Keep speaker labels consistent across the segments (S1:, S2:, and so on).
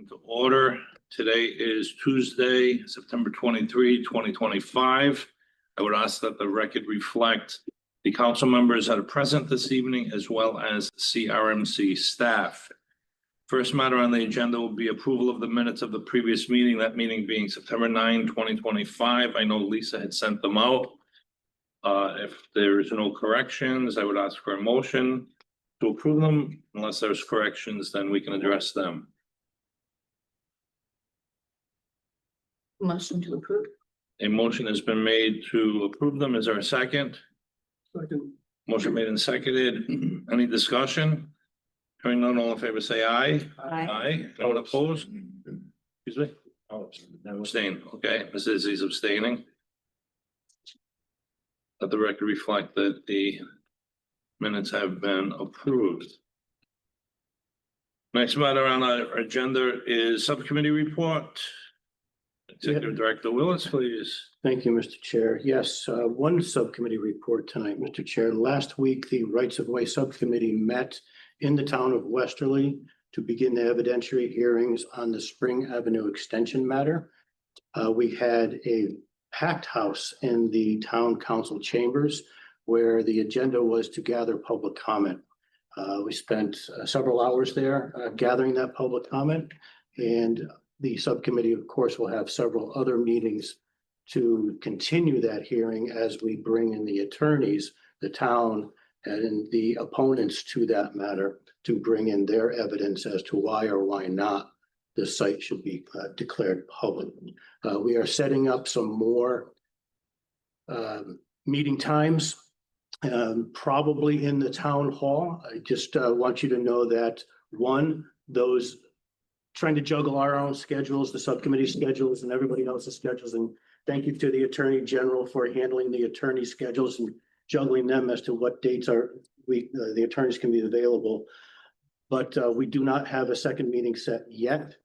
S1: to order. Today is Tuesday, September 23, 2025. I would ask that the record reflect the council members that are present this evening, as well as CRMC staff. First matter on the agenda will be approval of the minutes of the previous meeting, that meeting being September 9, 2025. I know Lisa had sent them out. If there is no corrections, I would ask for a motion to approve them. Unless there's corrections, then we can address them.
S2: Motion to approve.
S1: A motion has been made to approve them. Is there a second?
S3: Second.
S1: Motion made and seconded. Any discussion? Hearing none, all in favor say aye.
S2: Aye.
S1: No one opposed? Excuse me? Oh, abstain. Okay, Mrs. Izzy's abstaining. Let the record reflect that the minutes have been approved. Next matter on our agenda is subcommittee report. Executive Director Willis, please.
S3: Thank you, Mr. Chair. Yes, one subcommittee report tonight, Mr. Chair. Last week, the Rights of Way Subcommittee met in the town of Westerly to begin the evidentiary hearings on the Spring Avenue extension matter. We had a packed house in the town council chambers where the agenda was to gather public comment. We spent several hours there gathering that public comment, and the subcommittee, of course, will have several other meetings to continue that hearing as we bring in the attorneys, the town, and the opponents to that matter to bring in their evidence as to why or why not the site should be declared public. We are setting up some more meeting times, probably in the town hall. I just want you to know that, one, those trying to juggle our own schedules, the subcommittee schedules, and everybody else's schedules. And thank you to the Attorney General for handling the attorney schedules and juggling them as to what dates the attorneys can be available. But we do not have a second meeting set yet.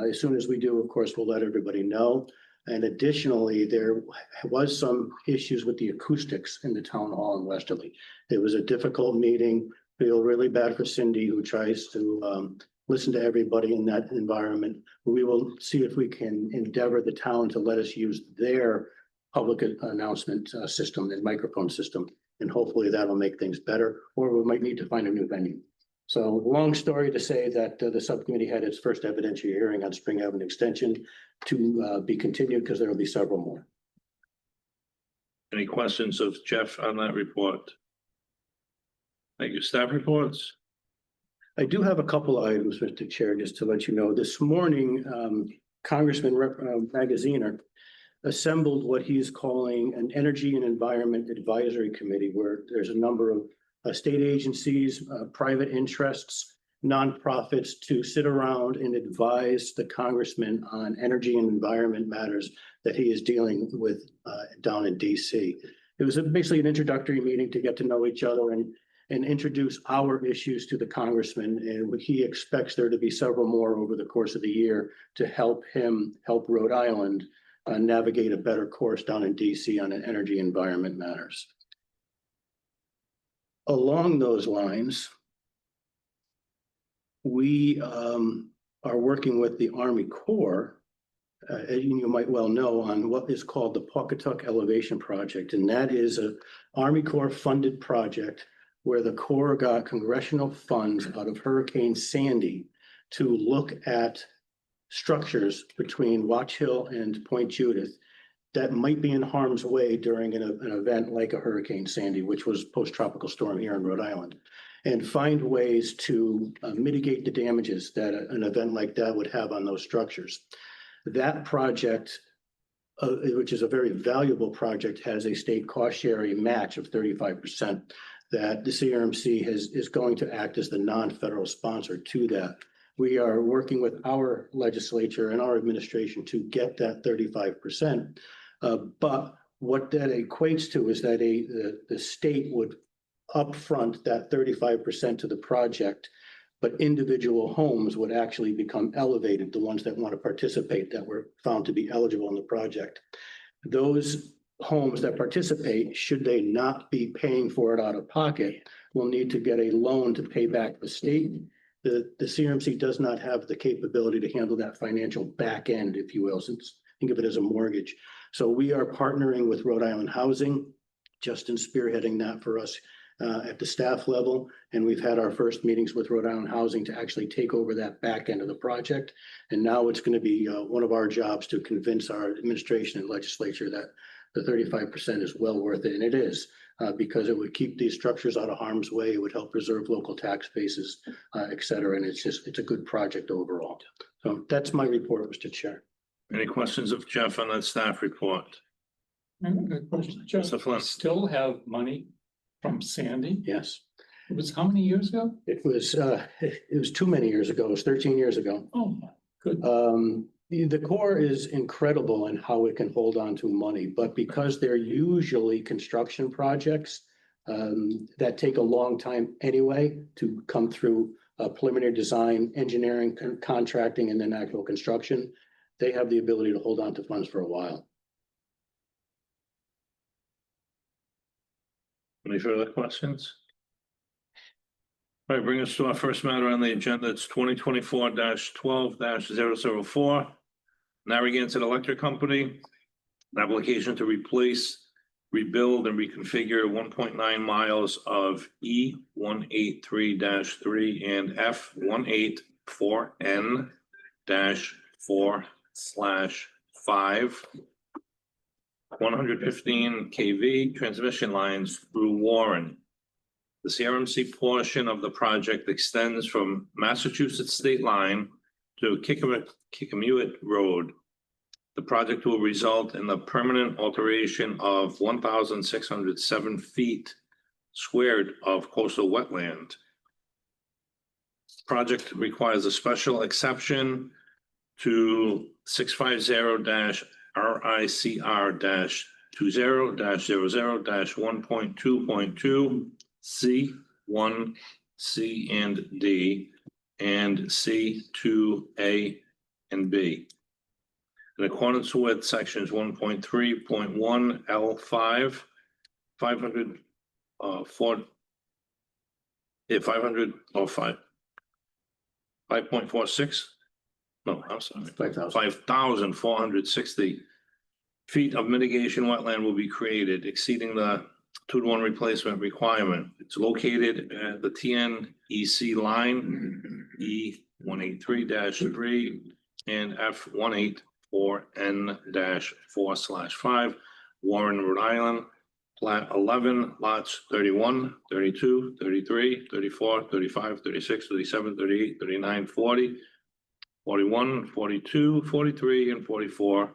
S3: As soon as we do, of course, we'll let everybody know. And additionally, there was some issues with the acoustics in the town hall in Westerly. It was a difficult meeting. Feel really bad for Cindy, who tries to listen to everybody in that environment. We will see if we can endeavor the town to let us use their public announcement system and microphone system, and hopefully that'll make things better, or we might need to find a new venue. So long story to say that the subcommittee had its first evidentiary hearing on Spring Avenue extension to be continued because there will be several more.
S1: Any questions of Jeff on that report? Thank you. Staff reports.
S3: I do have a couple of items, Mr. Chair, just to let you know. This morning, Congressman Magaziner assembled what he's calling an Energy and Environment Advisory Committee, where there's a number of state agencies, private interests, nonprofits to sit around and advise the congressman on energy and environment matters that he is dealing with down in DC. It was basically an introductory meeting to get to know each other and introduce our issues to the congressman, and he expects there to be several more over the course of the year to help Rhode Island navigate a better course down in DC on energy environment matters. Along those lines, we are working with the Army Corps, as you might well know, on what is called the Pawcatuck Elevation Project, and that is an Army Corps funded project where the Corps got congressional funds out of Hurricane Sandy to look at structures between Watch Hill and Point Judith that might be in harm's way during an event like a Hurricane Sandy, which was post-tropical storm here in Rhode Island, and find ways to mitigate the damages that an event like that would have on those structures. That project, which is a very valuable project, has a state cost sharing match of 35%. That the CRMC is going to act as the non-federal sponsor to that. We are working with our legislature and our administration to get that 35%. But what that equates to is that the state would upfront that 35% to the project, but individual homes would actually become elevated, the ones that want to participate that were found to be eligible in the project. Those homes that participate, should they not be paying for it out of pocket, will need to get a loan to pay back the state the CRMC does not have the capability to handle that financial back end, if you will, since think of it as a mortgage. So we are partnering with Rhode Island Housing, Justin spearheading that for us at the staff level. And we've had our first meetings with Rhode Island Housing to actually take over that back end of the project. And now it's going to be one of our jobs to convince our administration and legislature that the 35% is well worth it. And it is, because it would keep these structures out of harm's way. It would help preserve local tax bases, et cetera. And it's a good project overall. So that's my report, Mr. Chair.
S1: Any questions of Jeff on that staff report?
S2: I have a question. Jeff,
S1: Mr. Flynn.
S2: still have money from Sandy?
S3: Yes,
S2: It was how many years ago?
S3: it was too many years ago. It was 13 years ago.
S2: Oh, my good.
S3: The Corps is incredible in how it can hold on to money, but because they're usually construction projects that take a long time anyway to come through preliminary design, engineering, contracting, and then actual construction, they have the ability to hold on to funds for a while.
S1: Any further questions? All right, bring us to our first matter on the agenda. It's 2024-12-004. Narragansett Electric Company, an application to replace, rebuild, and reconfigure 1.9 miles of E183-3 and F184N-4/5 115 kV transmission lines through Warren. The CRMC portion of the project extends from Massachusetts state line to Kickemuit Rd. The project will result in the permanent alteration of 1,607 feet squared of coastal wetland. Project requires a special exception to 650-RICR-20-00-1.2.2 C1, C and D, and C2A and B. In accordance with sections 1.3.1 L5, 500 5.46. No, I'm sorry. 5,460 feet of mitigation wetland will be created, exceeding the 2-to-1 replacement requirement. It's located at the TNEC line, E183-3 and F184N-4/5, Warren, Rhode Island, Plat 11, lots 31, 32, 33, 34, 35, 36, 37, 38, 39, 40, 41, 42, 43, and 44.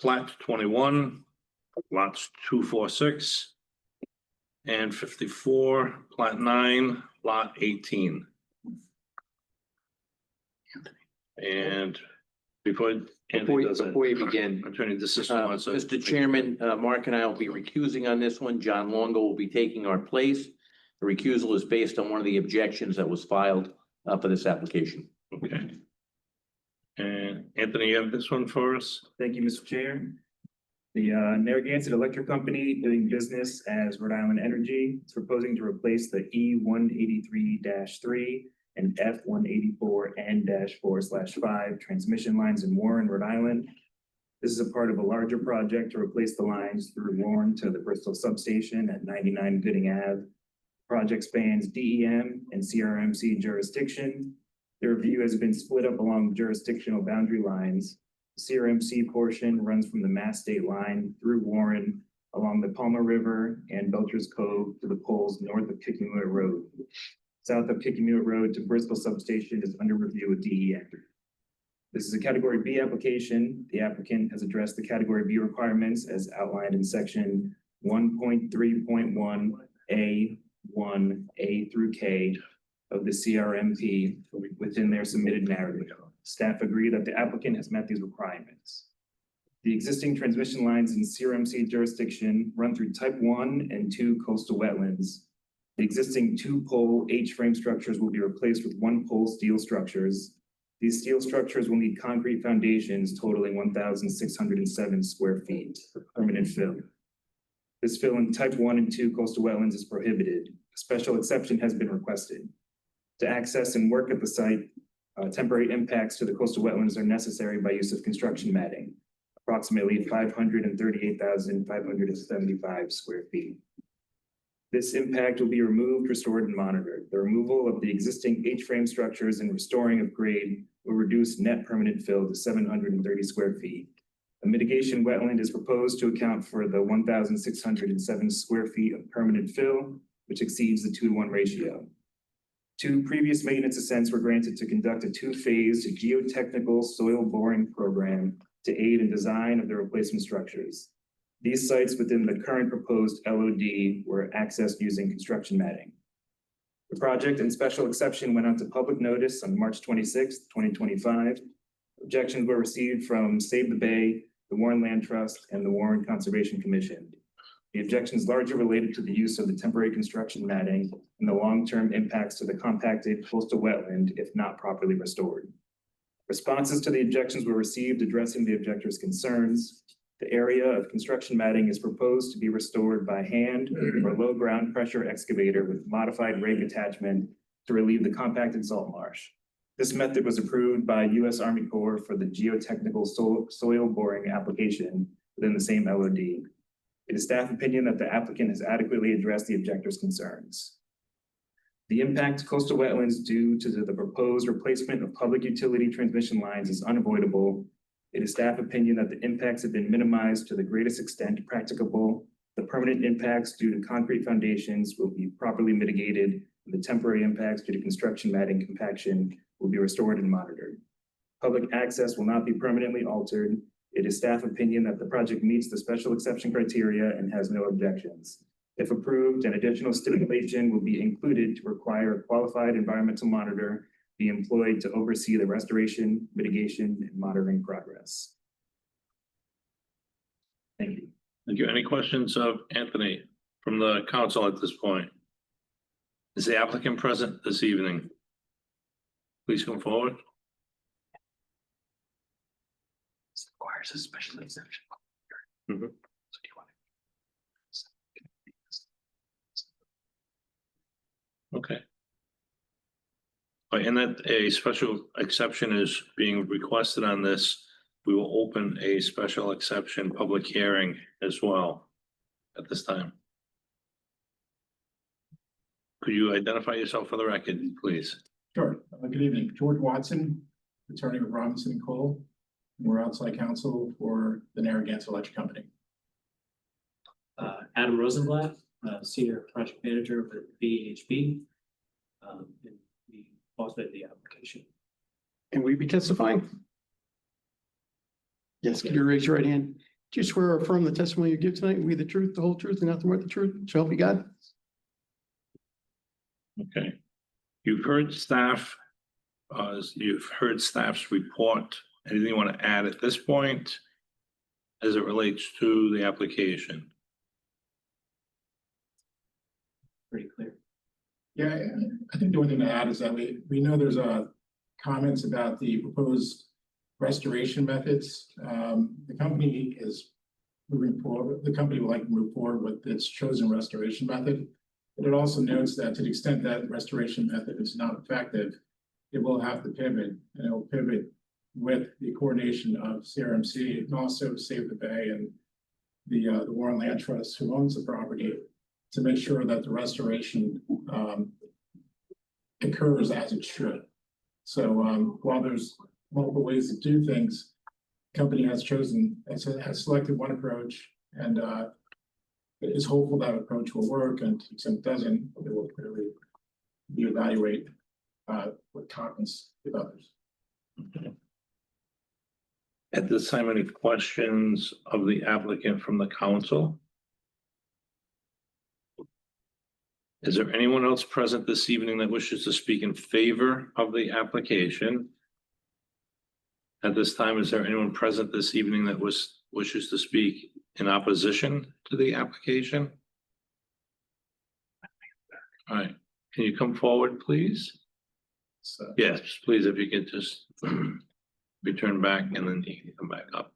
S1: Plat 21, lots 2, 4, 6, and 54, Plat 9, lot 18. And before
S4: you begin,
S1: Attorney DeSisto wants to.
S4: Mr. Chairman, Mark and I will be recusing on this one. John Longo will be taking our place. The recusal is based on one of the objections that was filed for this application.
S1: Okay. And Anthony, you have this one for us?
S5: Thank you, Mr. Chair. The Narragansett Electric Company, doing business as Rhode Island Energy, is proposing to replace the E183-3 and F184N-4/5 transmission lines in Warren, Rhode Island. This is a part of a larger project to replace the lines through Warren to the Bristol substation at 99 Gooding Ave. Project spans DEM and CRMC jurisdiction. The review has been split up along jurisdictional boundary lines. The CRMC portion runs from the Mass State line through Warren along the Palmer River and Belcher's Cove to the poles north of Kickemuit Rd. South of Kickemuit Rd to Bristol substation is under review with DEM. This is a Category B application. The applicant has addressed the Category B requirements as outlined in section 1.3.1A1A through K of the CRMP within their submitted narrative. Staff agree that the applicant has met these requirements. The existing transmission lines in CRMC jurisdiction run through type 1 and 2 coastal wetlands. The existing 2-pole H-frame structures will be replaced with 1-pole steel structures. These steel structures will need concrete foundations totaling 1,607 square feet for permanent fill. This fill in type 1 and 2 coastal wetlands is prohibited. A special exception has been requested. To access and work at the site, temporary impacts to the coastal wetlands are necessary by use of construction matting, approximately 538,575 square feet. This impact will be removed, restored, and monitored. The removal of the existing H-frame structures and restoring of grade will reduce net permanent fill to 730 square feet. A mitigation wetland is proposed to account for the 1,607 square feet of permanent fill, which exceeds the 2-to-1 ratio. 2 previous maintenance assents were granted to conduct a 2-phase geotechnical soil boring program to aid in design of the replacement structures. These sites within the current proposed LOD were accessed using construction matting. The project and special exception went out to public notice on March 26, 2025. Objections were received from Save the Bay, the Warren Land Trust, and the Warren Conservation Commission. The objections largely related to the use of the temporary construction matting and the long-term impacts to the compacted coastal wetland if not properly restored. Responses to the objections were received addressing the objectors' concerns. The area of construction matting is proposed to be restored by hand or low ground pressure excavator with modified rake attachment to relieve the compacted salt marsh. This method was approved by U.S. Army Corps for the geotechnical soil boring application within the same LOD. It is staff opinion that the applicant has adequately addressed the objectors' concerns. The impact to coastal wetlands due to the proposed replacement of public utility transmission lines is unavoidable. It is staff opinion that the impacts have been minimized to the greatest extent practicable. The permanent impacts due to concrete foundations will be properly mitigated, and the temporary impacts due to construction matting compaction will be restored and monitored. Public access will not be permanently altered. It is staff opinion that the project meets the special exception criteria and has no objections. If approved, an additional stipulation will be included to require a qualified environmental monitor be employed to oversee the restoration, mitigation, and monitoring progress. Thank you.
S1: Thank you. Any questions of Anthony from the council at this point? Is the applicant present this evening? Please come forward.
S2: This requires a special exception.
S1: Mhm.
S2: So do you want
S1: Okay. And that a special exception is being requested on this. We will open a special exception public hearing as well at this time. Could you identify yourself for the record, please?
S6: Sure. Good evening. George Watson, attorney with Robinson and Cole. We're outside counsel for the Narragansett Electric Company.
S7: Adam Rosenblatt, senior project manager with BHB. And we authored the application.
S3: Can we be testifying? Yes, could you raise your right hand? Do you swear or affirm the testimony you give tonight will be the truth, the whole truth, and nothing but the truth? So help you God?
S1: Okay. You've heard staff's report. Anything you want to add at this point as it relates to the application?
S7: Pretty clear.
S6: Yeah, I think the only thing to add is that we know there's comments about the proposed restoration methods. The company is moving forward. The company would like to move forward with its chosen restoration method. But it also notes that to the extent that restoration method is not effective, it will have to pivot, and it will pivot with the coordination of CRMC and also Save the Bay and the Warren Land Trust, who owns the property, to make sure that the restoration occurs as it should. So while there's multiple ways to do things, the company has selected one approach, and is hopeful that approach will work, and if it doesn't, it will clearly reevaluate what happens with others.
S1: Okay. At this time, any questions of the applicant from the council? Is there anyone else present this evening that wishes to speak in favor of the application? At this time, is there anyone present this evening that wishes to speak in opposition to the application? All right, can you come forward, please?
S6: So
S1: Yes, please, if you could just return back and then you can come back up.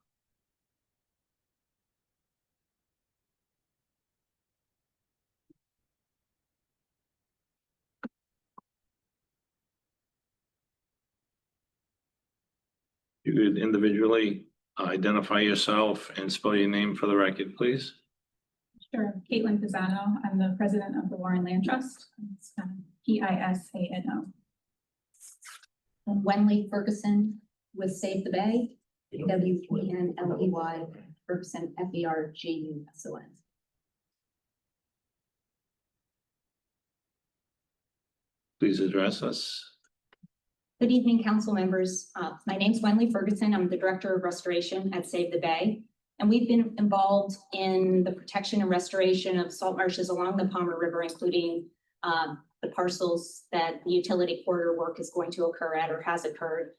S1: You could individually identify yourself and spell your name for the record, please.
S8: Sure. Caitlin Pisano. I'm the president of the Warren Land Trust. It's Pisano.
S9: And Wenley Ferguson with Save the Bay, WPNLEY Ferguson FERGUSON.
S1: Please address us.
S9: Good evening, council members. My name's Wenley Ferguson. I'm the Director of Restoration at Save the Bay. And we've been involved in the protection and restoration of salt marshes along the Palmer River, including the parcels that the utility corridor work is going to occur at or has occurred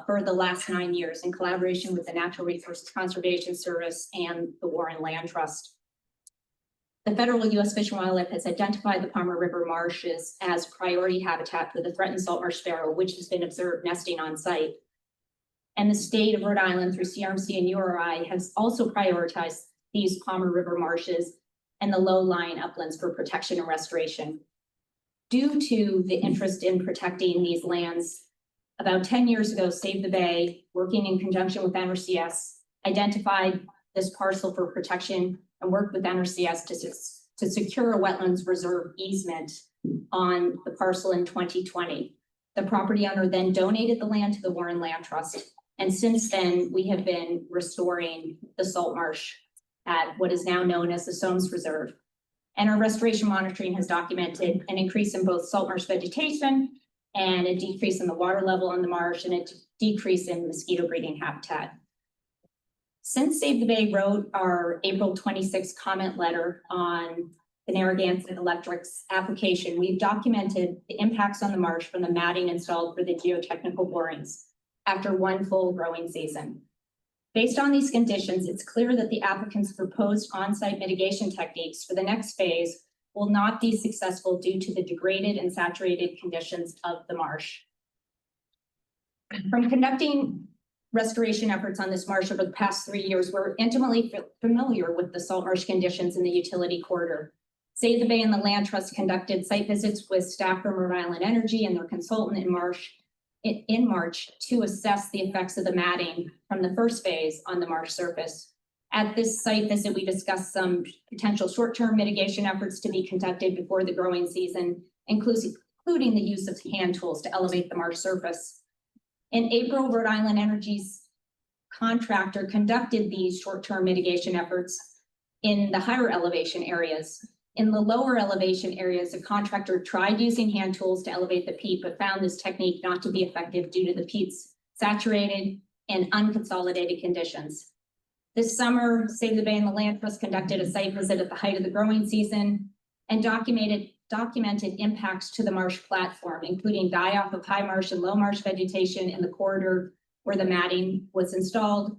S9: for the last 9 years in collaboration with the Natural Resources Conservation Service and the Warren Land Trust. The federal U.S. Fish and Wildlife has identified the Palmer River marshes as priority habitat for the threatened salt marsh sparrow, which has been observed nesting on site. And the state of Rhode Island through CRMC and URI has also prioritized these Palmer River marshes and the low-lying uplands for protection and restoration. Due to the interest in protecting these lands, about 10 years ago, Save the Bay, working in conjunction with NRCS, identified this parcel for protection and worked with NRCS to secure a wetlands reserve easement on the parcel in 2020. The property owner then donated the land to the Warren Land Trust. And since then, we have been restoring the salt marsh at what is now known as the Somes Reserve. And our restoration monitoring has documented an increase in both salt marsh vegetation and a decrease in the water level on the marsh and a decrease in mosquito breeding habitat. Since Save the Bay wrote our April 26th comment letter on the Narragansett Electric's application, we've documented the impacts on the marsh from the matting installed for the geotechnical borings after one full growing season. Based on these conditions, it's clear that the applicant's proposed on-site mitigation techniques for the next phase will not be successful due to the degraded and saturated conditions of the marsh. From conducting restoration efforts on this marsh over the past 3 years, we're intimately familiar with the salt marsh conditions in the utility corridor. Save the Bay and the Land Trust conducted site visits with staff from Rhode Island Energy and their consultant in March to assess the effects of the matting from the first phase on the marsh surface. At this site visit, we discussed some potential short-term mitigation efforts to be conducted before the growing season, including the use of hand tools to elevate the marsh surface. In April, Rhode Island Energy's contractor conducted these short-term mitigation efforts in the higher elevation areas. In the lower elevation areas, the contractor tried using hand tools to elevate the peat, but found this technique not to be effective due to the peat's saturated and unconsolidated conditions. This summer, Save the Bay and the Land Trust conducted a site visit at the height of the growing season and documented impacts to the marsh platform, including die-off of high marsh and low marsh vegetation in the corridor where the matting was installed.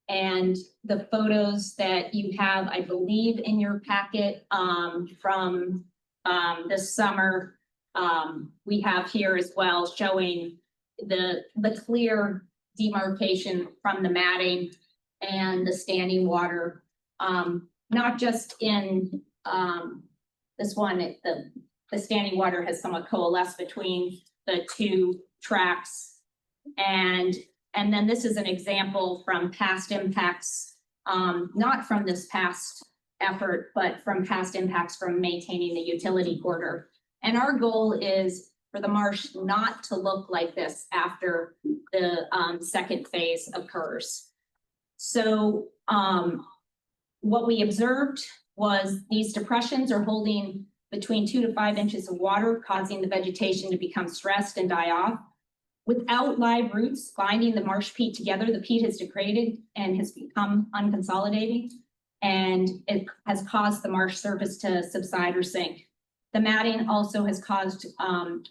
S9: And the photos that you have, I believe, in your packet from this summer, we have here as well, showing the clear demarcation from the matting and the standing water, not just in this one, the standing water has somewhat coalesced between the two tracks. And then this is an example from past impacts, not from this past effort, but from past impacts from maintaining the utility corridor. And our goal is for the marsh not to look like this after the second phase occurs. So what we observed was these depressions are holding between 2 to 5 inches of water, causing the vegetation to become stressed and die off. Without live roots binding the marsh peat together, the peat has degraded and has become unconsolidating, and it has caused the marsh surface to subside or sink. The matting also has caused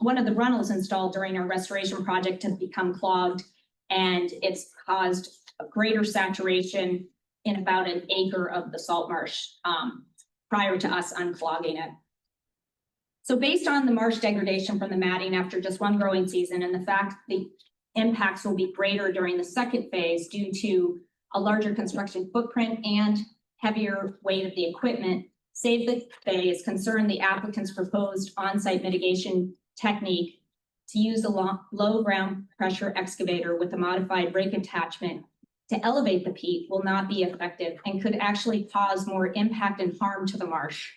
S9: one of the runnels installed during our restoration project to become clogged, and it's caused a greater saturation in about an acre of the salt marsh prior to us unclogging it. So based on the marsh degradation from the matting after just one growing season and the fact the impacts will be greater during the second phase due to a larger construction footprint and heavier weight of the equipment, Save the Bay is concerned the applicant's proposed on-site mitigation technique to use a low ground pressure excavator with a modified brake attachment to elevate the peat will not be effective and could actually cause more impact and harm to the marsh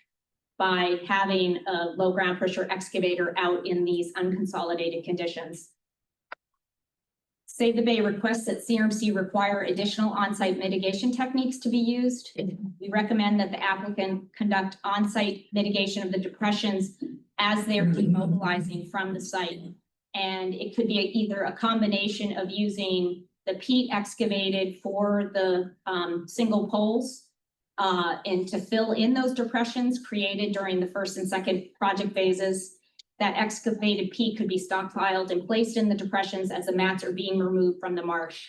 S9: by having a low ground pressure excavator out in these unconsolidated conditions. Save the Bay requests that CRMC require additional on-site mitigation techniques to be used. We recommend that the applicant conduct on-site mitigation of the depressions as they're demobilizing from the site. And it could be either a combination of using the peat excavated for the single poles and to fill in those depressions created during the first and second project phases. That excavated peat could be stockpiled and placed in the depressions as the mats are being removed from the marsh.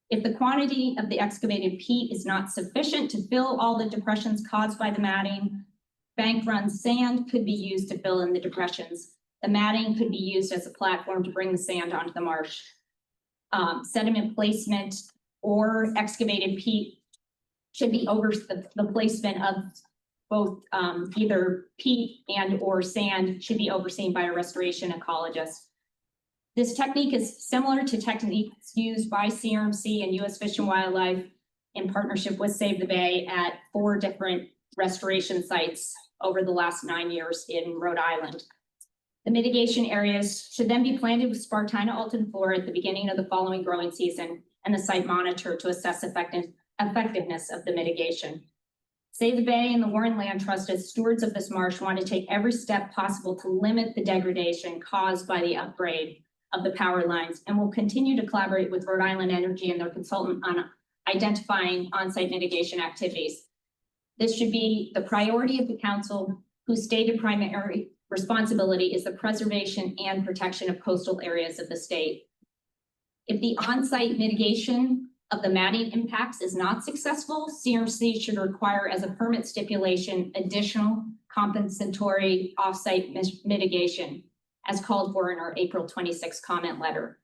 S9: If the quantity of the excavated peat is not sufficient to fill all the depressions caused by the matting, bank run sand could be used to fill in the depressions. The matting could be used as a platform to bring the sand onto the marsh. Sediment placement or excavated peat should be over the placement of both either peat and or sand should be overseen by a restoration ecologist. This technique is similar to techniques used by CRMC and U.S. Fish and Wildlife in partnership with Save the Bay at 4 different restoration sites over the last 9 years in Rhode Island. The mitigation areas should then be planted with Spartina altiflora at the beginning of the following growing season and the site monitored to assess effectiveness of the mitigation. Save the Bay and the Warren Land Trust as stewards of this marsh want to take every step possible to limit the degradation caused by the upgrade of the power lines and will continue to collaborate with Rhode Island Energy and their consultant on identifying on-site mitigation activities. This should be the priority of the council, whose stated primary responsibility is the preservation and protection of coastal areas of the state. If the on-site mitigation of the matting impacts is not successful, CRMC should require as a permit stipulation additional compensatory off-site mitigation as called for in our April 26 comment letter.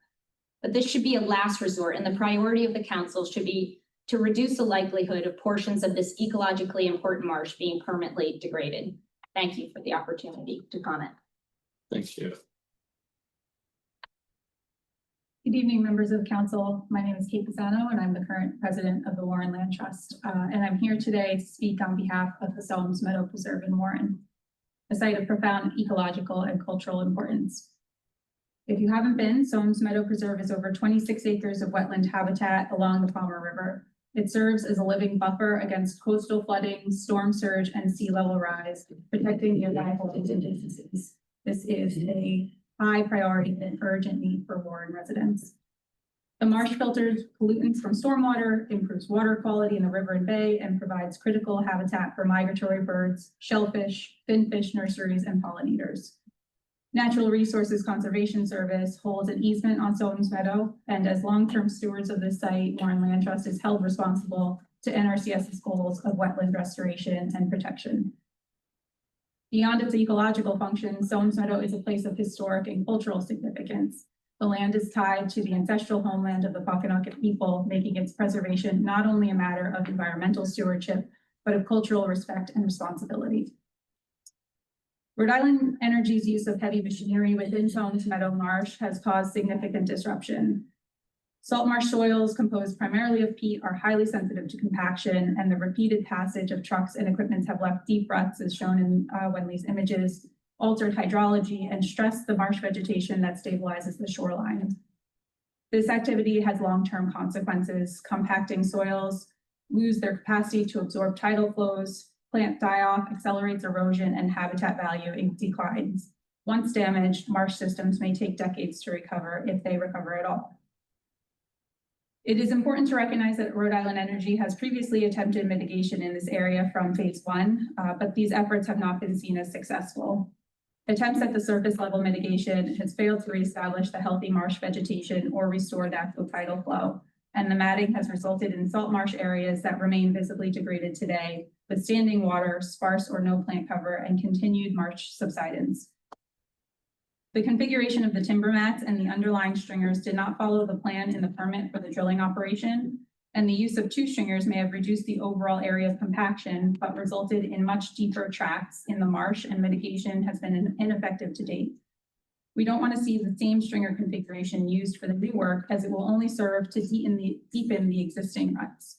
S9: But this should be a last resort, and the priority of the council should be to reduce the likelihood of portions of this ecologically important marsh being permanently degraded. Thank you for the opportunity to comment.
S1: Thank you.
S8: Good evening, members of council. My name is Kate Pisano, and I'm the current president of the Warren Land Trust. And I'm here today to speak on behalf of the Selms Meadow Preserve in Warren, a site of profound ecological and cultural importance. If you haven't been, Selms Meadow Preserve is over 26 acres of wetland habitat along the Palmer River. It serves as a living buffer against coastal flooding, storm surge, and sea level rise, protecting the arrival indigenous species. This is a high priority and urgent need for Warren residents. The marsh filters pollutants from stormwater, improves water quality in the river and bay, and provides critical habitat for migratory birds, shellfish, finfish nurseries, and pollinators. Natural Resources Conservation Service holds an easement on Selms Meadow, and as long-term stewards of this site, Warren Land Trust is held responsible to NRCS's goals of wetland restoration and protection. Beyond its ecological function, Selms Meadow is a place of historic and cultural significance. The land is tied to the ancestral homeland of the Wampanoag people, making its preservation not only a matter of environmental stewardship, but of cultural respect and responsibility. Rhode Island Energy's use of heavy machinery within Selms Meadow Marsh has caused significant disruption. Salt marsh soils, composed primarily of peat, are highly sensitive to compaction, and the repeated passage of trucks and equipment have left deep ruts, as shown in Wenley's images, altered hydrology, and stressed the marsh vegetation that stabilizes the shoreline. This activity has long-term consequences. Compacting soils lose their capacity to absorb tidal flows, plant die-off accelerates erosion, and habitat value declines. Once damaged, marsh systems may take decades to recover, if they recover at all. It is important to recognize that Rhode Island Energy has previously attempted mitigation in this area from phase 1, but these efforts have not been seen as successful. Attempts at the surface level mitigation has failed to reestablish the healthy marsh vegetation or restore natural tidal flow, and the matting has resulted in salt marsh areas that remain visibly degraded today, with standing water, sparse or no plant cover, and continued marsh subsidence. The configuration of the timber mats and the underlying stringers did not follow the plan in the permit for the drilling operation, and the use of 2 stringers may have reduced the overall area of compaction, but resulted in much deeper tracts in the marsh, and mitigation has been ineffective to date. We don't want to see the same stringer configuration used for the new work, as it will only serve to deepen the existing ruts.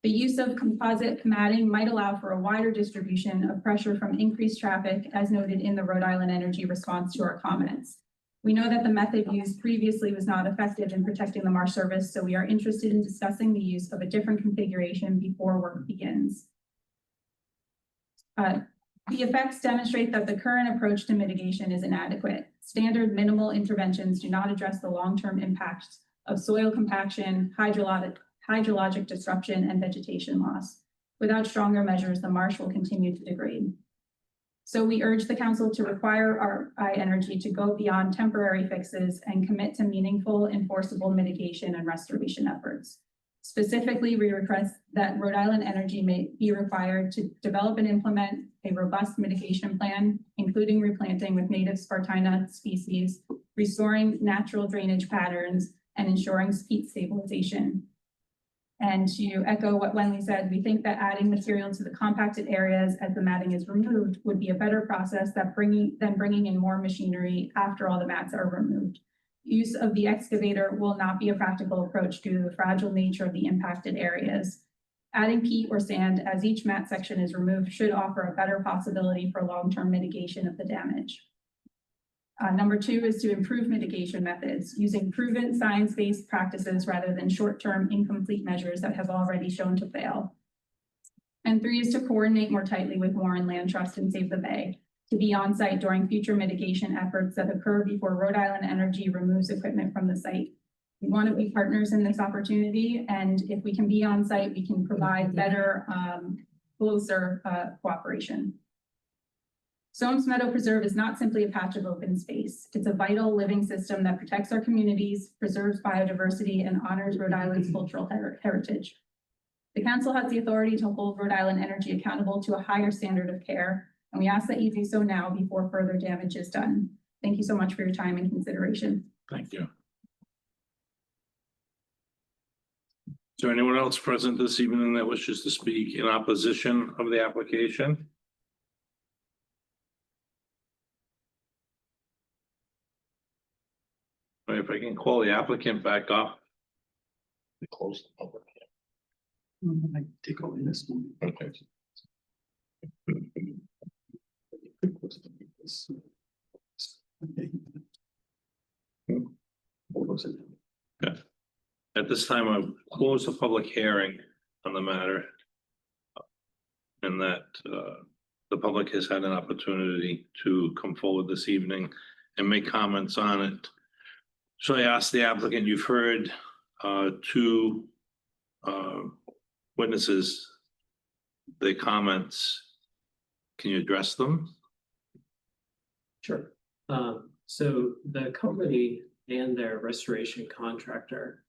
S8: The use of composite matting might allow for a wider distribution of pressure from increased traffic, as noted in the Rhode Island Energy response to our comments. We know that the method used previously was not effective in protecting the marsh surface, so we are interested in discussing the use of a different configuration before work begins. The effects demonstrate that the current approach to mitigation is inadequate. Standard minimal interventions do not address the long-term impacts of soil compaction, hydrologic disruption, and vegetation loss. Without stronger measures, the marsh will continue to degrade. So we urge the council to require RI Energy to go beyond temporary fixes and commit to meaningful, enforceable mitigation and restoration efforts. Specifically, we request that Rhode Island Energy may be required to develop and implement a robust mitigation plan, including replanting with native Spartina species, restoring natural drainage patterns, and ensuring peat stabilization. And to echo what Wendy said, we think that adding material to the compacted areas as the matting is removed would be a better process than bringing in more machinery after all the mats are removed. Use of the excavator will not be a practical approach due to the fragile nature of the impacted areas. Adding peat or sand as each mat section is removed should offer a better possibility for long-term mitigation of the damage. Number 2 is to improve mitigation methods using proven science-based practices rather than short-term incomplete measures that have already shown to fail. And 3 is to coordinate more tightly with Warren Land Trust and Save the Bay to be on site during future mitigation efforts that occur before Rhode Island Energy removes equipment from the site. We want to be partners in this opportunity, and if we can be on site, we can provide better, closer cooperation. Soames Meadow Preserve is not simply a patch of open space. It's a vital living system that protects our communities, preserves biodiversity, and honors Rhode Island's cultural heritage. The council has the authority to hold Rhode Island Energy accountable to a higher standard of care, and we ask that you do so now before further damage is done. Thank you so much for your time and consideration.
S1: Thank you. Is there anyone else present this evening that wishes to speak in opposition of the application? If I can call the applicant back up. We close the public.
S2: I take over this one.
S1: Okay. Okay. At this time, I'll close the public hearing on the matter. And that the public has had an opportunity to come forward this evening and make comments on it. So I asked the applicant, you've heard 2 witnesses, their comments. Can you address them?
S7: Sure. So the company and their restoration contractor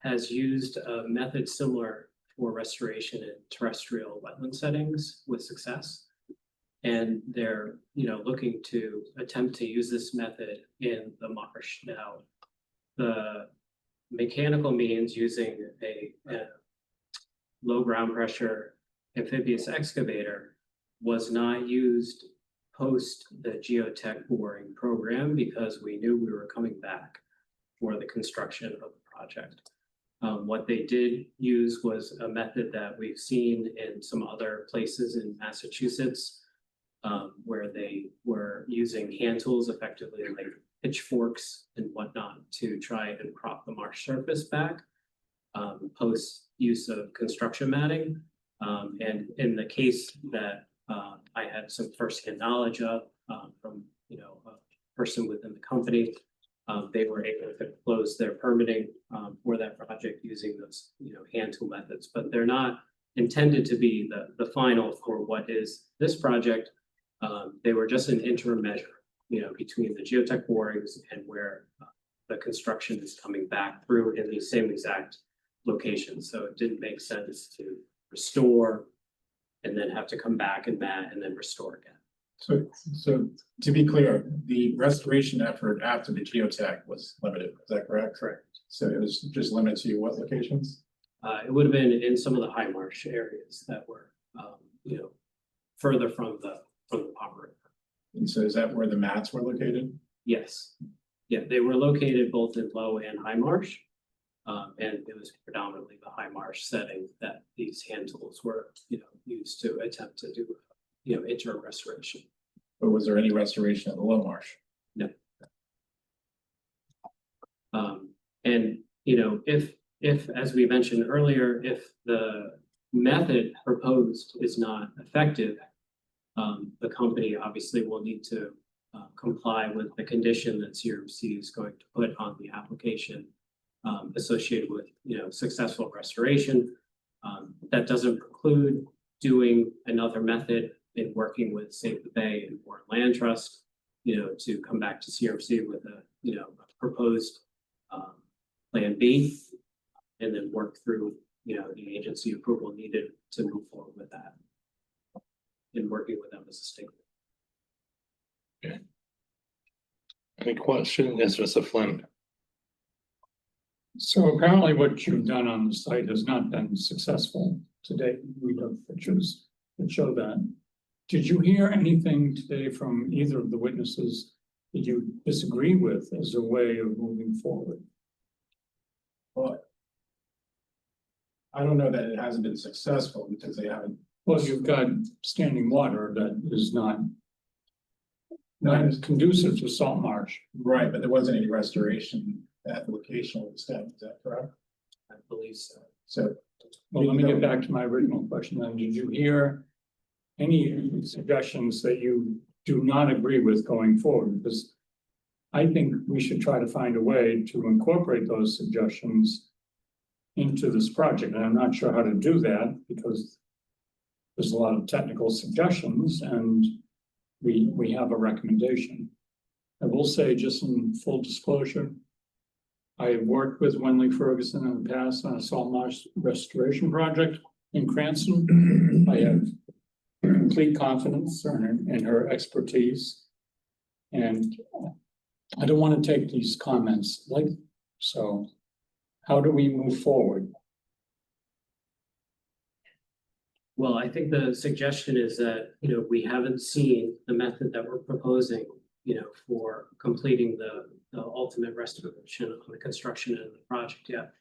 S7: has used a method similar for restoration in terrestrial wetland settings with success. And they're, looking to attempt to use this method in the marsh. Now, the mechanical means using a low ground pressure amphibious excavator was not used post the geotech boring program because we knew we were coming back for the construction of the project. What they did use was a method that we've seen in some other places in Massachusetts, where they were using hand tools, effectively like pitchforks and whatnot, to try and prop the marsh surface back, post use of construction matting. And in the case that I had some firsthand knowledge of from a person within the company, they were able to close their permitting for that project using those hand tool methods, but they're not intended to be the final for what is this project. They were just an interim measure, between the geotech borings and where the construction is coming back through in the same exact location. So it didn't make sense to restore and then have to come back and mat and then restore again.
S6: So to be clear, the restoration effort after the geotech was limited, is that correct?
S7: Correct.
S6: So it was just limited to what locations?
S7: It would have been in some of the high marsh areas that were, further from the pond river.
S6: And so is that where the mats were located?
S7: Yes. Yeah, they were located both in low and high marsh. And it was predominantly the high marsh setting that these hand tools were, used to attempt to do, interim restoration.
S6: Or was there any restoration of the low marsh?
S7: No. And, if, as we mentioned earlier, if the method proposed is not effective, the company obviously will need to comply with the condition that CRMC is going to put on the application associated with, successful restoration. That doesn't preclude doing another method in working with Save the Bay and Warren Land Trust, to come back to CRMC with a proposed plan B, and then work through, the agency approval needed to move forward with that. In working with them as a state.
S1: Any question? Yes, Mr. Flynn.
S2: So apparently what you've done on the site has not been successful to date. We have pictures that show that. Did you hear anything today from either of the witnesses that you disagree with as a way of moving forward?
S6: Well, I don't know that it hasn't been successful because they haven't.
S2: Well, you've got standing water that is not conducive to salt marsh.
S6: Right, but there wasn't any restoration at the location of the stem, is that correct?
S7: I believe so.
S6: So.
S2: Well, let me get back to my original question then. Did you hear any suggestions that you do not agree with going forward? Because I think we should try to find a way to incorporate those suggestions into this project. And I'm not sure how to do that because there's a lot of technical suggestions and we have a recommendation. I will say, just in full disclosure, I have worked with Wenley Ferguson in the past on a salt marsh restoration project in Cranston. I have complete confidence in her expertise. And I don't want to take these comments lightly. So how do we move forward?
S7: Well, I think the suggestion is that, we haven't seen the method that we're proposing, for completing the ultimate restoration of the construction of the project yet.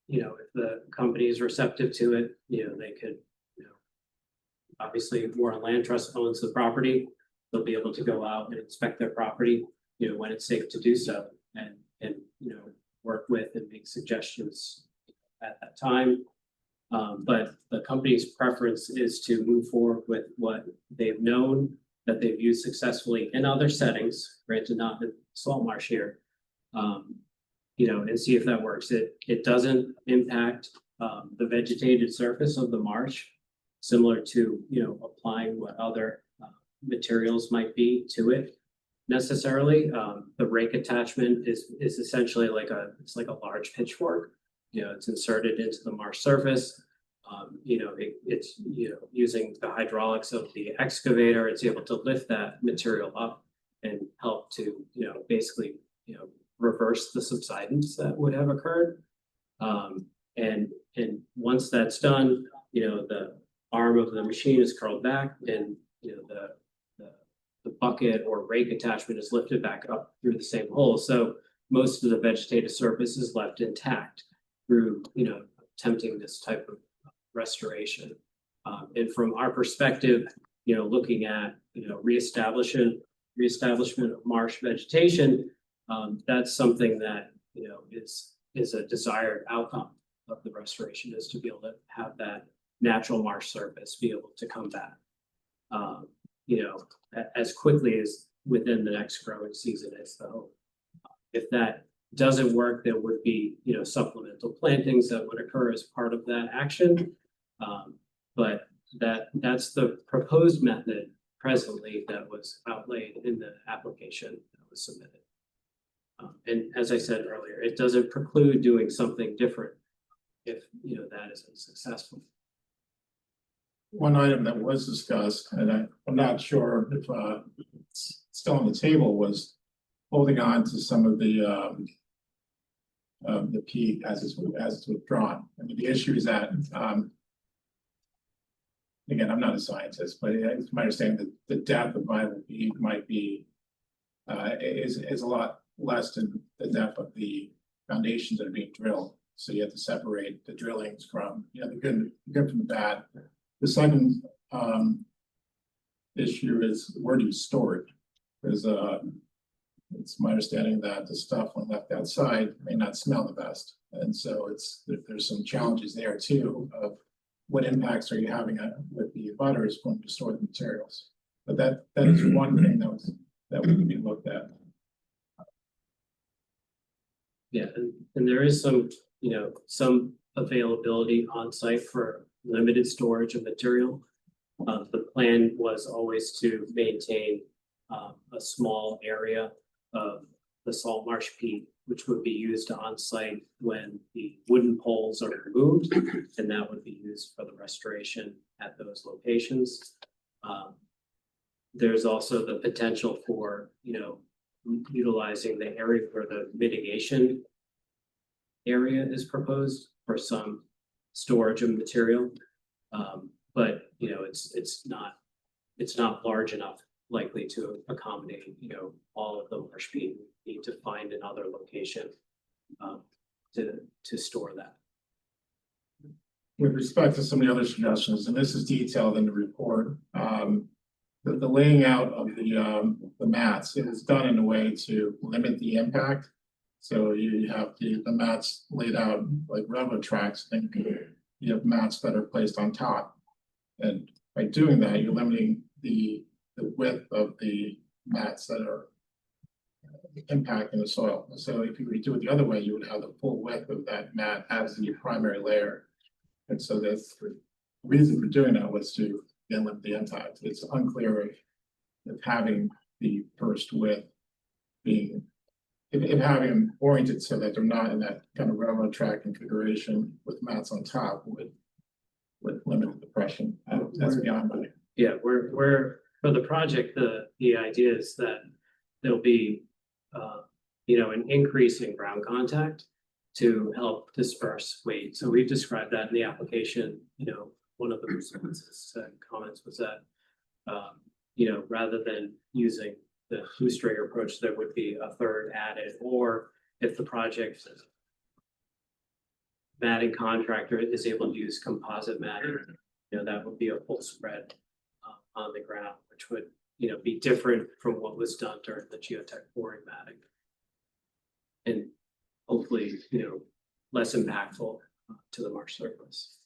S7: If the company is receptive to it, they could, obviously Warren Land Trust owns the property. They'll be able to go out and inspect their property, when it's safe to do so and work with and make suggestions at that time. But the company's preference is to move forward with what they've known that they've used successfully in other settings, granted not in salt marsh here, and see if that works. It doesn't impact the vegetated surface of the marsh, similar to, applying what other materials might be to it necessarily. The rake attachment is essentially it's like a large pitchfork. It's inserted into the marsh surface. It's using the hydraulics of the excavator, it's able to lift that material up and help to, basically, reverse the subsidence that would have occurred. And once that's done, the arm of the machine is curled back and, the bucket or rake attachment is lifted back up through the same hole. So most of the vegetative surface is left intact through, attempting this type of restoration. And from our perspective, looking at, reestablishment of marsh vegetation, that's something that, is a desired outcome of the restoration, is to be able to have that natural marsh surface be able to come back, as quickly as within the next growing season is the hope. If that doesn't work, there would be, supplemental plantings that would occur as part of that action. But that's the proposed method presently that was outlaid in the application that was submitted. And as I said earlier, it doesn't preclude doing something different if, that isn't successful.
S6: One item that was discussed, and I'm not sure if it's still on the table, was holding on to some of the peat as it's withdrawn. I mean, the issue is that, again, I'm not a scientist, but it's my understanding that the depth of viable peat might be is a lot less than the depth of the foundations that are being drilled. So you have to separate the drillings from, the good from the bad. The second issue is where do you store it? Because it's my understanding that the stuff when left outside may not smell the best. And so there's some challenges there too of what impacts are you having with the butters when you store the materials. But that is one thing that would be looked at.
S7: Yeah, and there is some availability on site for limited storage of material. The plan was always to maintain a small area of the salt marsh peat, which would be used on site when the wooden poles are removed, and that would be used for the restoration at those locations. There's also the potential for, utilizing the area where the mitigation area is proposed for some storage of material. But, it's not large enough likely to accommodate, all of the marsh peat. We need to find another location to store that.
S6: With respect to some of the other suggestions, and this is detailed in the report, the laying out of the mats is done in a way to limit the impact. So you have the mats laid out like railroad tracks, and you have mats that are placed on top. And by doing that, you're limiting the width of the mats that are impacting the soil. So if you were to do it the other way, you would have the full width of that mat as the primary layer. And so the reason for doing that was to limit the impact. It's unclear if having the first width being, if having them oriented so that they're not in that kind of railroad track configuration with mats on top would limit the depression. That's beyond my.
S7: Yeah, we're for the project, the idea is that there'll be an increase in ground contact to help disperse weight. So we've described that in the application. One of the responses and comments was that rather than using the shoestring approach, there would be a third added, or if the project matting contractor is able to use composite matting, that would be a full spread on the ground, which would be different from what was done during the geotech boring matting, and hopefully less impactful to the marsh surface.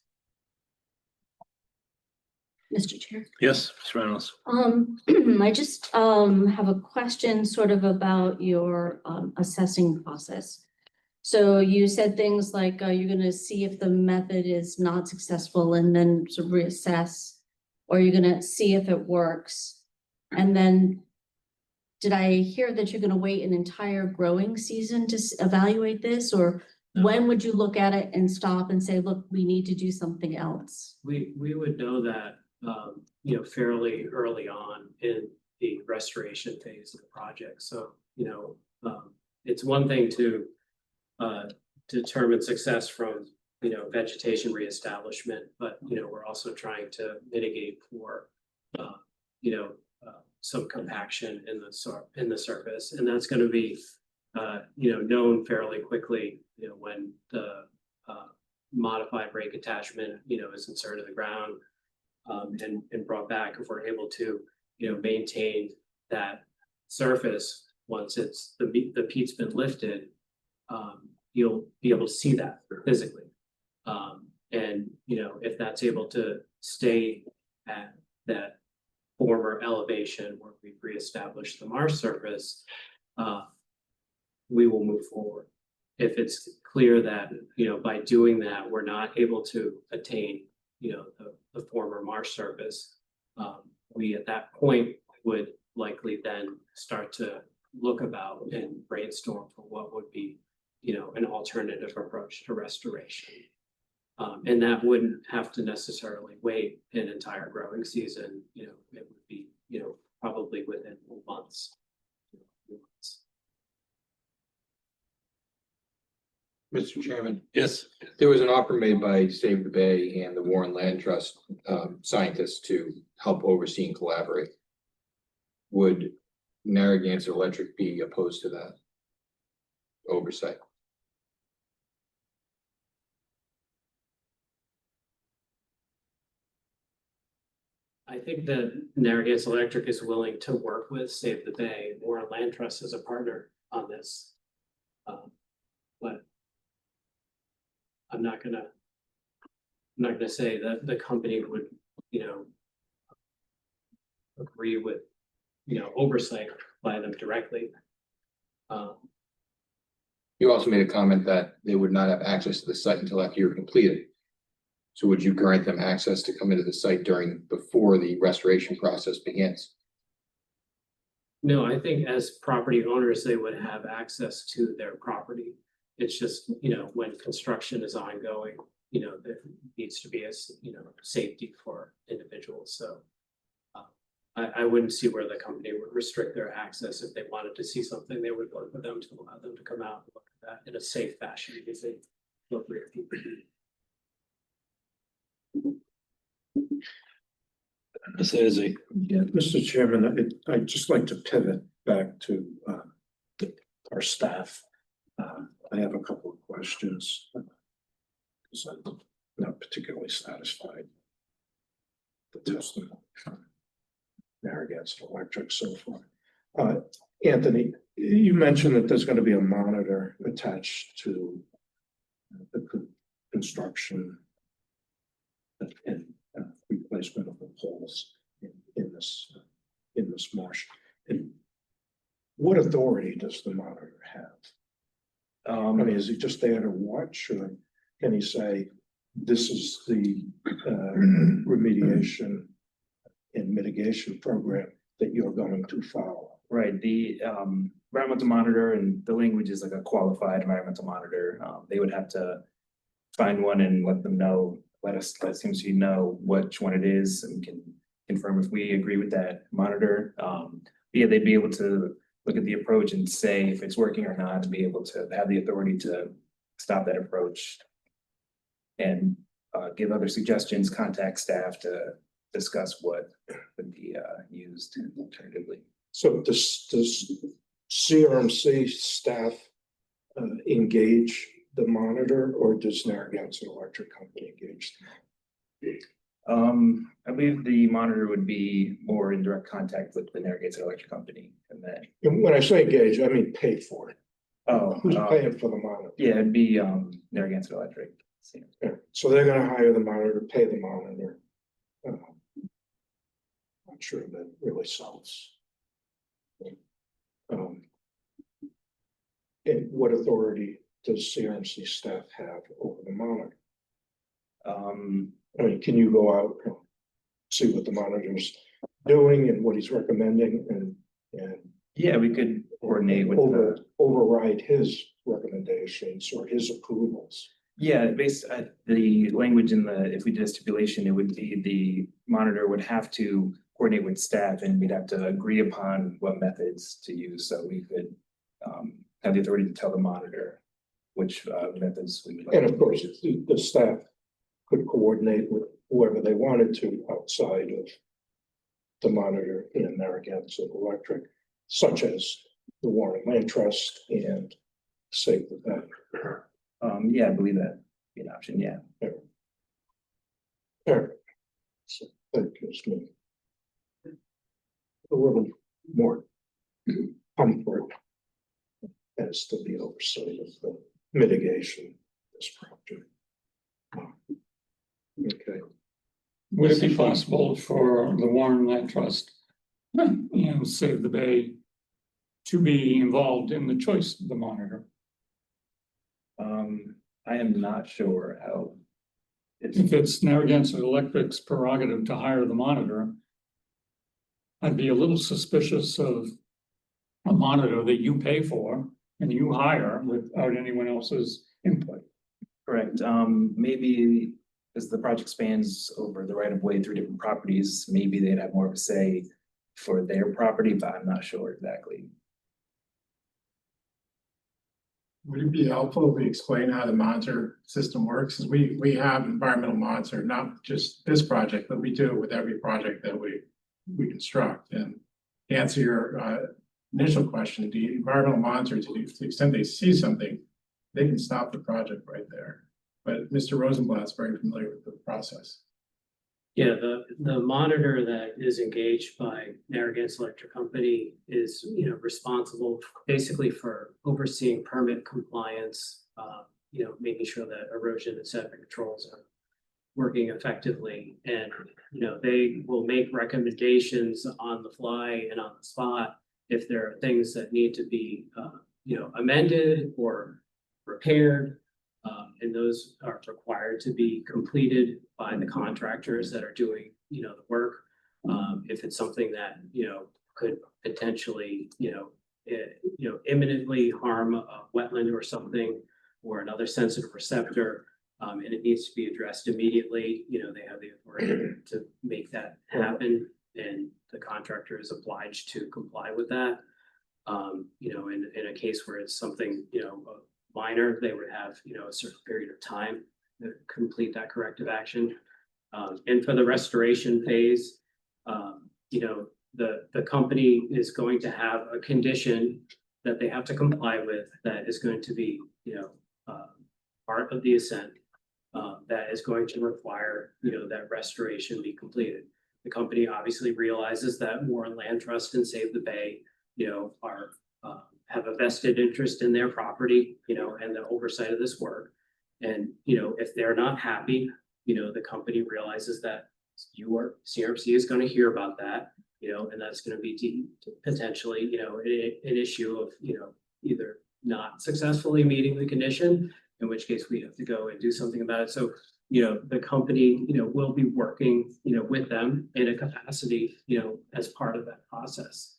S10: Mr. Chair.
S1: Yes, Ms. Reynolds.
S10: I just have a question sort of about your assessing process. So you said things like you're going to see if the method is not successful and then sort of reassess, or you're going to see if it works. And then did I hear that you're going to wait an entire growing season to evaluate this, or when would you look at it and stop and say, look, we need to do something else?
S7: We would know that fairly early on in the restoration phase of the project. So it's one thing to determine success from vegetation reestablishment, but we're also trying to mitigate for some compaction in the surface, and that's going to be known fairly quickly when the modified rake attachment is inserted in the ground and brought back. If we're able to maintain that surface once it's the peat's been lifted, you'll be able to see that physically, and if that's able to stay at that former elevation where we've reestablished the marsh surface, we will move forward. If it's clear that by doing that we're not able to attain the former marsh surface, we at that point would likely then start to look about and brainstorm for what would be an alternative approach to restoration. And that wouldn't have to necessarily wait an entire growing season. It would be probably within months.
S11: Mr. Chairman,
S1: Yes.
S11: there was an offer made by Save the Bay and the Warren Land Trust scientists to help oversee and collaborate. Would Narragansett Electric be opposed to that oversight?
S7: I think that Narragansett Electric is willing to work with Save the Bay or Land Trust as a partner on this. But I'm not gonna say that the company would, agree with, oversight by them directly.
S11: You also made a comment that they would not have access to the site until after you're completed. So would you grant them access to come into the site before the restoration process begins?
S7: No, I think as property owners, they would have access to their property. It's just, when construction is ongoing, there needs to be safety for individuals, so. I wouldn't see where the company would restrict their access. If they wanted to see something, they would work with them to allow them to come out and look at that in a safe fashion because they look for people.
S12: Yeah, Mr. Chairman, I'd just like to pivot back to our staff. I have a couple of questions. Because I'm not particularly satisfied with the testimony from Narragansett Electric so far. Anthony, you mentioned that there's going to be a monitor attached to the construction and replacement of the poles in this marsh. And what authority does the monitor have? I mean, is he just there to watch, or can he say, this is the remediation and mitigation program that you're going to follow?
S5: Right, the environmental monitor, and the language is like a qualified environmental monitor. They would have to find one and let CMC know which one it is, and we can confirm if we agree with that monitor. Yeah, they'd be able to look at the approach and say if it's working or not, to be able to have the authority to stop that approach and give other suggestions, contact staff to discuss what would be used alternatively.
S12: So does CRMC staff engage the monitor, or does Narragansett Electric Company engage them?
S5: I believe the monitor would be more in direct contact with the Narragansett Electric Company, and then.
S12: And when I say engage, I mean pay for it.
S5: Oh,
S12: Who's paying for the monitor?
S5: yeah, it'd be Narragansett Electric.
S12: Yeah, so they're gonna hire the monitor, pay the monitor. Not sure that really solves. And what authority does CRMC staff have over the monitor? I mean, can you go out and see what the monitor's doing and what he's recommending, and
S5: Yeah, we could coordinate with
S12: override his recommendations or his approvals?
S5: Yeah, the language in if we did a stipulation, it would be the monitor would have to coordinate with staff, and we'd have to agree upon what methods to use. So we could have the authority to tell the monitor which methods we would like.
S12: And of course, the staff could coordinate with whoever they wanted to outside of the monitor in Narragansett Electric, such as the Warren Land Trust and Save the Bay.
S5: Yeah, I believe that would be an option. Yeah.
S12: All right. So that gives me a little more comfort as to the oversight of the mitigation of this project. Okay.
S2: Would it be possible for the Warren Land Trust, Save the Bay, to be involved in the choice of the monitor?
S5: I am not sure how.
S2: If it's Narragansett Electric's prerogative to hire the monitor, I'd be a little suspicious of a monitor that you pay for and you hire without anyone else's input.
S5: Correct. Maybe as the project spans over the right of way through different properties, maybe they'd have more of a say for their property, but I'm not sure exactly.
S6: Would it be helpful if we explain how the monitor system works? Because we have environmental monitor, not just this project, but we do it with every project that we construct. And to answer your initial question, the environmental monitors, to the extent they see something, they can stop the project right there. But Mr. Rosenblatt's very familiar with the process.
S7: Yeah, the monitor that is engaged by Narragansett Electric Company is, responsible basically for overseeing permit compliance, making sure that erosion and sediment controls are working effectively. And, they will make recommendations on the fly and on the spot if there are things that need to be, amended or repaired. And those are required to be completed by the contractors that are doing, the work. If it's something that, could potentially, imminently harm a wetland or something, or another sensitive receptor, and it needs to be addressed immediately, they have the authority to make that happen, and the contractor is obliged to comply with that. In a case where it's something, minor, they would have, a certain period of time to complete that corrective action. And for the restoration phase, the company is going to have a condition that they have to comply with that is going to be, part of the assent, that is going to require, that restoration be completed. The company obviously realizes that Warren Land Trust and Save the Bay, are have a vested interest in their property, and the oversight of this work. And, if they're not happy, the company realizes that CRMC is going to hear about that, and that's going to be potentially, an issue of, either not successfully meeting the condition, in which case we have to go and do something about it. So, the company, will be working, with them in a capacity, as part of that process.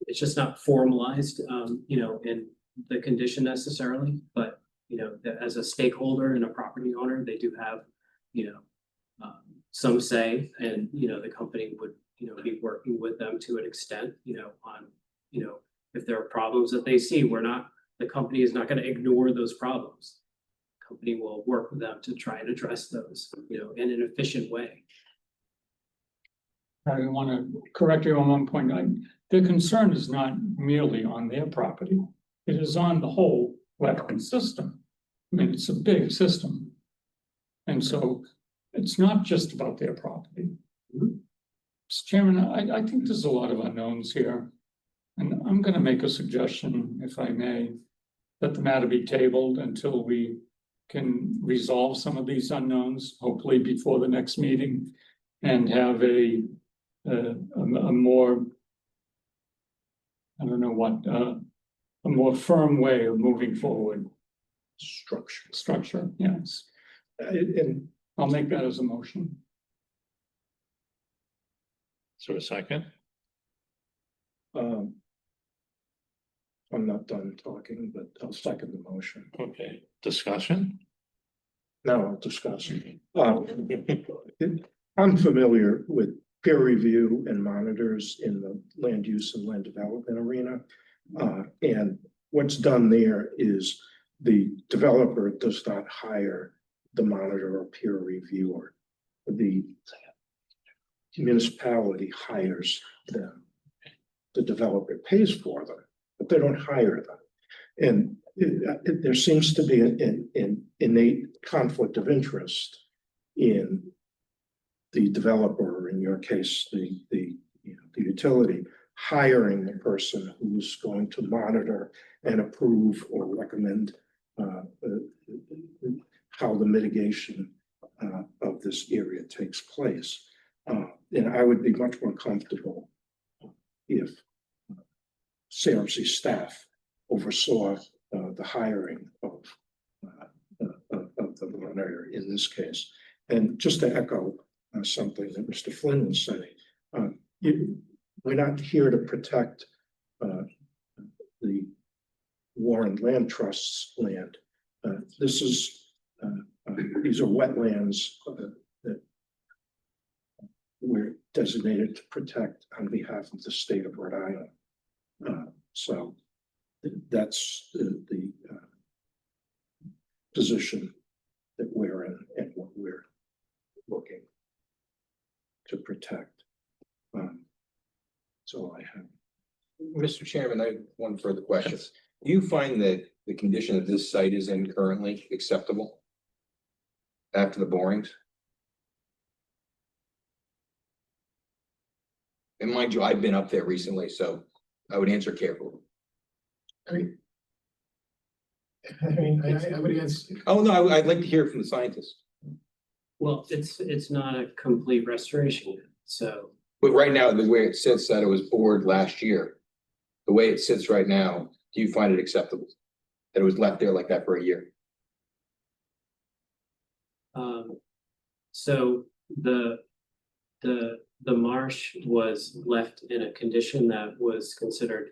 S7: It's just not formalized, in the condition necessarily, but, as a stakeholder and a property owner, they do have, some say, and, the company would, be working with them to an extent, on, if there are problems that they see, the company is not going to ignore those problems. The company will work with them to try and address those, in an efficient way.
S2: I want to correct you on one point. The concern is not merely on their property. It is on the whole wetland system. I mean, it's a big system. And so it's not just about their property. Mr. Chairman, I think there's a lot of unknowns here. And I'm going to make a suggestion, if I may, that the matter be tabled until we can resolve some of these unknowns, hopefully before the next meeting, and have a more, I don't know what, a more firm way of moving forward. Structure, yes. And I'll make that as a motion.
S1: So a second?
S12: I'm not done talking, but I'll second the motion.
S1: Okay, discussion?
S12: Now I'll discuss. I'm familiar with peer review and monitors in the land use and land development arena. And what's done there is the developer does not hire the monitor or peer reviewer. The municipality hires them. The developer pays for them, but they don't hire them. And there seems to be an innate conflict of interest in the developer, or in your case, the utility, hiring the person who's going to monitor and approve or recommend how the mitigation of this area takes place. And I would be much more comfortable if CRMC staff oversaw the hiring of the monitor in this case. And just to echo something that Mr. Flynn was saying, we're not here to protect the Warren Land Trust's land. These are wetlands that we're designated to protect on behalf of the state of Rhode Island. So that's the position that we're in and what we're looking to protect. So I have.
S11: Mr. Chairman, I have one further question. Do you find that the condition that this site is in currently acceptable? After the borings? And mind you, I've been up there recently, so I would answer carefully.
S6: I would answer,
S11: Oh, no, I'd like to hear from the scientist.
S7: Well, it's not a complete restoration yet, so.
S11: But right now, the way it sits, that it was bored last year. The way it sits right now, do you find it acceptable? That it was left there like that for a year?
S7: So the marsh was left in a condition that was considered,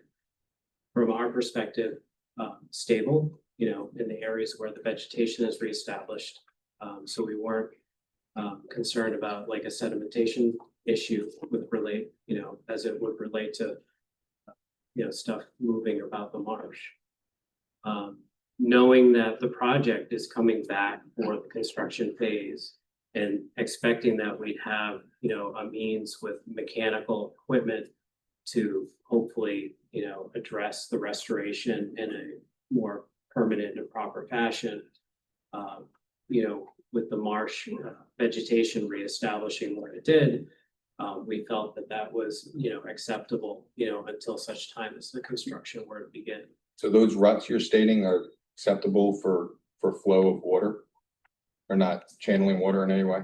S7: from our perspective, stable, you know, in the areas where the vegetation is reestablished. So we weren't concerned about like a sedimentation issue with you know, as it would relate to, you know, stuff moving about the marsh. Knowing that the project is coming back for the construction phase and expecting that we'd have, you know, a means with mechanical equipment to hopefully, you know, address the restoration in a more permanent and proper fashion. You know, with the marsh vegetation reestablishing what it did, we felt that that was, you know, acceptable, you know, until such time as the construction were to begin.
S11: So those ruts you're stating are acceptable for flow of water? Or not channeling water in any way?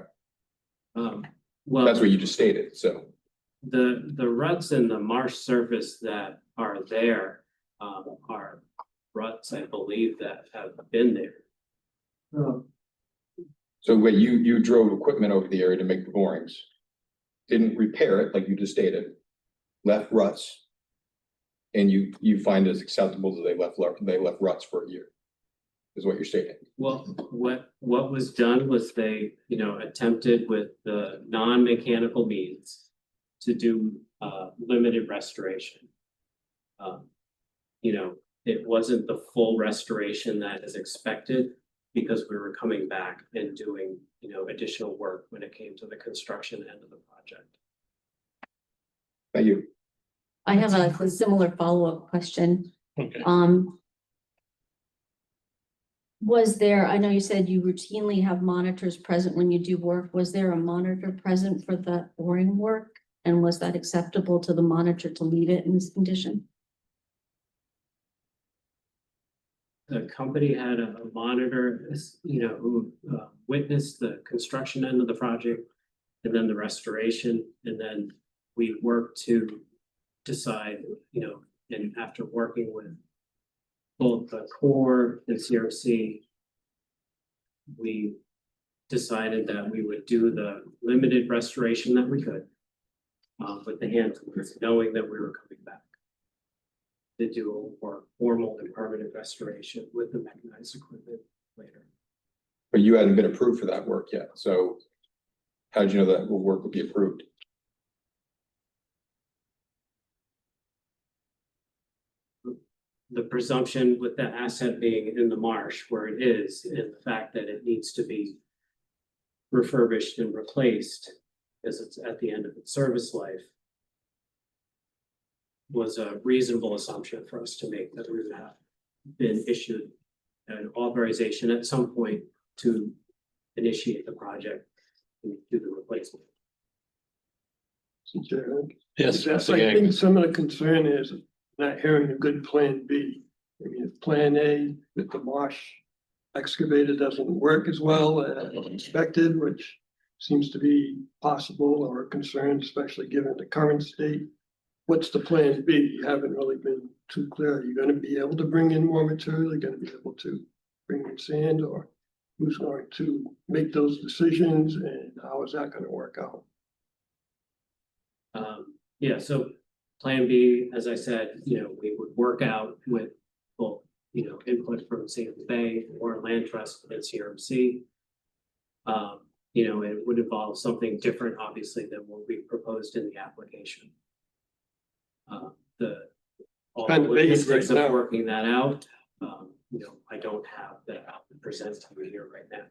S7: Well,
S11: That's what you just stated, so.
S7: the ruts in the marsh surface that are there are ruts, I believe, that have been there.
S11: So wait, you drove equipment over the area to make the borings, didn't repair it like you just stated, left ruts. And you find it acceptable that they left ruts for a year, is what you're stating.
S7: Well, what was done was they, you know, attempted with the non-mechanical means to do limited restoration. You know, it wasn't the full restoration that is expected because we were coming back and doing, you know, additional work when it came to the construction end of the project.
S11: Thank you.
S10: I have a similar follow-up question.
S1: Okay.
S10: Was there, I know you said you routinely have monitors present when you do work. Was there a monitor present for the boring work? And was that acceptable to the monitor to leave it in this condition?
S7: The company had a monitor, you know, who witnessed the construction end of the project and then the restoration. And then we worked to decide, you know, and after working with both the Corps and CRMC, we decided that we would do the limited restoration that we could with the hand tools, knowing that we were coming back to do a more formal and permanent restoration with the mechanized equipment later.
S11: But you hadn't been approved for that work yet, so how did you know that work would be approved?
S7: The presumption with the asset being in the marsh where it is, and the fact that it needs to be refurbished and replaced as it's at the end of its service life, was a reasonable assumption for us to make that we would have been issued an authorization at some point to initiate the project and do the replacement.
S1: Yes,
S13: I think some of the concern is not hearing a good plan B. I mean, if plan A with the marsh excavator doesn't work as well as expected, which seems to be possible or a concern, especially given the current state. What's the plan B? You haven't really been too clear. Are you going to be able to bring in more material? Are you going to be able to bring in sand, or who's going to make those decisions, and how is that going to work out?
S7: Yeah, so plan B, as I said, you know, we would work out with both, you know, input from St. Bay or Land Trust and CRMC. You know, it would involve something different, obviously, than what we proposed in the application. All
S13: Kind
S7: the
S13: of vague
S7: logistics
S13: right
S7: of
S13: now.
S7: working that out, you know, I don't have that to present to you here right now.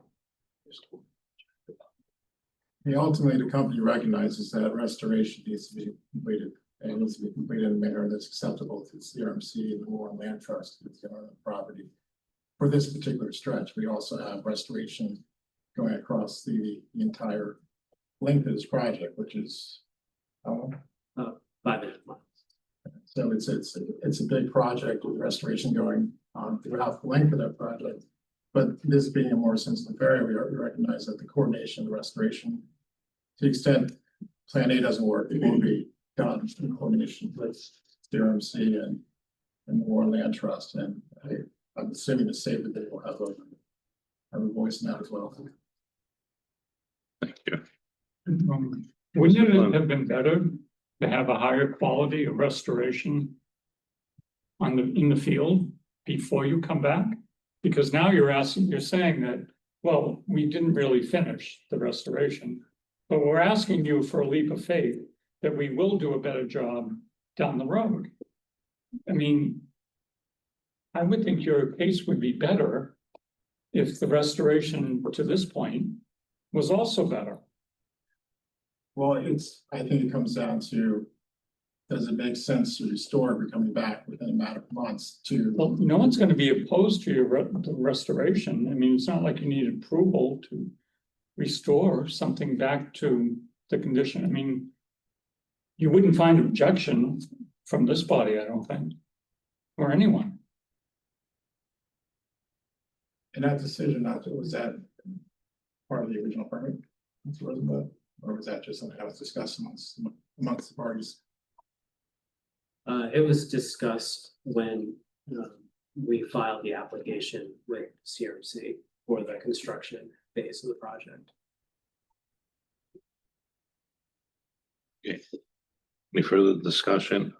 S6: ultimately, the company recognizes that restoration needs to be completed And it needs to be completed in a manner that's acceptable to CRMC and the Warren Land Trust, who's the owner of the property. For this particular stretch, we also have restoration going across the entire length of this project, which is
S7: 5.5 miles.
S6: so it's a big project with restoration going on throughout the length of that project. But this being a more sensitive area, we recognize that the coordination of the restoration, to the extent Plan A doesn't work, it will be done in coordination with CRMC and the Warren Land Trust. And I'm assuming the Save the Day will have a voice in that as well.
S1: Thank you.
S2: Wouldn't it have been better to have a higher quality of restoration in the field before you come back? Because now you're saying that, well, we didn't really finish the restoration, but we're asking you for a leap of faith that we will do a better job down the road. I mean, I would think your case would be better if the restoration to this point was also better.
S6: Well, I think it comes down to, does it make sense to restore if we're coming back within a matter of months to?
S2: Well, no one's going to be opposed to the restoration. I mean, it's not like you need approval to restore something back to the condition. I mean, you wouldn't find objection from this body, I don't think, or anyone.
S6: And that decision, was that part of the original permit? Or was that just something that was discussed amongst the parties?
S7: It was discussed when we filed the application with CRMC for the construction phase of the project.
S1: Okay. Any further discussion?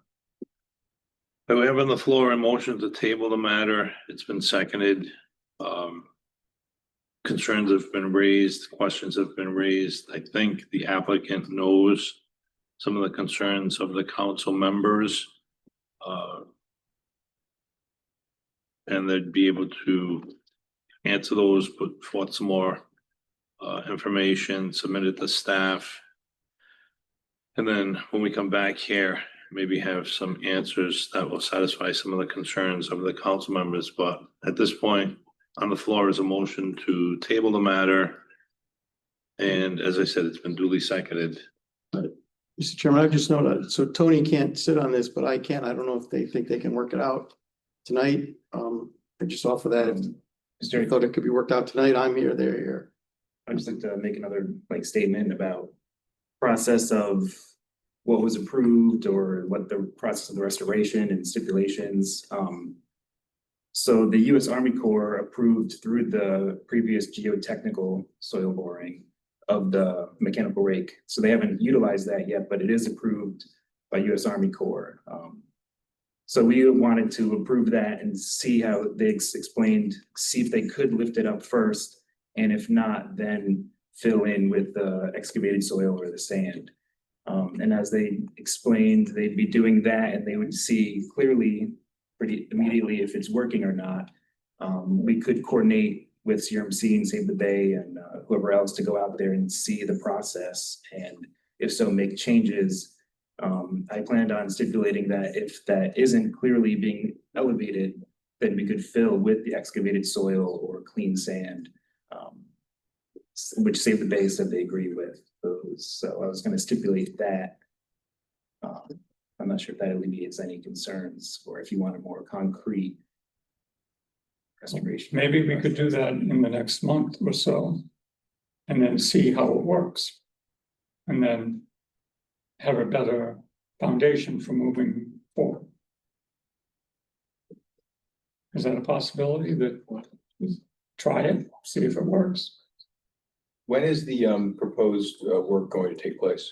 S1: We have on the floor a motion to table the matter. It's been seconded. Concerns have been raised, questions have been raised. I think the applicant knows some of the concerns of the council members. And they'd be able to answer those, put forth some more information, submit it to staff. And then when we come back here, maybe have some answers that will satisfy some of the concerns of the council members. But at this point, on the floor is a motion to table the matter. And as I said, it's been duly seconded.
S3: Mr. Chairman, I just noted, so Tony can't sit on this, but I can. I don't know if they think they can work it out tonight. I just offer that if I thought it could be worked out tonight, I'm here, they're here.
S5: I'd just like to make another statement about process of what was approved or what the process of the restoration and stipulations. So the U.S. Army Corps approved through the previous geotechnical soil boring of the mechanical rake. So they haven't utilized that yet, but it is approved by U.S. Army Corps. So we wanted to approve that and see how they explained, see if they could lift it up first. And if not, then fill in with the excavated soil or the sand. And as they explained, they'd be doing that and they would see clearly pretty immediately if it's working or not. We could coordinate with CRMC and Save the Bay and whoever else to go out there and see the process. And if so, make changes. I planned on stipulating that if that isn't clearly being elevated, then we could fill with the excavated soil or clean sand, which Save the Bay said they agree with those. So I was going to stipulate that. I'm not sure if that alleviates any concerns or if you want a more concrete restoration.
S2: Maybe we could do that in the next month or so and then see how it works. And then have a better foundation for moving forward. Is that a possibility that try it, see if it works?
S11: When is the proposed work going to take place?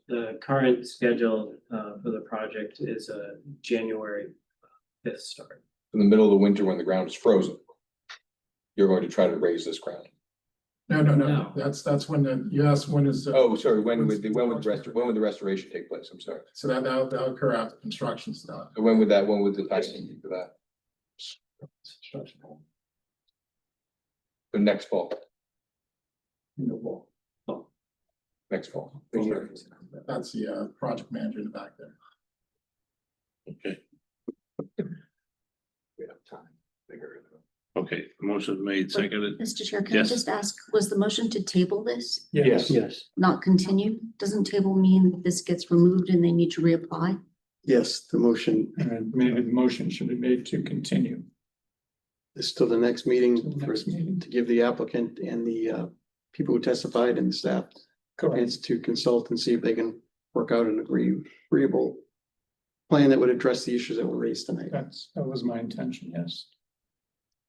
S7: The current schedule for the project is a January 5th start.
S11: In the middle of the winter when the ground is frozen, you're going to try to raise this ground.
S6: No. That's when you asked when is.
S11: Oh, sorry. When would the restoration take place? I'm sorry.
S6: So that'll occur after construction's done.
S11: So when would the timing be for that? The next fall.
S6: In the fall.
S11: Next fall.
S6: The year. That's the project manager in the back there.
S1: Okay,
S12: We have time. Figure it out.
S1: okay, motion made, seconded.
S10: Mr. Chair, can I
S1: Yes.
S10: just ask, was the motion to table this,
S2: Yes.
S3: Yes,
S10: not continue? Doesn't table mean that this gets removed and they need to reapply?
S3: yes, the motion
S2: Maybe the motion should be made to continue.
S3: is till the next meeting
S2: Till the next meeting.
S3: to give the applicant and the people who testified and the staff
S2: Correct.
S3: chance to consult and see if they can work out an agreeable plan that would address the issues that were raised tonight.
S2: That was my intention, yes.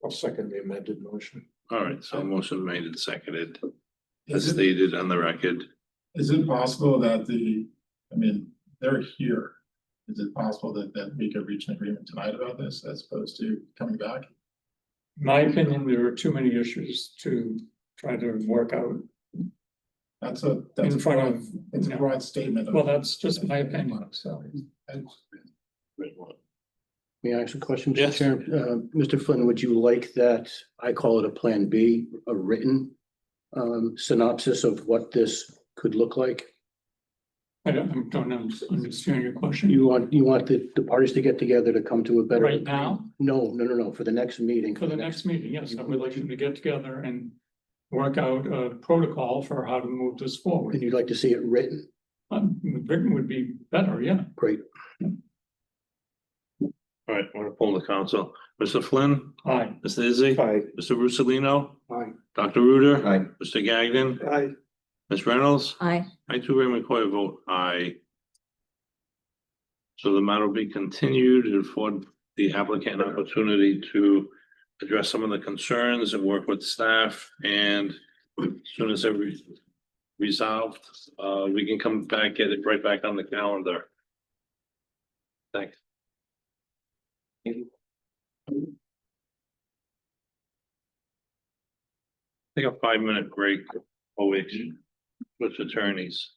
S12: I'll second the amended motion.
S1: All right, so motion made and seconded, as
S6: Is it,
S1: stated on the record.
S6: is it possible that they're here? Is it possible that we could reach an agreement tonight about this as opposed to coming back?
S2: In my opinion, there are too many issues to try to work out.
S6: That's
S2: In front of-
S6: it's a broad statement.
S2: Well, that's just my opinion, so.
S3: May I ask a question, Mr.
S1: Yes.
S3: Chair? Mr. Flynn, would you like that, I call it a Plan B, a written synopsis of what this could look like?
S2: I don't understand your question.
S3: You want the parties to get together to come to a better.
S2: Right now?
S3: No, for the next meeting.
S2: For the next meeting, yes, I would like them to get together and work out a protocol for how to move this
S3: And
S2: forward.
S3: you'd like to see it written?
S2: Written would be better, yeah.
S3: Great.
S1: All right, I'm gonna pull the council. Mr. Flynn,
S2: Aye.
S1: Mr. Izzy,
S12: Aye.
S1: Mr. Russolino,
S12: Aye.
S1: Dr. Ruder,
S11: Aye.
S1: Mr. Gagnon,
S13: I,
S1: Ms. Reynolds.
S10: Aye.
S1: I too, Ray McCoy, vote aye. So the matter will be continued and afford the applicant an opportunity to address some of the concerns and work with staff, and as soon as they're resolved, we can come back, get it right back on the calendar. Thanks. Take a 5-minute break while we switch attorneys.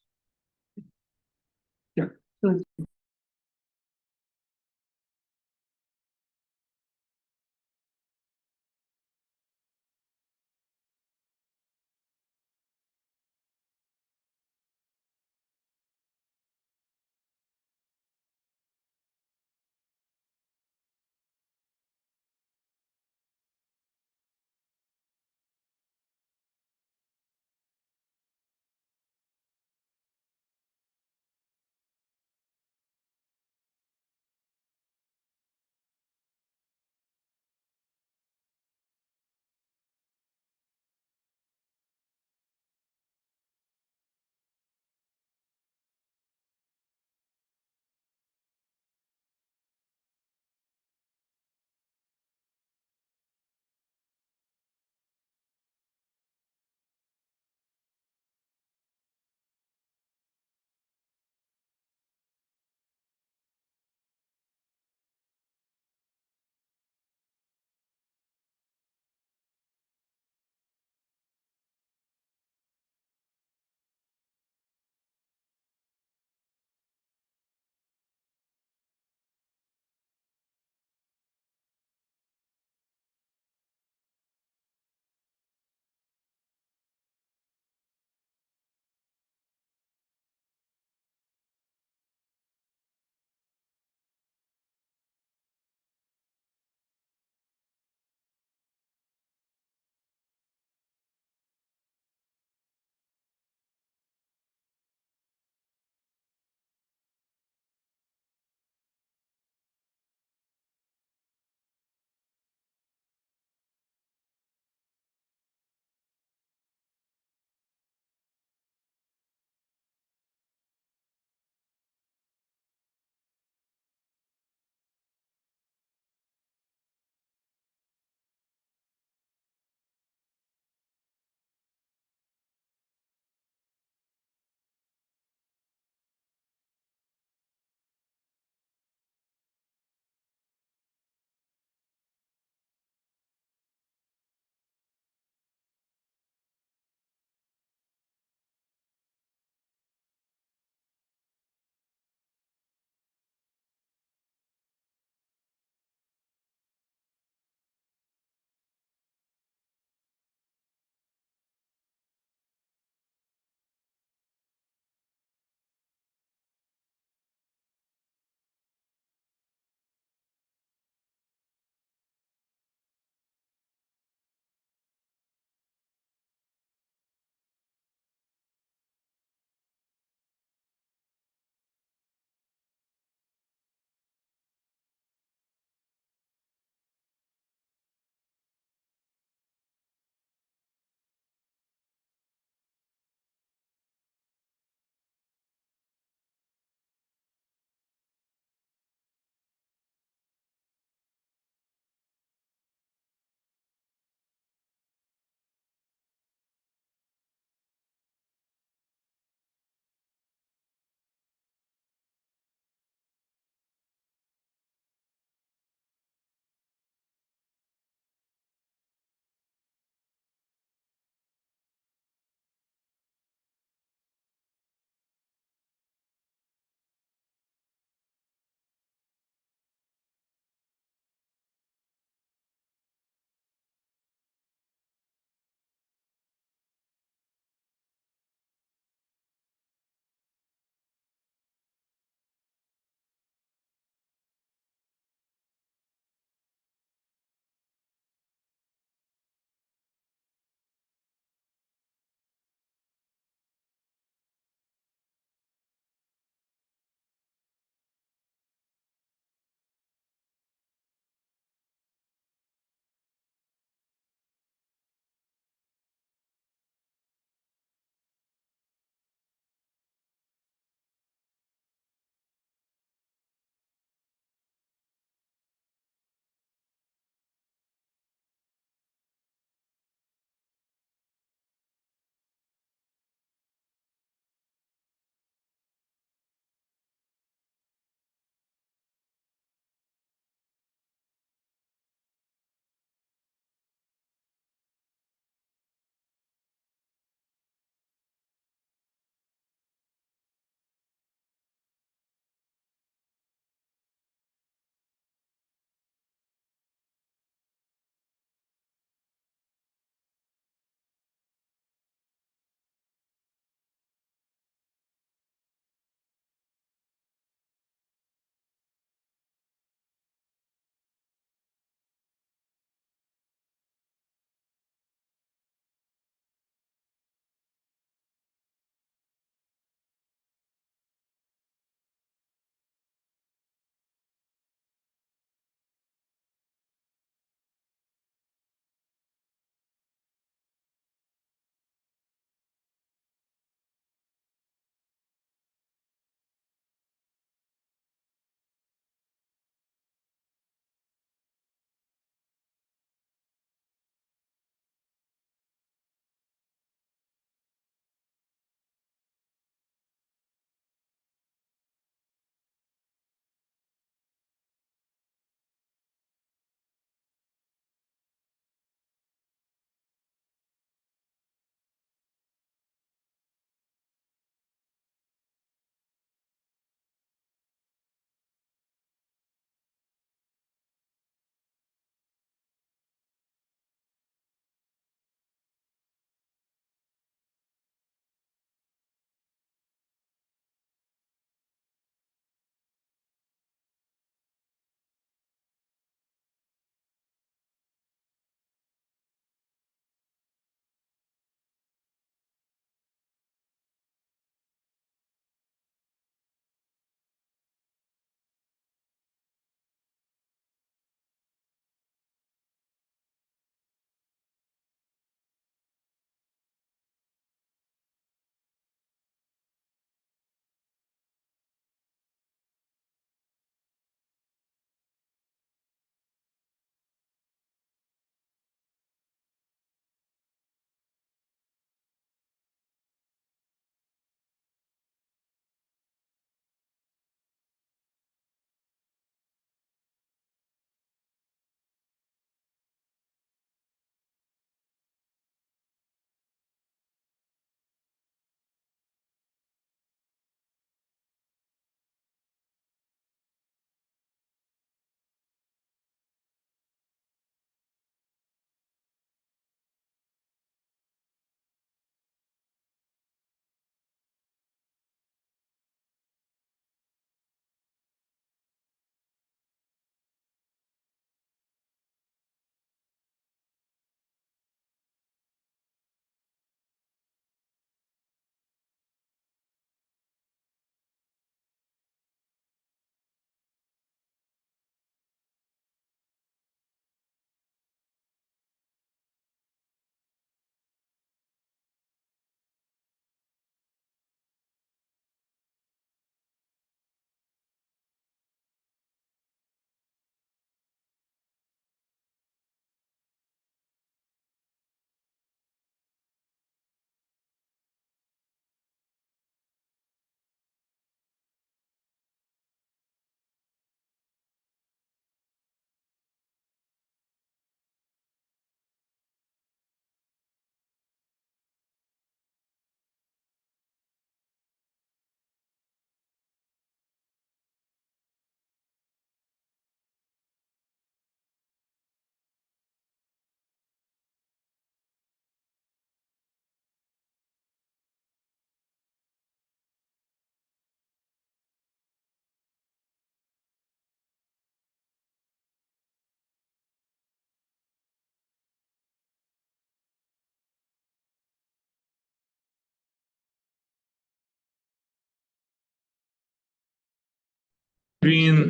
S1: Being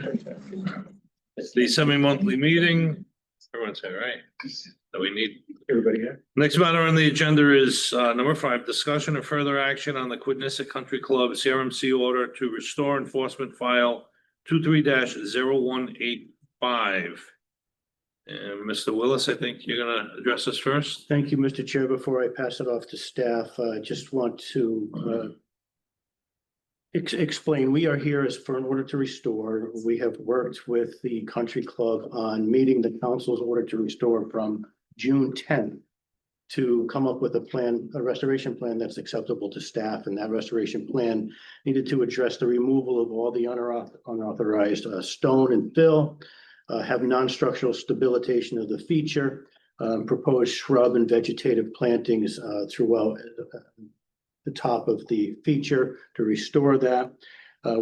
S1: the semi-monthly meeting, everyone's here, right? That we need.
S5: Everybody here?
S1: Next matter on the agenda is number 5, discussion and further action on the Kickemuit Country Club CRMC order to restore enforcement file 23-0185. And Mr. Willis, I think you're gonna address this first.
S3: Thank you, Mr. Chair. Before I pass it off to staff, I just want to explain, we are here as for an order to restore. We have worked with the country club on meeting the council's order to restore from June 10th to come up with a plan, a restoration plan that's acceptable to staff. And that restoration plan needed to address the removal of all the unauthorized stone and fill, have non-structural stabilization of the feature, proposed shrub and vegetative plantings throughout the top of the feature to restore that.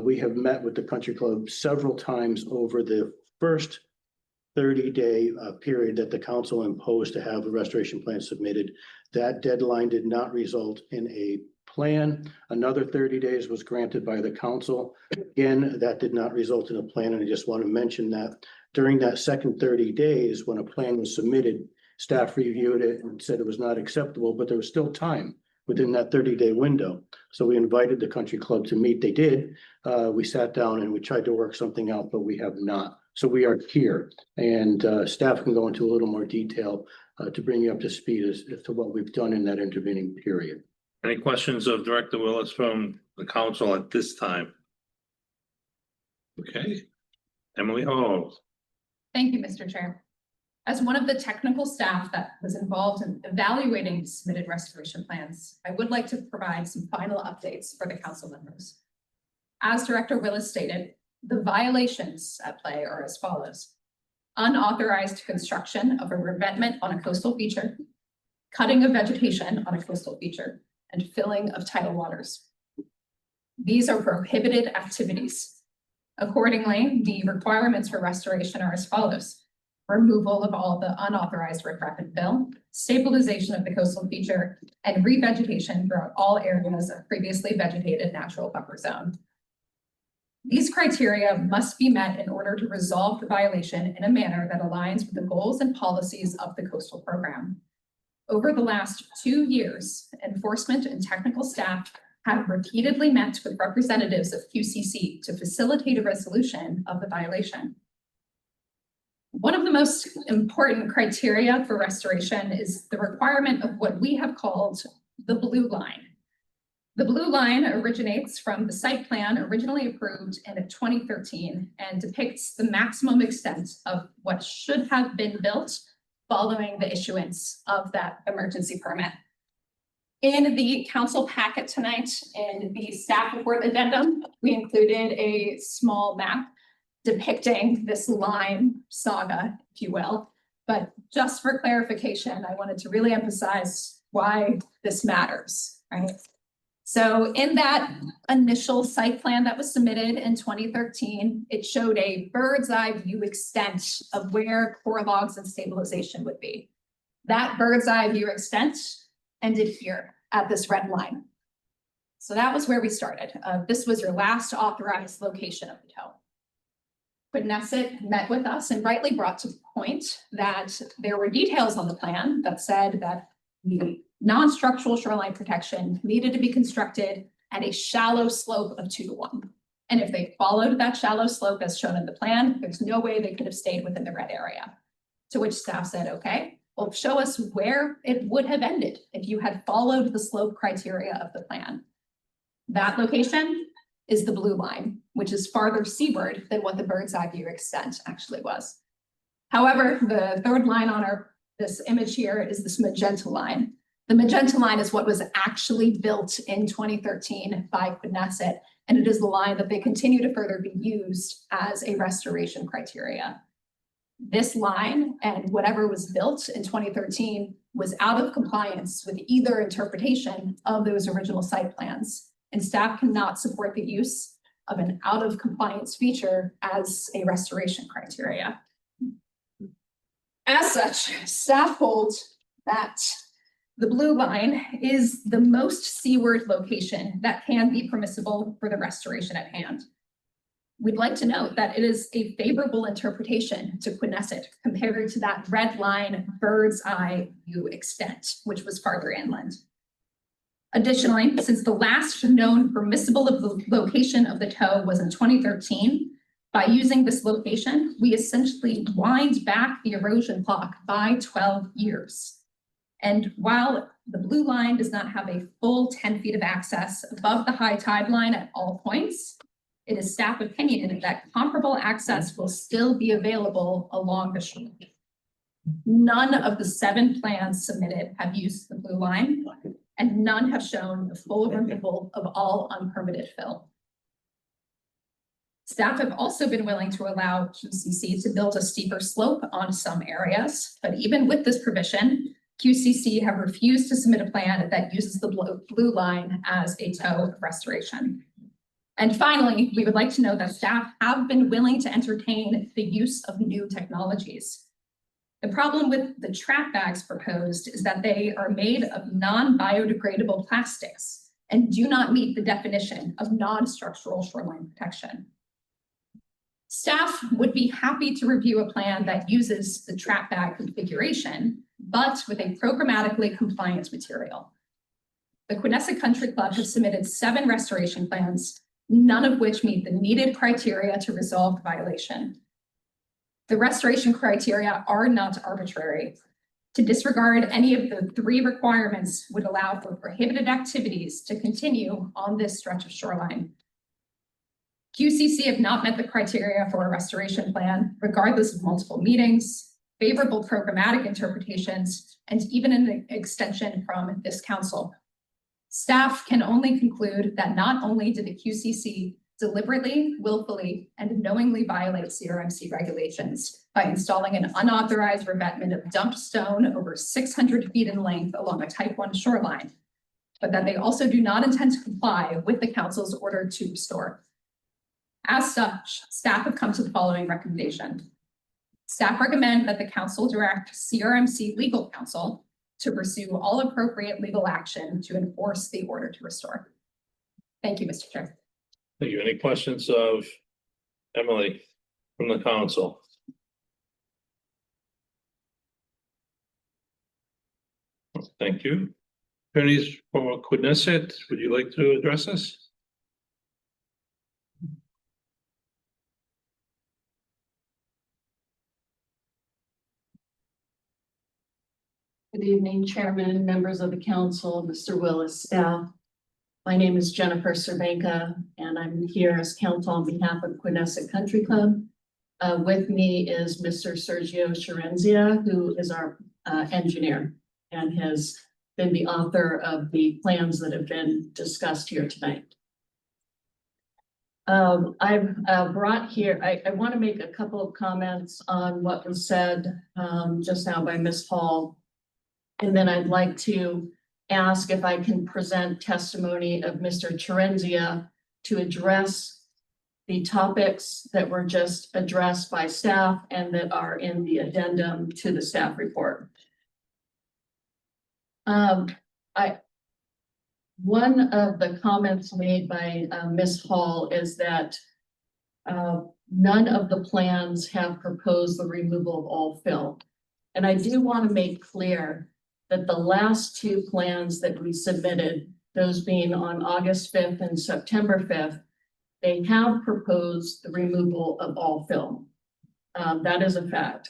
S3: We have met with the country club several times over the first 30-day period that the council imposed to have a restoration plan submitted. That deadline did not result in a plan. Another 30 days was granted by the council. Again, that did not result in a plan. And I just want to mention that during that second 30 days, when a plan was submitted, staff reviewed it and said it was not acceptable, but there was still time within that 30-day window. So we invited the country club to meet. They did. We sat down and we tried to work something out, but we have not. So we are here, and staff can go into a little more detail to bring you up to speed as to what we've done in that intervening period.
S1: Any questions of Director Willis from the council at this time? Okay, Emily Hall.
S8: Thank you, Mr. Chair. As one of the technical staff that was involved in evaluating submitted restoration plans, I would like to provide some final updates for the council members. As Director Willis stated, the violations at play are as follows: unauthorized construction of a revetment on a coastal feature, cutting of vegetation on a coastal feature, and filling of tidal waters. These are prohibited activities. Accordingly, the requirements for restoration are as follows: removal of all the unauthorized riprap and fill, stabilization of the coastal feature, and revegetation throughout all areas of previously vegetated natural buffer zone. These criteria must be met in order to resolve the violation in a manner that aligns with the goals and policies of the coastal program. Over the last 2 years, enforcement and technical staff have repeatedly met with representatives of QCC to facilitate a resolution of the violation. One of the most important criteria for restoration is the requirement of what we have called the blue line. The blue line originates from the site plan originally approved in 2013 and depicts the maximum extent of what should have been built following the issuance of that emergency permit. In the council packet tonight, in the staff report addendum, we included a small map depicting this line saga, if you will. But just for clarification, I wanted to really emphasize why this matters, right? So in that initial site plan that was submitted in 2013, it showed a bird's eye view extent of where core logs and stabilization would be. That bird's eye view extent ended here at this red line. So that was where we started. This was your last authorized location of the tow. Kickemuit met with us and rightly brought to point that there were details on the plan that said that the non-structural shoreline protection needed to be constructed at a shallow slope of 2:1. And if they followed that shallow slope as shown in the plan, there's no way they could have stayed within the red area. To which staff said, okay, well, show us where it would have ended if you had followed the slope criteria of the plan. That location is the blue line, which is farther seaward than what the bird's eye view extent actually was. However, the third line on this image here is this magenta line. The magenta line is what was actually built in 2013 by Kickemuit, and it is the line that they continue to further be used as a restoration criteria. This line and whatever was built in 2013 was out of compliance with either interpretation of those original site plans, and staff cannot support the use of an out of compliance feature as a restoration criteria. As such, staff holds that the blue line is the most seaward location that can be permissible for the restoration at hand. We'd like to note that it is a favorable interpretation to Kickemuit compared to that red line bird's eye view extent, which was farther inland. Additionally, since the last known permissible location of the toe was in 2013, by using this location, we essentially wind back the erosion clock by 12 years. And while the blue line does not have a full 10 feet of access above the high tide line at all points, it is staff opinion that comparable access will still be available along the shore. None of the 7 plans submitted have used the blue line, and none have shown the full removal of all unpermitted fill. Staff have also been willing to allow QCC to build a steeper slope on some areas, but even with this provision, QCC have refused to submit a plan that uses the blue line as a toe of restoration. And finally, we would like to know that staff have been willing to entertain the use of new technologies. The problem with the trap bags proposed is that they are made of non-biodegradable plastics and do not meet the definition of non-structural shoreline protection. Staff would be happy to review a plan that uses the trap bag configuration, but with a programmatically compliant material. The Kickemuit Country Club has submitted 7 restoration plans, none of which meet the needed criteria to resolve the violation. The restoration criteria are not arbitrary. To disregard any of the 3 requirements would allow for prohibited activities to continue on this stretch of shoreline. QCC have not met the criteria for a restoration plan, regardless of multiple meetings, favorable programmatic interpretations, and even an extension from this council. Staff can only conclude that not only did the QCC deliberately, willfully, and knowingly violate CRMC regulations by installing an unauthorized revetment of dumped stone over 600 feet in length along a Type 1 shoreline, but that they also do not intend to comply with the council's order to restore. As such, staff have come to the following recommendation. Staff recommend that the council direct CRMC legal counsel to pursue all appropriate legal action to enforce the order to restore. Thank you, Mr. Chair.
S1: Thank you. Any questions of Emily from the council? Thank you. Attorneys for Kickemuit, would you like to address us?
S14: Good evening, Chairman, members of the council, Mr. Willis, staff. My name is Jennifer Cervenka, and I'm here as counsel on behalf of Kickemuit Country Club. With me is Mr. Sergio Sherenzia, who is our engineer and has been the author of the plans that have been discussed here tonight. I've brought here, I want to make a couple of comments on what was said just now by Ms. Hall. And then I'd like to ask if I can present testimony of Mr. Sherenzia to address the topics that were just addressed by staff and that are in the addendum to the staff report. One of the comments made by Ms. Hall is that none of the plans have proposed the removal of all fill. And I do want to make clear that the last 2 plans that we submitted, those being on August 5th and September 5th, they have proposed the removal of all fill. That is a fact.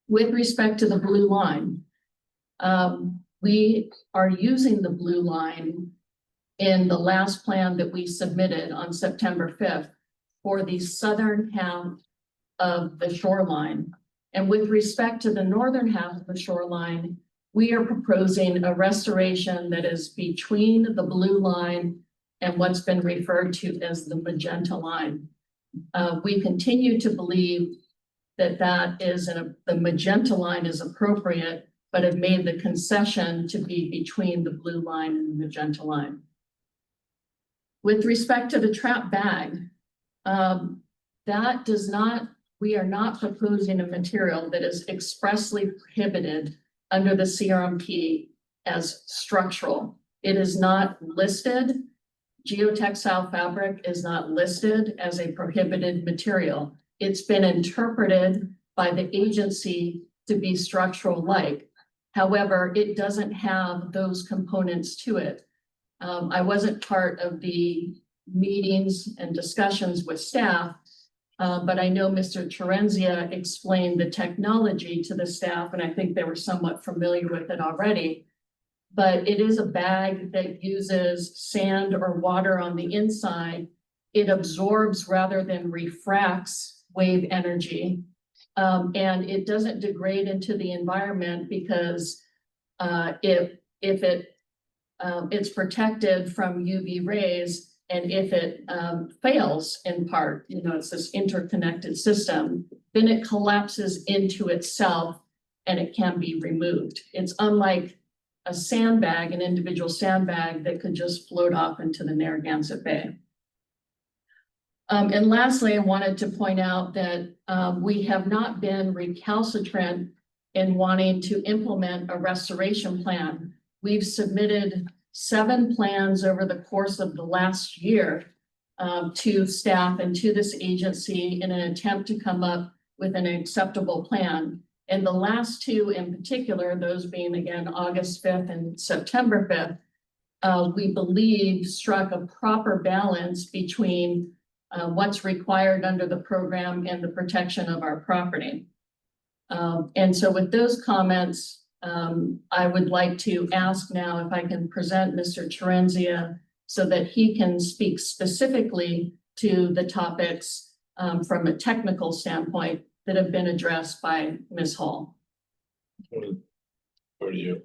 S14: With respect to the blue line, we are using the blue line in the last plan that we submitted on September 5th for the southern half of the shoreline. And with respect to the northern half of the shoreline, we are proposing a restoration that is between the blue line and what's been referred to as the magenta line. We continue to believe that the magenta line is appropriate, but have made the concession to be between the blue line and the magenta line. With respect to the trap bag, we are not proposing a material that is expressly prohibited under the CRMP as structural. It is not listed. geotextile fabric is not listed as a prohibited material. It's been interpreted by the agency to be structural like. However, it doesn't have those components to it. I wasn't part of the meetings and discussions with staff, but I know Mr. Terenzia explained the technology to the staff, and I think they were somewhat familiar with it already. But it is a bag that uses sand or water on the inside. It absorbs rather than refracts wave energy. And it doesn't degrade into the environment because it's protected from UV rays, and if it fails in part, you know, it's this interconnected system, then it collapses into itself and it can be removed. It's unlike a sandbag, an individual sandbag that could just float off into the Narragansett Bay. And lastly, I wanted to point out that we have not been recalcitrant in wanting to implement a restoration plan. We've submitted 7 plans over the course of the last year to staff and to this agency in an attempt to come up with an acceptable plan. And the last 2 in particular, those being again August 5th and September 5th, we believe struck a proper balance between what's required under the program and the protection of our property. And so with those comments, I would like to ask now if I can present Mr. Terenzia so that he can speak specifically to the topics from a technical standpoint that have been addressed by Ms. Hall.
S1: Over to you.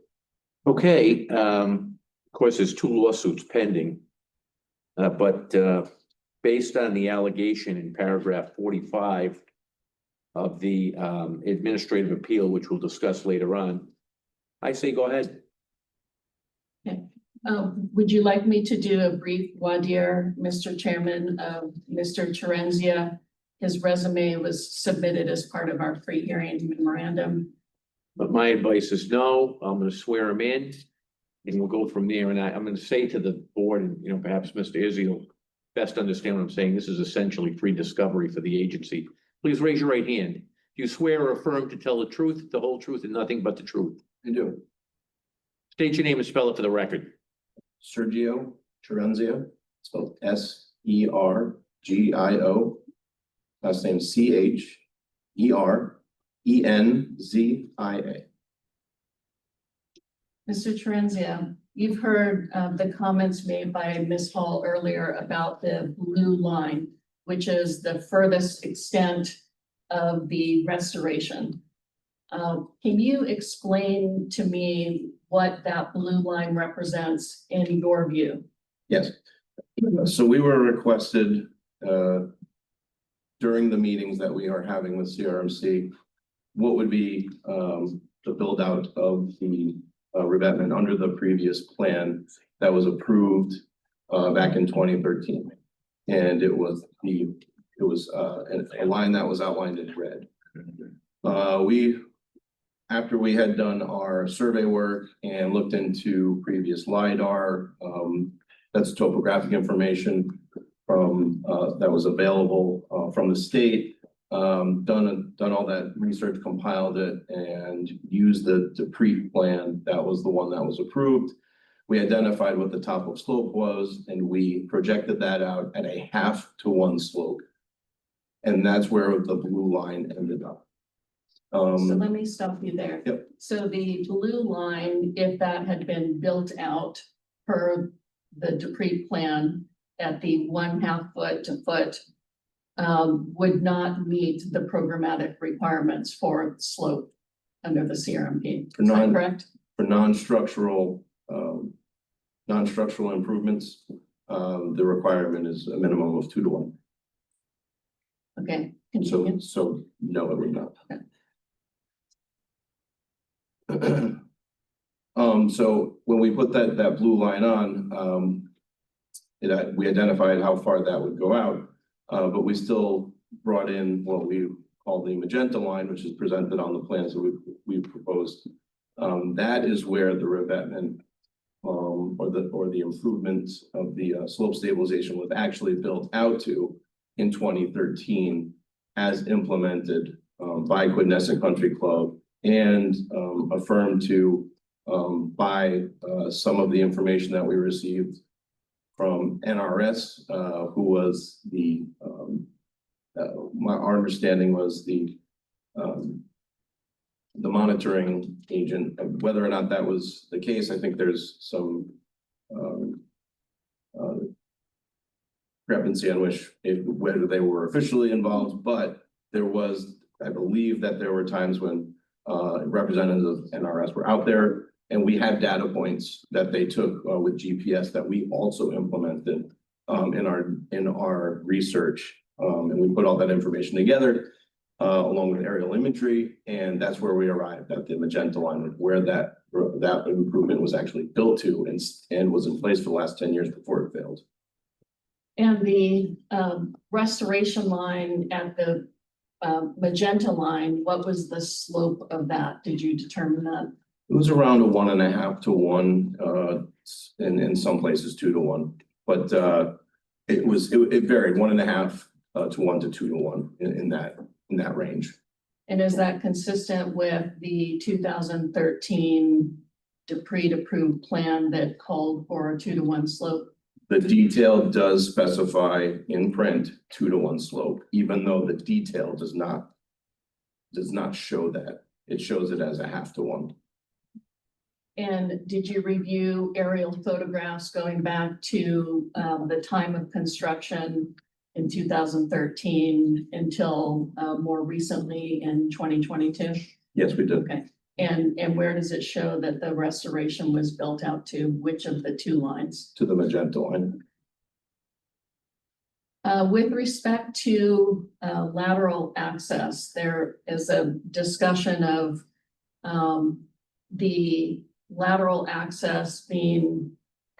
S4: Okay, of course, there's 2 lawsuits pending. But based on the allegation in paragraph 45 of the administrative appeal, which we'll discuss later on, I say go ahead.
S14: Okay. Would you like me to do a brief voir dire, Mr. Chairman, of Mr. Terenzia? His resume was submitted as part of our pre-hearing memorandum.
S4: But my advice is no. I'm going to swear him in, and we'll go from there. And I'm going to say to the board, and you know, perhaps Mr. Izzy will best understand what I'm saying. This is essentially free discovery for the agency. Please raise your right hand. Do you swear or affirm to tell the truth, the whole truth, and nothing but the truth?
S15: I do.
S4: State your name and spell it for the record.
S15: Sergio Terenzia, spelled S-E-R-G-I-O. Last name C-H-E-R-E-N-Z-I-A.
S14: Mr. Terenzia, you've heard the comments made by Ms. Hall earlier about the blue line, which is the furthest extent of the restoration. Can you explain to me what that blue line represents in your view?
S15: Yes. So we were requested during the meetings that we are having with CRMC, what would be the build out of the revetment under the previous plan that was approved back in 2013. And it was a line that was outlined in red. After we had done our survey work and looked into previous LiDAR, that's topographic information from that was available from the state, done all that research, compiled it, and used the Dupree plan. That was the one that was approved. We identified what the top of slope was, and we projected that out at a 1/2 to 1 slope. And that's where the blue line ended up.
S14: So let me stop you there.
S15: Yep.
S14: So the blue line, if that had been built out per the Dupree plan at the 1/2 foot to foot, would not meet the programmatic requirements for slope under the CRMP. Is that correct?
S15: For non-structural improvements, the requirement is a minimum of 2 to 1.
S14: Okay, continue.
S15: So no, it would not.
S14: Okay.
S15: So when we put that blue line on, we identified how far that would go out, but we still brought in what we call the magenta line, which is presented on the plans that we proposed. That is where the revetment or the improvements of the slope stabilization was actually built out to in 2013 as implemented by Quidnessett Country Club and affirmed to by some of the information that we received from NRS, who was our understanding was the monitoring agent. Whether or not that was the case, I think there's some discrepancy on whether they were officially involved, but there was, I believe that there were times when representatives of NRS were out there and we had data points that they took with GPS that we also implemented in our research. And we put all that information together along with aerial imagery, and that's where we arrived at the magenta line, where that improvement was actually built to and was in place for the last 10 years before it failed.
S14: And the restoration line at the magenta line, what was the slope of that? Did you determine that?
S15: It was around a 1.5 to 1, in some places 2 to 1, but it varied 1.5 to 1 to 2 to 1 in that range.
S14: And is that consistent with the 2013 approved plan that called for a 2 to 1 slope?
S15: The detail does specify in print 2 to 1 slope, even though the detail does not show that. It shows it as a 1/2 to 1.
S14: And did you review aerial photographs going back to the time of construction in 2013 until more recently in 2022?
S15: Yes, we did.
S14: Okay. And where does it show that the restoration was built out to? Which of the 2 lines?
S15: To the magenta line.
S14: With respect to lateral access, there is a discussion of the lateral access being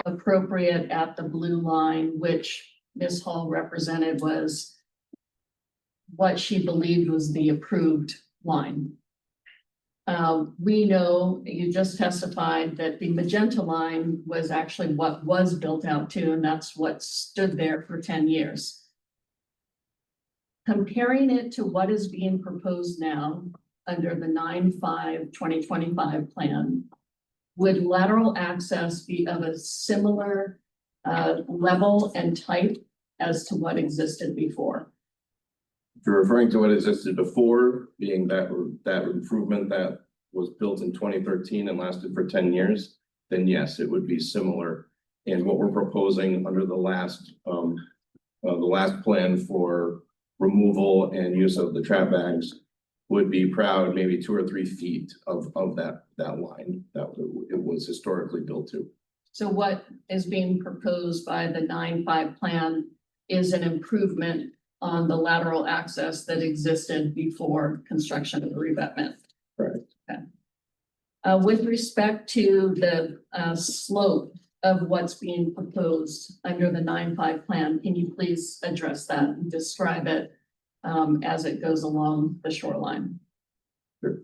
S14: appropriate at the blue line, which Ms. Hall represented was what she believed was the approved line. We know you just testified that the magenta line was actually what was built out to, and that's what stood there for 10 years. Comparing it to what is being proposed now under the 9/5/2025 plan, would lateral access be of a similar level and type as to what existed before?
S15: If you're referring to what existed before, being that improvement that was built in 2013 and lasted for 10 years, then yes, it would be similar. And what we're proposing under the last plan for removal and use of the trap bags would be proud maybe 2 or 3 feet of that line that it was historically built to.
S14: So what is being proposed by the 9/5 plan is an improvement on the lateral access that existed before construction of the revetment.
S15: Right.
S14: Okay. With respect to the slope of what's being proposed under the 9/5 plan, can you please address that and describe it as it goes along the shoreline?
S15: Sure.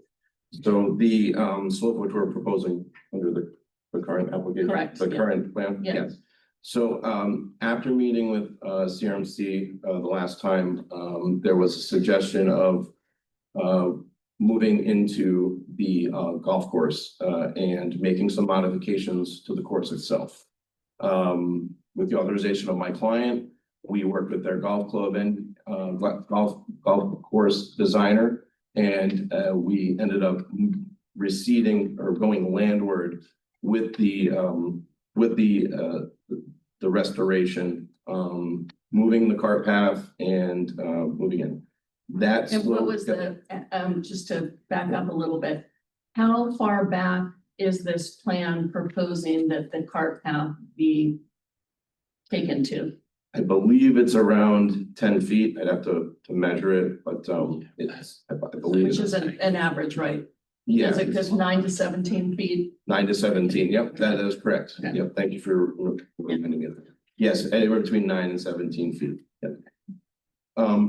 S15: So the slope which we're proposing under the current application,
S14: Correct,
S15: the
S14: yeah.
S15: current plan,
S14: Yeah.
S15: yes. So after meeting with CRMC the last time, there was a suggestion of moving into the golf course and making some modifications to the course itself. With the authorization of my client, we worked with their golf club and golf course designer, and we ended up receding or going landward with the restoration, moving the cart path and moving in. That
S14: And what
S15: slope-
S14: was the, just to back up a little bit, how far back is this plan proposing that the cart path be taken to?
S15: I believe it's around 10 feet. I'd have to measure it, but I believe.
S14: Which is an average, right?
S15: Yeah.
S14: Is it just 9 to 17 feet?
S15: 9 to 17, yep, that is correct.
S14: Okay.
S15: Yep, thank you for reminding me of that. Yes, anywhere between 9 and 17 feet, yep.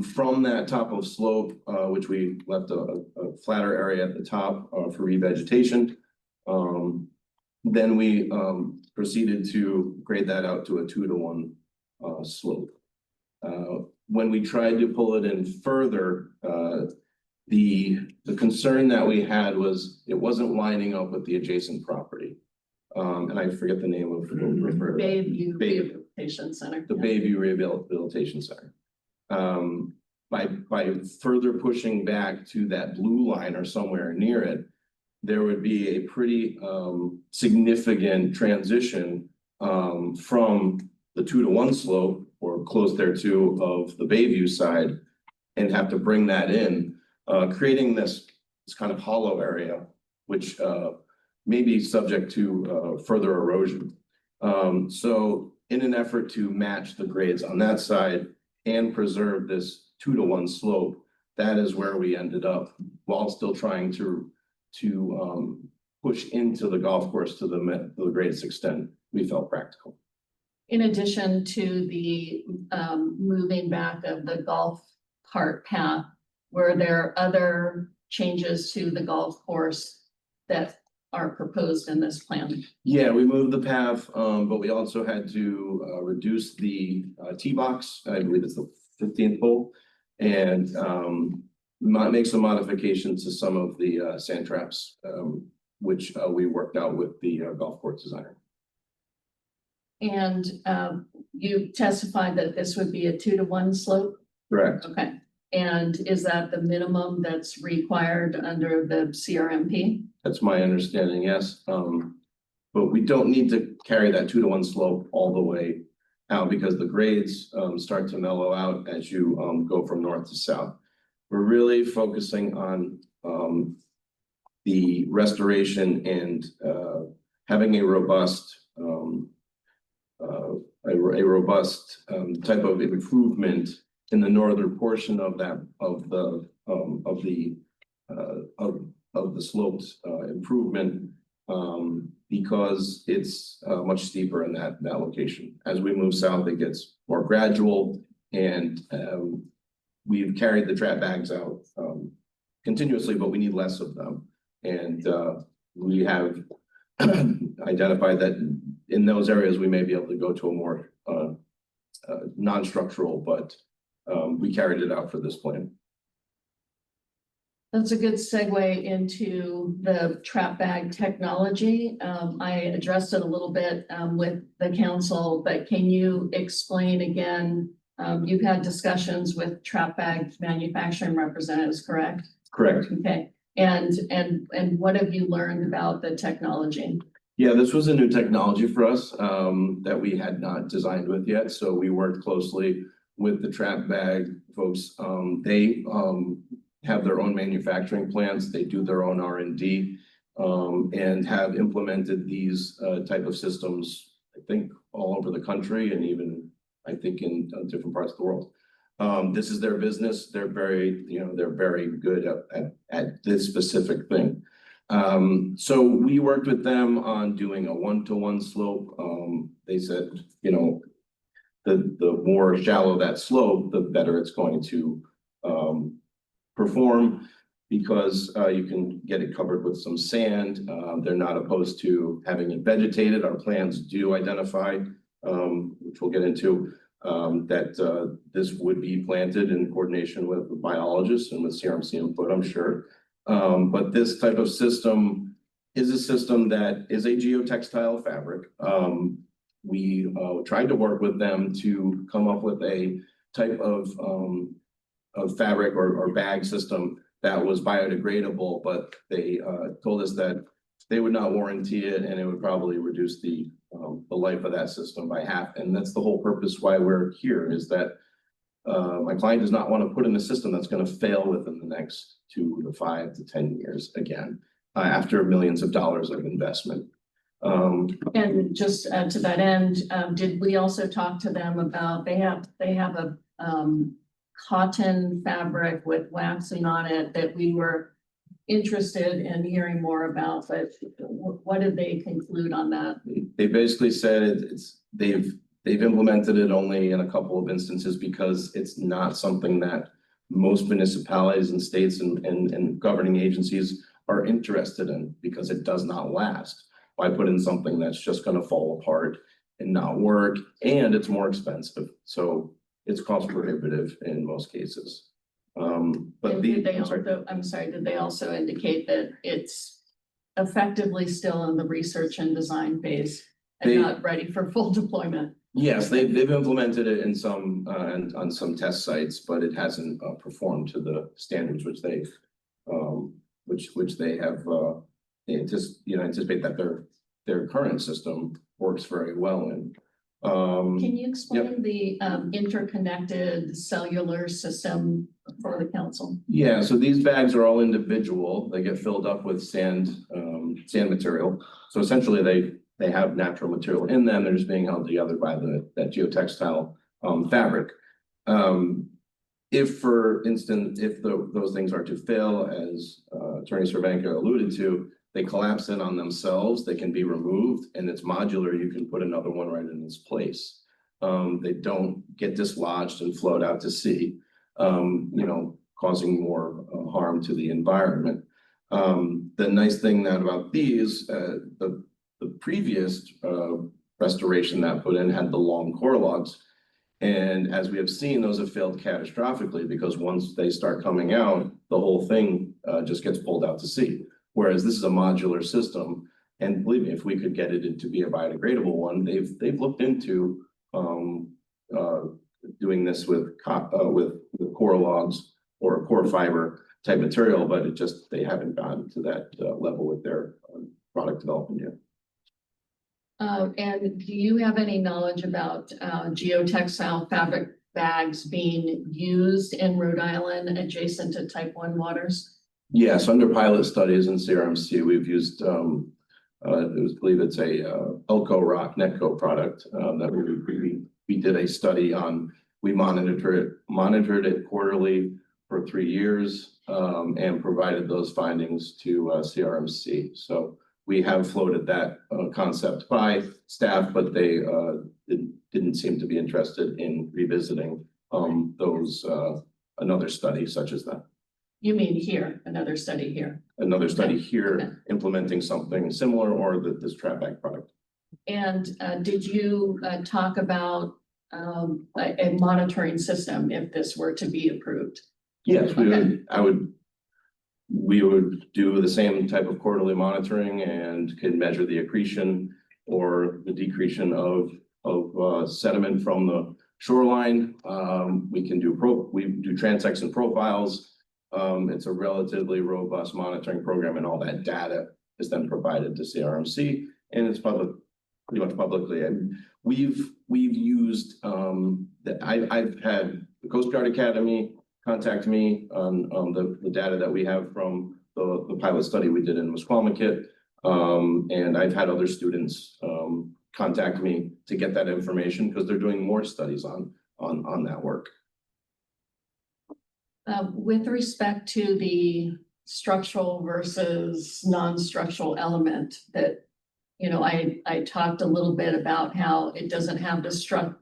S15: From that top of slope, which we left a flatter area at the top for revegetation. Then we proceeded to grade that out to a 2-to-1 slope. When we tried to pull it in further, the concern that we had was it wasn't lining up with the adjacent property. And I forget the name of the
S14: Bayview
S15: Bay-
S14: Rehabilitation Center.
S15: the Bayview Rehabilitation Center. By further pushing back to that blue line or somewhere near it, there would be a pretty significant transition from the 2-to-1 slope or close thereto of the Bayview side, and have to bring that in, creating this kind of hollow area, which may be subject to further erosion. So in an effort to match the grades on that side and preserve this 2-to-1 slope, that is where we ended up, while still trying to push into the golf course to the greatest extent we felt practical.
S14: In addition to the moving back of the golf cart path, were there other changes to the golf course that are proposed in this plan?
S15: Yeah, we moved the path, but we also had to reduce the tee box. I believe it's the 15th hole, and make some modifications to some of the sand traps, which we worked out with the golf course designer.
S14: And you testified that this would be a 2-to-1 slope?
S15: Correct.
S14: Okay, and is that the minimum that's required under the CRMP?
S15: That's my understanding, yes. But we don't need to carry that 2-to-1 slope all the way out, because the grades start to mellow out as you go from north to south. We're really focusing on the restoration and having a robust type of improvement in the northern portion of that of the slopes improvement, because it's much steeper in that location. As we move south, it gets more gradual, and we've carried the trap bags out continuously, but we need less of them. And we have identified that in those areas we may be able to go to a more non-structural, but we carried it out for this plan.
S14: That's a good segue into the trap bag technology. I addressed it a little bit with the council, but can you explain again? You've had discussions with trap bag manufacturing representatives, correct?
S15: Correct.
S14: Okay, and what have you learned about the technology?
S15: Yeah, this was a new technology for us that we had not designed with yet. So we worked closely with the trap bag folks. They have their own manufacturing plants. They do their own R&D, and have implemented these type of systems, I think, all over the country, and even I think in different parts of the world. This is their business. They're very good at this specific thing. So we worked with them on doing a 1-to-1 slope. They said, the more shallow that slope, the better it's going to perform, because you can get it covered with some sand. They're not opposed to having it vegetated. Our plans do identify, which we'll get into, that this would be planted in coordination with the biologists and with CRMC input, I'm sure. But this type of system is a system that is a geotextile fabric. We tried to work with them to come up with a type of fabric or bag system that was biodegradable, but they told us that they would not warranty it, and it would probably reduce the life of that system by half. And that's the whole purpose why we're here, is that my client does not want to put in a system that's going to fail within the next 2 to 5 to 10 years again, after millions of dollars of investment.
S14: And just to that end, did we also talk to them about, they have a cotton fabric with waxing on it that we were interested in hearing more about, but what did they conclude on that?
S15: They basically said they've implemented it only in a couple of instances, because it's not something that most municipalities and states and governing agencies are interested in, because it does not last. Why put in something that's just gonna fall apart and not work, and it's more expensive, so it's cost prohibitive in most cases. But
S14: And
S15: the,
S14: did they
S15: I'm sorry.
S14: also, I'm sorry, did they also indicate that it's effectively still in the research and design phase and
S15: They-
S14: not ready for full deployment?
S15: Yes, they've implemented it in some, and on some test sites, but it hasn't performed to the standards which they've, which they have, anticipate that their current system works very well in.
S14: Can you explain the interconnected cellular system for the council?
S15: Yeah, so these bags are all individual. They get filled up with sand material. So essentially they have natural material in them. They're just being held together by that geotextile fabric. If, for instance, if those things are to fail, as Attorney Cervenka alluded to, they collapse in on themselves, they can be removed, and it's modular. You can put another one right in its place. They don't get dislodged and float out to sea, causing more harm to the environment. The nice thing about these, the previous restoration that put in had the long core logs. And as we have seen, those have failed catastrophically, because once they start coming out, the whole thing just gets pulled out to sea. Whereas this is a modular system, and believe me, if we could get it to be a biodegradable one, they've looked into doing this with core logs or core fiber type material, but they haven't gotten to that level with their product development yet.
S14: And do you have any knowledge about geotextile fabric bags being used in Rhode Island adjacent to type 1 waters?
S15: Yes, under pilot studies in CRMC, we've used, I believe it's a Elco Rock Netco product that we did a study on. We monitored it quarterly for 3 years and provided those findings to CRMC. So we have floated that concept by staff, but they didn't seem to be interested in revisiting another study such as that.
S14: You mean here, another study here?
S15: Another study
S14: Okay.
S15: here
S14: Okay.
S15: implementing something similar, or this trap bag product.
S14: And did you talk about a monitoring system if this were to be approved?
S15: Yes,
S14: Okay.
S15: we would do the same type of quarterly monitoring and can measure the accretion or the decretion of sediment from the shoreline. We do transects and profiles. It's a relatively robust monitoring program, and all that data is then provided to CRMC, and it's pretty much publicly. And we've used I've had the Coast Guard Academy contact me on the data that we have from the pilot study we did in Misquamicut. And I've had other students contact me to get that information, because they're doing more studies on that work.
S14: With respect to the structural versus non-structural element that, I talked a little bit about how it doesn't have the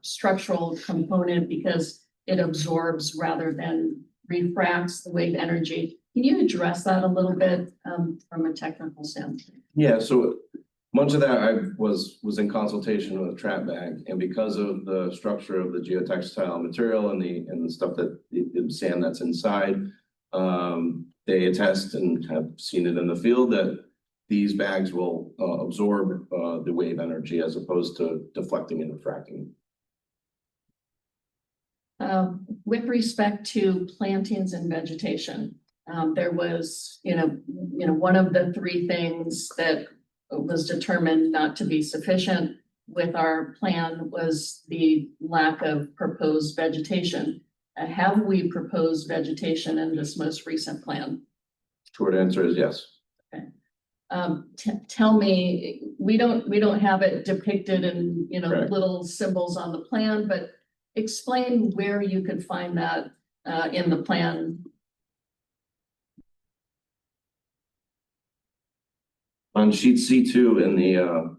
S14: structural component because it absorbs rather than refracts the wave energy. Can you address that a little bit from a technical standpoint?
S15: Yeah, so much of that was in consultation with Trap Bag, and because of the structure of the geotextile material and the stuff that the sand that's inside, they attest and have seen it in the field that these bags will absorb the wave energy as opposed to deflecting and refracting.
S14: With respect to plantings and vegetation, there was, one of the 3 things that was determined not to be sufficient with our plan was the lack of proposed vegetation. Have we proposed vegetation in this most recent plan?
S15: Short answer is yes.
S14: Okay. Tell me, we don't have it depicted in,
S15: Correct.
S14: little symbols on the plan, but explain where you could find that in the plan.
S15: On sheet C2 in the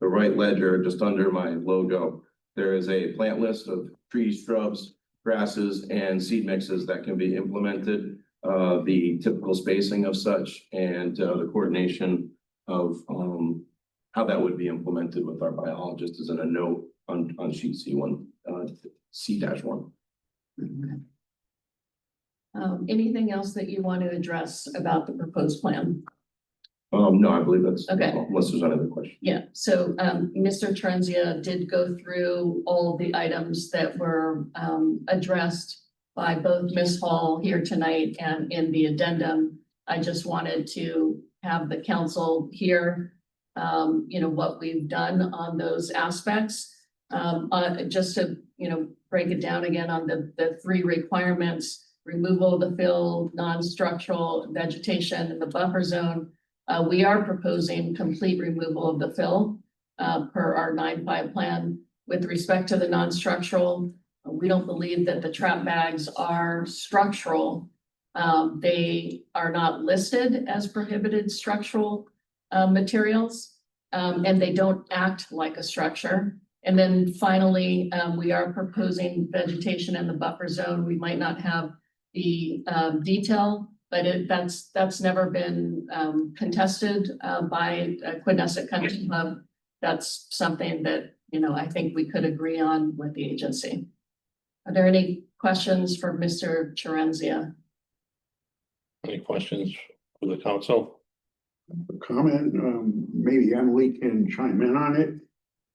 S15: right ledger, just under my logo, there is a plant list of trees, shrubs, grasses, and seed mixes that can be implemented. The typical spacing of such and the coordination of how that would be implemented with our biologist is in a note on sheet C1, C-1.
S14: Anything else that you want to address about the proposed plan?
S15: No, I believe that's,
S14: Okay.
S15: unless there's any other question.
S14: Yeah, so Mr. Trenzia did go through all the items that were addressed by both Ms. Hall here tonight and in the addendum. I just wanted to have the council hear, what we've done on those aspects. Just to, break it down again on the three requirements: removal of the fill, non-structural vegetation in the buffer zone. We are proposing complete removal of the fill per our 9.5 plan. With respect to the non-structural, we don't believe that the trap bags are structural. They are not listed as prohibited structural materials, and they don't act like a structure. And then finally, we are proposing vegetation in the buffer zone. We might not have the detail, but that's never been contested by Quidnesset Country Club. That's something that, I think we could agree on with the agency. Are there any questions for Mr. Trenzia?
S12: Any questions for the council?
S16: Comment, maybe Emily can chime in on it.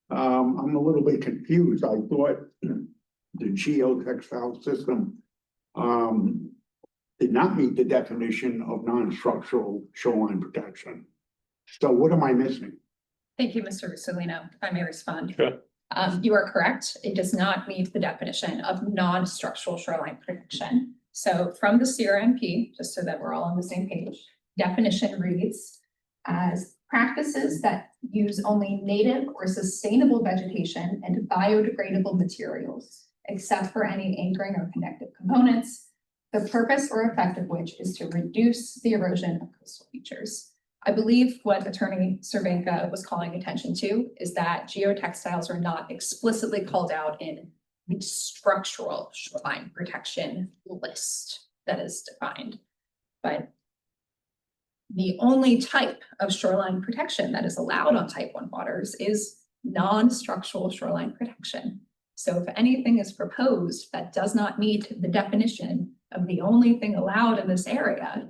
S16: I'm a little bit confused. I thought the geotextile system did not meet the definition of non-structural shoreline protection. So what am I missing?
S8: Thank you, Mr. Rosolino. If I may respond.
S12: Sure.
S8: You are correct. It does not meet the definition of non-structural shoreline protection. So from the CRMP, just so that we're all on the same page, definition reads as practices that use only native or sustainable vegetation and biodegradable materials, except for any anchoring or connective components, the purpose or effect of which is to reduce the erosion of coastal features. I believe what Attorney Cervenka was calling attention to is that geotextiles are not explicitly called out in the structural shoreline protection list that is defined. But the only type of shoreline protection that is allowed on type 1 waters is non-structural shoreline protection. So if anything is proposed that does not meet the definition of the only thing allowed in this area,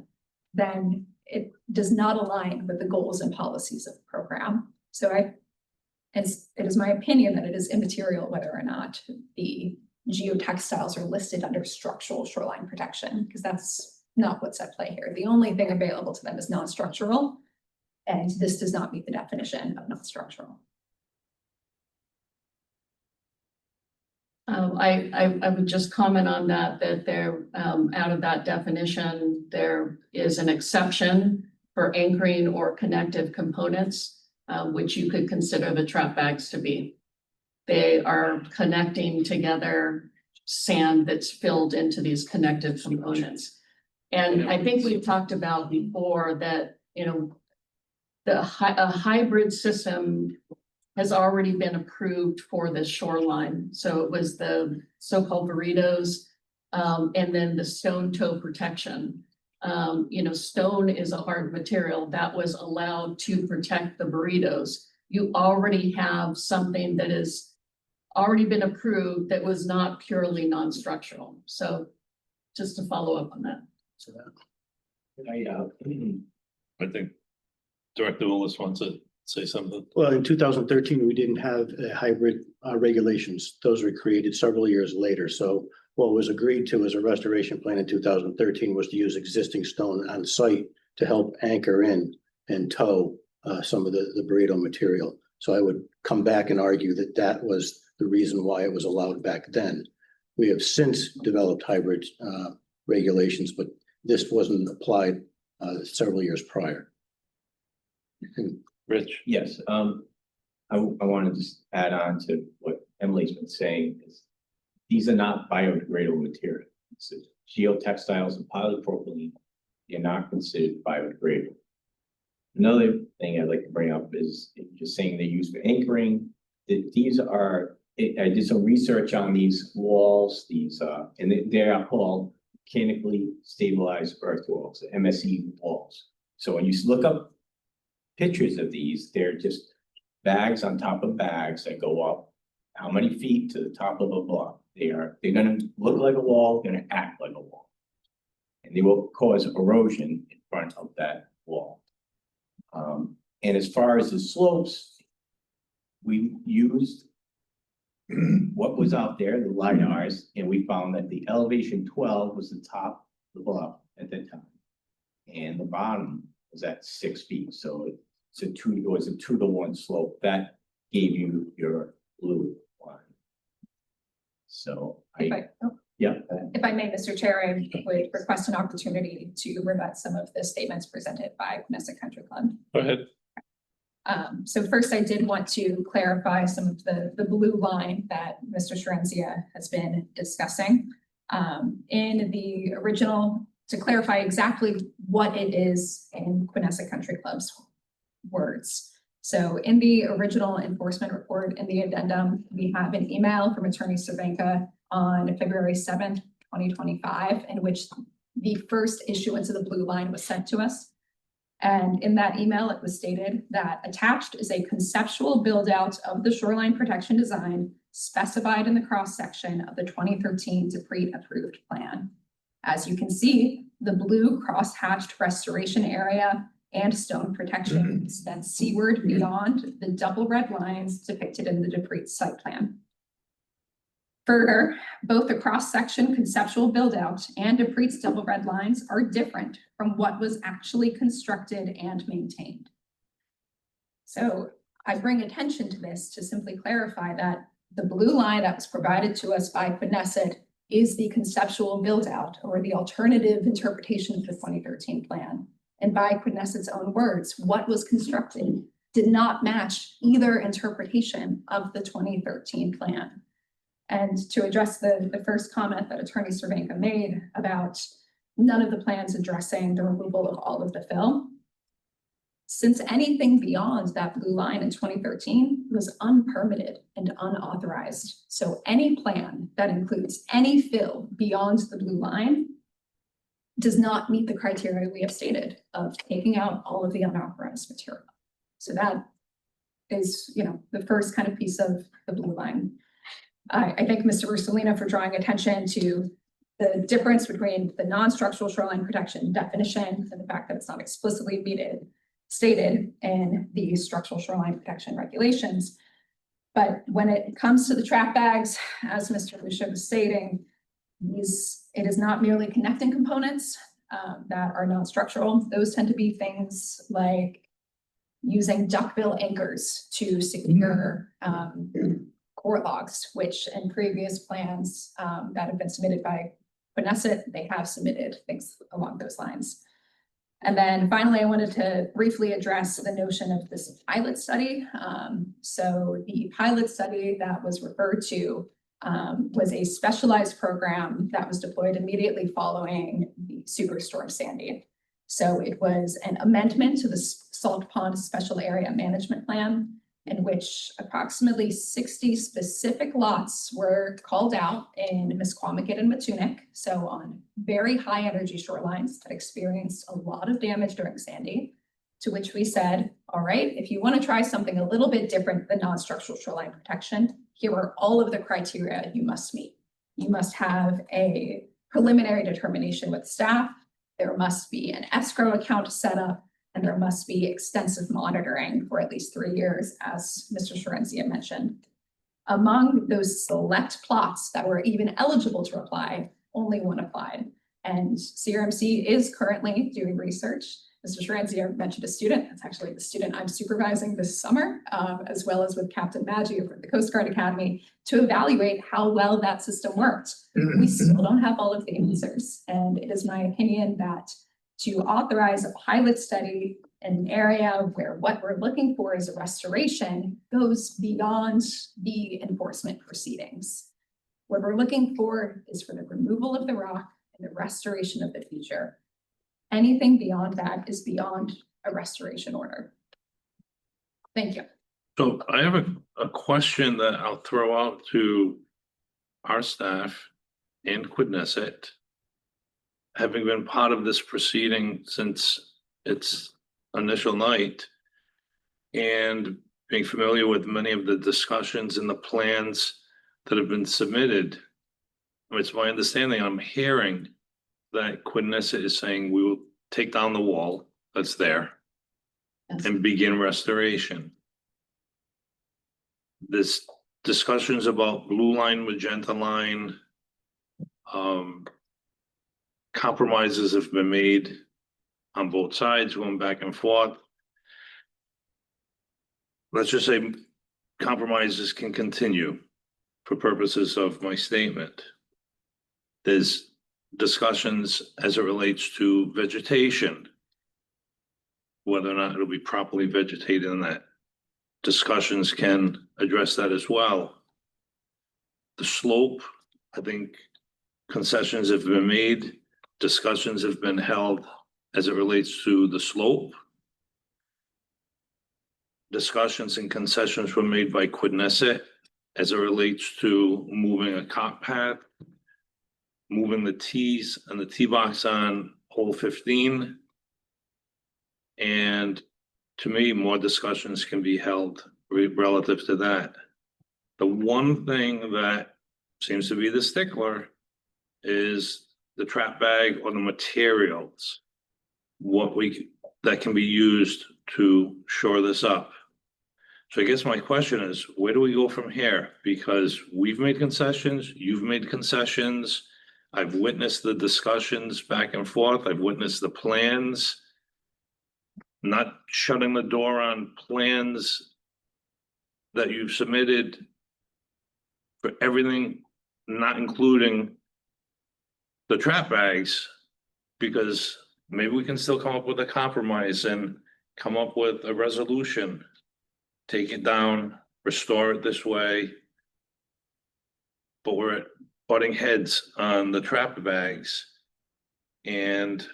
S8: then it does not align with the goals and policies of the program. So it is my opinion that it is immaterial whether or not the geotextiles are listed under structural shoreline protection, because that's not what's at play here. The only thing available to them is non-structural, and this does not meet the definition of non-structural.
S14: I would just comment on that there, out of that definition, there is an exception for anchoring or connective components, which you could consider the trap bags to be. They are connecting together sand that's filled into these connective components. And I think we've talked about before that, a hybrid system has already been approved for the shoreline. So it was the so-called burritos, and then the stone toe protection. Stone is a hard material that was allowed to protect the burritos. You already have something that has already been approved that was not purely non-structural. So just to follow up on that.
S12: I think Director Willis wants to say something.
S3: Well, in 2013, we didn't have hybrid regulations. Those were created several years later. So what was agreed to as a restoration plan in 2013 was to use existing stone on site to help anchor in and tow some of the burrito material. So I would come back and argue that that was the reason why it was allowed back then. We have since developed hybrid regulations, but this wasn't applied several years prior.
S12: Rich?
S17: Yes, I want to just add on to what Emily's been saying is these are not biodegradable materials. Geotextiles and polypropylene, they're not considered biodegradable. Another thing I'd like to bring up is just saying they're used for anchoring. That these are, I did some research on these walls, and they are called mechanically stabilized earth walls, the MSE walls. So when you look up pictures of these, they're just bags on top of bags that go up. How many feet to the top of a block? They're gonna look like a wall, gonna act like a wall. And they will cause erosion in front of that wall. And as far as the slopes, we used what was out there, the LiDARs, and we found that the elevation 12 was the top of the bluff at that time. And the bottom was at 6 feet, so it was a 2-to-1 slope. That gave you your blue line. So
S8: If I may, Mr. Chair, I would request an opportunity to rebut some of the statements presented by Knesset Country Club.
S1: Go ahead.
S8: So first, I did want to clarify some of the blue line that Mr. Sharenzia has been discussing. In the original, to clarify exactly what it is in Knesset Country Club's words. So in the original enforcement report in the addendum, we have an email from Attorney Cervenka on February 7th, 2025, in which the first issuance of the blue line was sent to us. And in that email, it was stated that attached is a conceptual build out of the shoreline protection design specified in the cross section of the 2013 Dupree approved plan. As you can see, the blue cross-hatched restoration area and stone protection extends seaward beyond the double red lines depicted in the Dupree site plan. Further, both the cross-section conceptual build-out and Dupree's double red lines are different from what was actually constructed and maintained. So I bring attention to this to simply clarify that the blue line that was provided to us by Knesset is the conceptual build-out or the alternative interpretation of the 2013 plan. And by Knesset's own words, what was constructed did not match either interpretation of the 2013 plan. And to address the first comment that Attorney Cervenka made about none of the plans addressing the removal of all of the fill, since anything beyond that blue line in 2013 was unpermitted and unauthorized. So any plan that includes any fill beyond the blue line does not meet the criteria we have stated of taking out all of the unauthorized material. So that is, the first kind of piece of the blue line. I thank Mr. Russolino for drawing attention to the difference between the non-structural shoreline protection definition and the fact that it's not explicitly stated in the structural shoreline protection regulations. But when it comes to the trap bags, as Mr. Lucia was stating, it is not merely connecting components that are non-structural. Those tend to be things like using duckbill anchors to secure core logs, which in previous plans that have been submitted by Knesset, they have submitted things along those lines. And then finally, I wanted to briefly address the notion of this pilot study. So the pilot study that was referred to was a specialized program that was deployed immediately following the Superstorm Sandy. So it was an amendment to the Salt Pond Special Area Management Plan, in which approximately 60 specific lots were called out in Misquamicut and Matunic, so on very high energy shorelines that experienced a lot of damage during Sandy, to which we said, all right, if you want to try something a little bit different than non-structural shoreline protection, here are all of the criteria you must meet. You must have a preliminary determination with staff, there must be an escrow account set up, and there must be extensive monitoring for at least 3 years, as Mr. Sharenzia mentioned. Among those select plots that were even eligible to apply, only one applied. And CRMC is currently doing research. Mr. Sharenzia mentioned a student. That's actually the student I'm supervising this summer, as well as with Captain Maggi over at the Coast Guard Academy, to evaluate how well that system worked. We still don't have all of the answers. And it is my opinion that to authorize a pilot study in an area where what we're looking for is a restoration goes beyond the enforcement proceedings. What we're looking for is for the removal of the rock and the restoration of the feature. Anything beyond that is beyond a restoration order. Thank you.
S1: So I have a question that I'll throw out to our staff and Knesset. Having been part of this proceeding since its initial night, and being familiar with many of the discussions and the plans that have been submitted, it's my understanding, I'm hearing that Quinessa is saying we will take down the wall that's there
S14: Yes.
S1: and begin restoration. This discussions about blue line, magenta line, compromises have been made on both sides, going back and forth. Let's just say compromises can continue for purposes of my statement. There's discussions as it relates to vegetation, whether or not it'll be properly vegetated, and that discussions can address that as well. The slope, I think concessions have been made, discussions have been held as it relates to the slope. Discussions and concessions were made by Quinessa as it relates to moving a cot path, moving the tees and the tee box on hole 15. And to me, more discussions can be held relative to that. The one thing that seems to be the stickler is the trap bag or the materials, that can be used to shore this up. So I guess my question is, where do we go from here? Because we've made concessions, you've made concessions. I've witnessed the discussions back and forth. I've witnessed the plans. Not shutting the door on plans that you've submitted for everything, not including the trap bags, because maybe we can still come up with a compromise and come up with a resolution. Take it down, restore it this way. But we're butting heads on the trap bags. And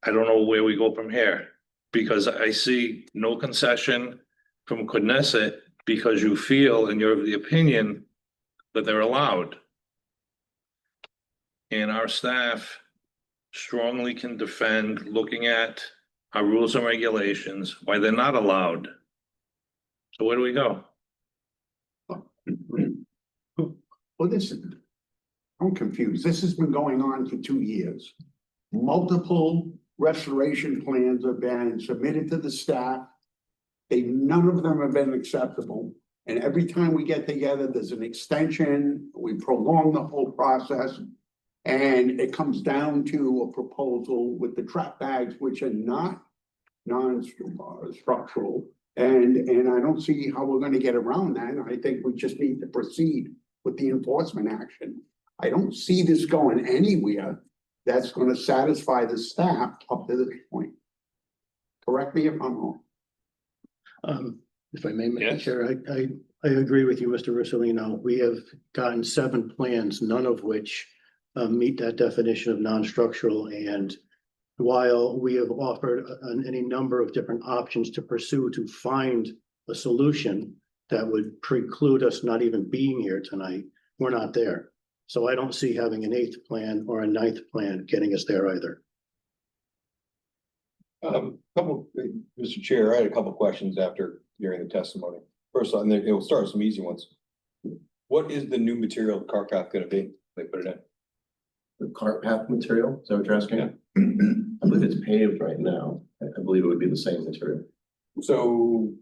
S1: I don't know where we go from here, because I see no concession from Quinessa because you feel and you're of the opinion that they're allowed. And our staff strongly can defend looking at our rules and regulations, why they're not allowed. So where do we go?
S16: Well, I'm confused. This has been going on for 2 years. Multiple restoration plans have been submitted to the staff. None of them have been acceptable. And every time we get together, there's an extension, we prolong the whole process. And it comes down to a proposal with the trap bags, which are not non-structural. And I don't see how we're going to get around that. I think we just need to proceed with the enforcement action. I don't see this going anywhere that's going to satisfy the staff up to this point. Correct me if I'm wrong.
S3: If I may, Mr.
S1: Yes.
S3: Chair, I agree with you, Mr. Russolino. We have gotten 7 plans, none of which meet that definition of non-structural. And while we have offered any number of different options to pursue to find a solution that would preclude us not even being here tonight, we're not there. So I don't see having an 8th plan or a 9th plan getting us there either.
S11: Mr. Chair, I had a couple questions after hearing the testimony. First, and it'll start with some easy ones. What is the new material the car path going to be? They put it in.
S15: The cart path material, is that what you're asking? Yeah. I believe it's paved right now. I believe it would be the same material.
S11: So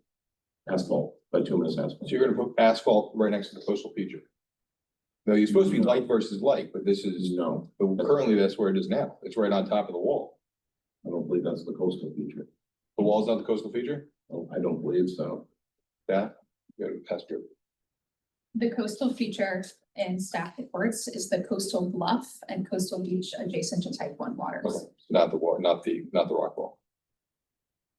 S15: Asphalt, bituminous asphalt.
S11: So you're going to put asphalt right next to the coastal feature. No, you're supposed to be light versus light, but this is
S15: No,
S11: but currently that's where it is now. It's right on top of the wall.
S15: I don't believe that's the coastal feature.
S11: The wall's not the coastal feature?
S15: Oh, I don't believe so.
S11: Yeah, you got to pass through.
S8: The coastal feature in staff reports is the coastal bluff and coastal beach adjacent to type 1 waters.
S11: Okay. Not the wall, not the rock wall.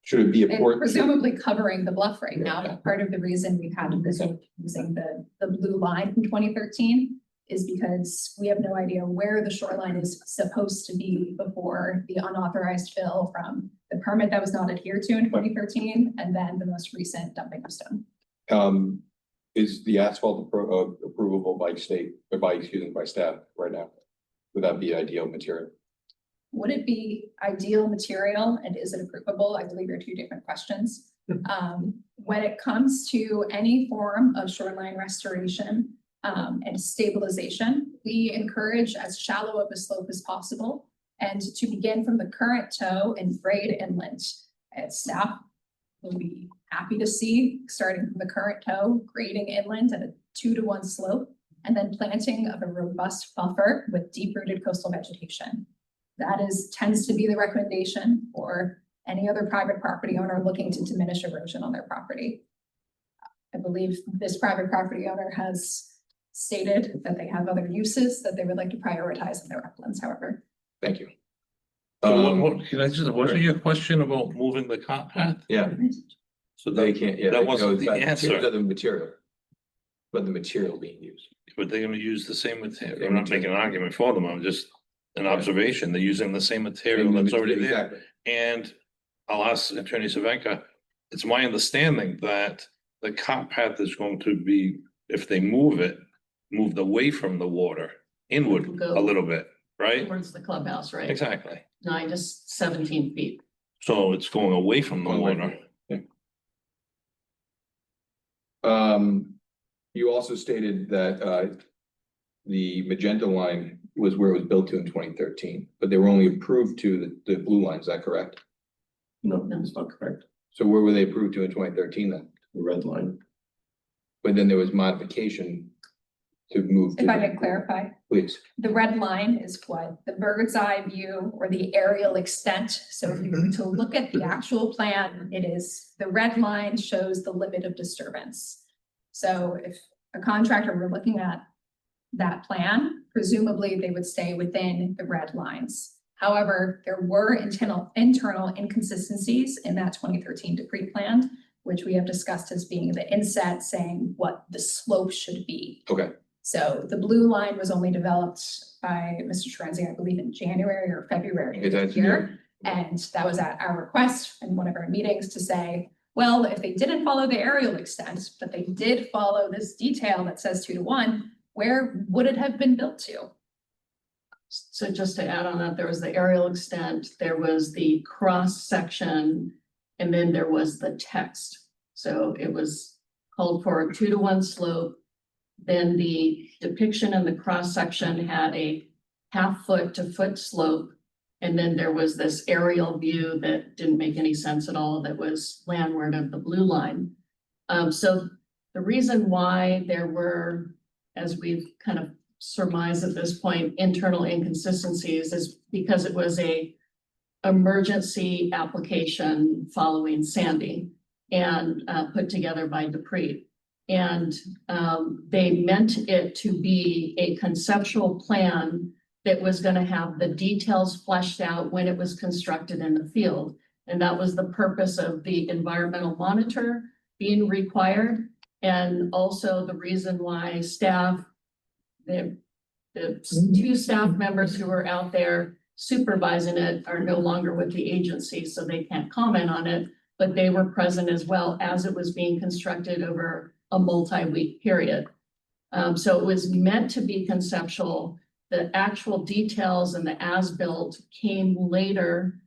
S11: Should it be a
S8: And
S11: port?
S8: presumably covering the bluff right now. Part of the reason we've had to visit using the blue line from 2013 is because we have no idea where the shoreline is supposed to be before the unauthorized fill from the permit that was not adhered to in 2013 and then the most recent dumping of stone.
S11: Is the asphalt approvable by state or by staff right now? Would that be ideal material?
S8: Would it be ideal material and is it approvable? I believe are 2 different questions. when it comes to any form of shoreline restoration and stabilization, we encourage as shallow of a slope as possible and to begin from the current toe and grade inland. And staff will be happy to see, starting from the current toe, grading inland at a 2-to-1 slope, and then planting of a robust buffer with deep-rooted coastal vegetation. That tends to be the recommendation for any other private property owner looking to diminish erosion on their property. I believe this private property owner has stated that they have other uses that they would like to prioritize in their uplands, however.
S4: Thank you.
S1: Wasn't your question about moving the cart path?
S4: Yeah,
S1: So
S4: they can't, yeah.
S1: that wasn't the
S4: Because
S1: answer,
S4: of the material. But the material being used.
S1: but they're gonna use the same material. I'm not making an argument for them, I'm just an observation. They're using the same material that's already there.
S4: Exactly.
S1: And I'll ask Attorney Savenka, it's my understanding that the cart path is going to be, if they move it, moved away from the water, inward a little bit, right?
S14: Towards the clubhouse, right?
S1: Exactly.
S14: 9 to 17 feet.
S1: So it's going away from the water.
S11: You also stated that the magenta line was where it was built to in 2013, but they were only approved to the blue line, is that correct?
S15: No, that's not correct.
S11: So where were they approved to in 2013 then?
S15: The red line.
S11: But then there was modification to move to.
S8: If I may clarify,
S11: Please.
S8: the red line is what the bird's eye view or the aerial extent. So if you were to look at the actual plan, it is the red line shows the limit of disturbance. So if a contractor were looking at that plan, presumably they would stay within the red lines. However, there were internal inconsistencies in that 2013 decree plan, which we have discussed as being the inset saying what the slope should be.
S11: Okay.
S8: So the blue line was only developed by Mr. Terenzi, I believe in January or February of this year. And that was at our request in one of our meetings to say, well, if they didn't follow the aerial extent, but they did follow this detail that says 2-to-1, where would it have been built to?
S14: So just to add on that, there was the aerial extent, there was the cross section, and then there was the text. So it was called for a 2-to-1 slope. Then the depiction in the cross section had a 1/2 foot to foot slope. And then there was this aerial view that didn't make any sense at all, that was landward of the blue line. So the reason why there were, as we've kind of surmised at this point, internal inconsistencies is because it was a emergency application following Sandy and put together by Dupree. And they meant it to be a conceptual plan that was going to have the details fleshed out when it was constructed in the field. And that was the purpose of the environmental monitor being required. And also the reason why staff, the 2 staff members who were out there supervising it are no longer with the agency, so they can't comment on it, but they were present as well as it was being constructed over a multi-week period. So it was meant to be conceptual. The actual details and the as-built came later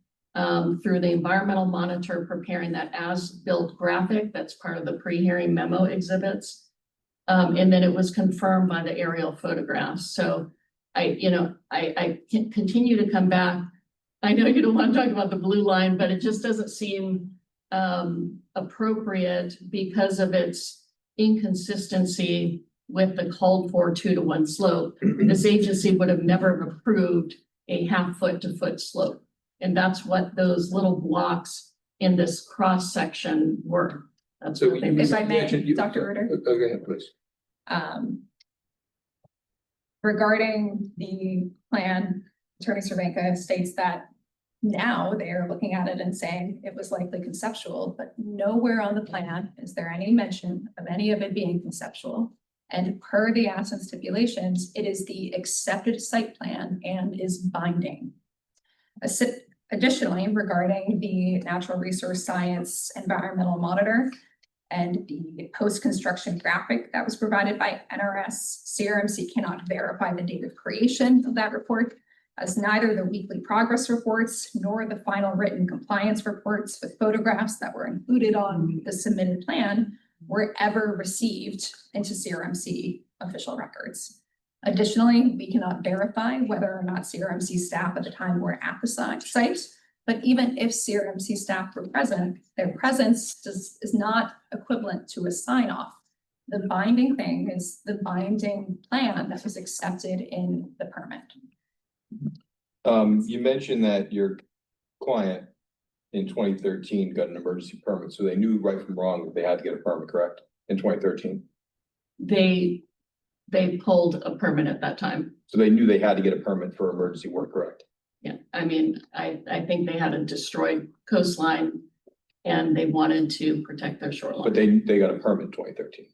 S14: through the environmental monitor preparing that as-built graphic. That's part of the pre-hearing memo exhibits. And then it was confirmed by the aerial photographs. So I can continue to come back. I know you don't want to talk about the blue line, but it just doesn't seem appropriate because of its inconsistency with the called for 2-to-1 slope. This agency would have never approved a 1/2 foot to foot slope. And that's what those little blocks in this cross section were. That's
S11: So
S14: what they
S8: If I may, Dr. Reuter.
S11: Go ahead, please.
S8: Regarding the plan, Attorney Cervenka states that now they are looking at it and saying it was likely conceptual, but nowhere on the plan is there any mention of any of it being conceptual. And per the ASIN stipulations, it is the accepted site plan and is binding. Additionally, regarding the natural resource science environmental monitor and the post-construction graphic that was provided by NRS, CRMC cannot verify the date of creation of that report. as neither the weekly progress reports nor the final written compliance reports with photographs that were included on the submitted plan were ever received into CRMC official records. Additionally, we cannot verify whether or not CRMC staff at the time were at the site, but even if CRMC staff were present, their presence is not equivalent to a sign off. The binding thing is the binding plan that was accepted in the permit.
S11: You mentioned that your client in 2013 got an emergency permit, so they knew right from wrong that they had to get a permit, correct? In 2013,
S14: They pulled a permit at that time.
S11: so they knew they had to get a permit for emergency work, correct?
S14: Yeah, I mean, I think they had a destroyed coastline and they wanted to protect their shoreline.
S11: But they got a permit in 2013.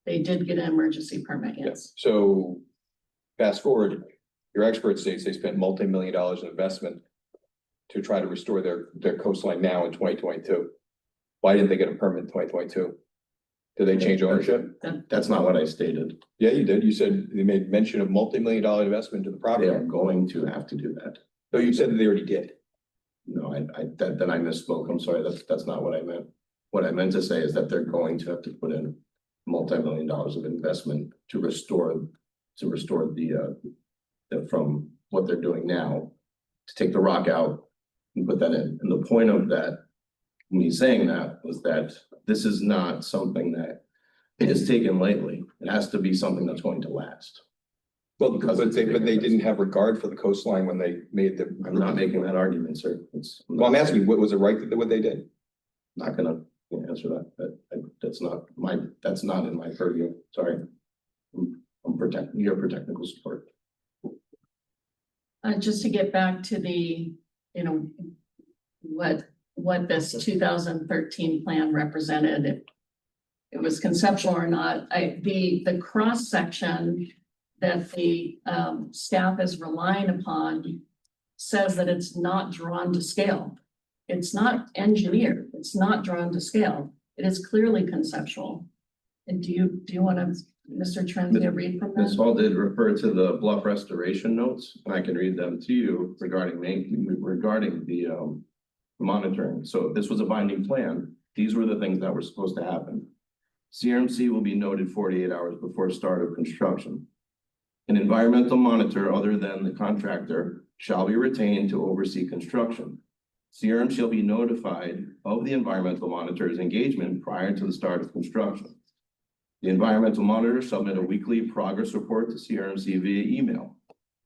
S14: They did get an emergency permit, yes.
S11: So fast forward, your expert states they spent multi-million dollars in investment to try to restore their coastline now in 2022. Why didn't they get a permit in 2022? Did they change ownership?
S15: That's not what I stated.
S11: Yeah, you did. You said they made mention of multi-million dollar investment into the
S15: They
S11: property.
S15: are going to have to do that.
S11: So you said that they already did.
S15: No, then I misspoke. I'm sorry. That's not what I meant. What I meant to say is that they're going to have to put in multi-million dollars of investment to restore the from what they're doing now, to take the rock out and put that in. And the point of that, me saying that, was that this is not something that it is taken lightly. It has to be something that's going to last.
S11: Well, but they didn't have regard for the coastline when they made the.
S15: I'm not making that argument, sir.
S11: Well, I'm asking, what was it right that what they did?
S15: Not gonna answer that. That's not in my purview. Sorry. I'm here for technical support.
S14: Just to get back to the, what this 2013 plan represented, if it was conceptual or not, the cross section that the staff is relying upon says that it's not drawn to scale. It's not engineered. It's not drawn to scale. It is clearly conceptual. And do you want to, Mr. Trenzia, read from
S15: Ms.
S14: that?
S15: Hall did refer to the bluff restoration notes, and I can read them to you regarding the monitoring. So if this was a binding plan, these were the things that were supposed to happen. CRMC will be noted 48 hours before start of construction. An environmental monitor other than the contractor shall be retained to oversee construction. CRM shall be notified of the environmental monitor's engagement prior to the start of construction. The environmental monitor submit a weekly progress report to CRMC via email.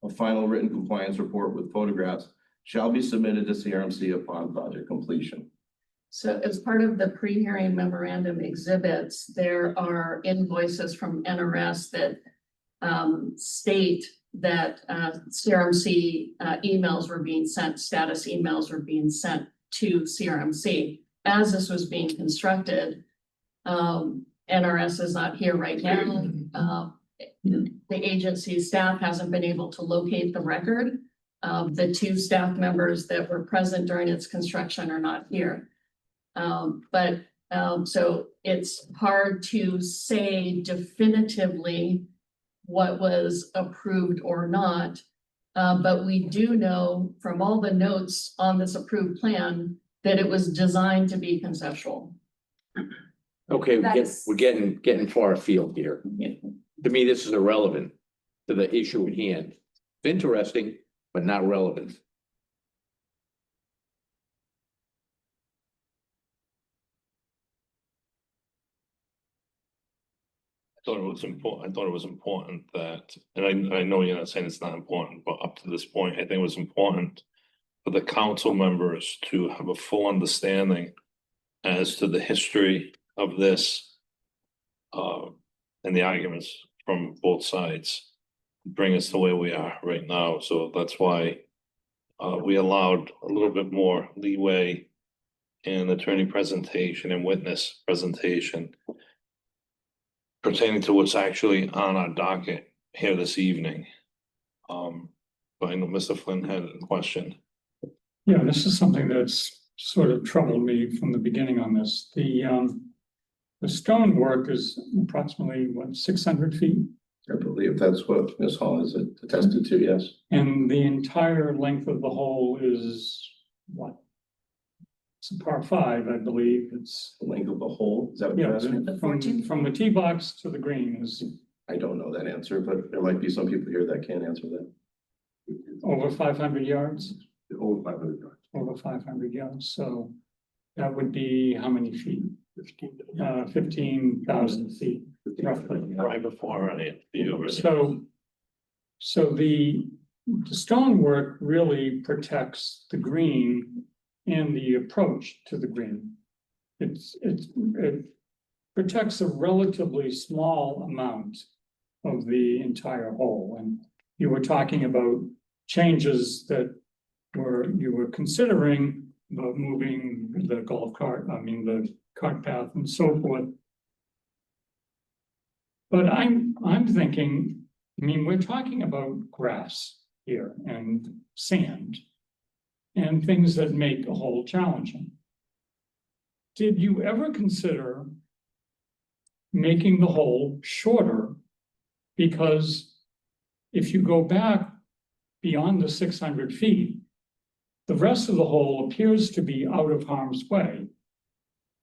S15: A final written compliance report with photographs shall be submitted to CRMC upon project completion.
S14: So as part of the pre-hearing memorandum exhibits, there are invoices from NRS that state that CRMC emails were being sent, status emails were being sent to CRMC. As this was being constructed, NRS is not here right now. The agency staff hasn't been able to locate the record. The two staff members that were present during its construction are not here. So it's hard to say definitively what was approved or not. But we do know from all the notes on this approved plan that it was designed to be conceptual.
S4: Okay, we're getting far afield here. To me, this is irrelevant to the issue at hand. It's interesting, but not relevant.
S1: I thought it was important that, and I know you're not saying it's not important, but up to this point, I think it was important for the council members to have a full understanding as to the history of this and the arguments from both sides bring us to where we are right now. So that's why we allowed a little bit more leeway in attorney presentation and witness presentation pertaining to what's actually on our docket here this evening. But I know Mr. Flynn had a question.
S2: Yeah, this is something that's sort of troubled me from the beginning on this. The stonework is approximately, 600 feet
S15: I believe that's what Ms. Hall has attested to, yes.
S2: And the entire length of the hole is what? It's a par 5, I believe. It's,
S15: The length of the hole, is that what you're asking?
S2: from the tee box to the green is
S15: I don't know that answer, but there might be some people here that can answer that.
S2: over 500 yards,
S15: Over 500 yards.
S2: over 500 yards. So that would be how many feet? 15,000 feet roughly.
S1: Right before any view.
S2: So the stonework really protects the green and the approach to the green. It protects a relatively small amount of the entire hole. And you were talking about changes that you were considering about moving the the cart path and so forth. But I'm thinking, we're talking about grass here and sand and things that make a hole challenging. Did you ever consider making the hole shorter? Because if you go back beyond the 600 feet, the rest of the hole appears to be out of harm's way.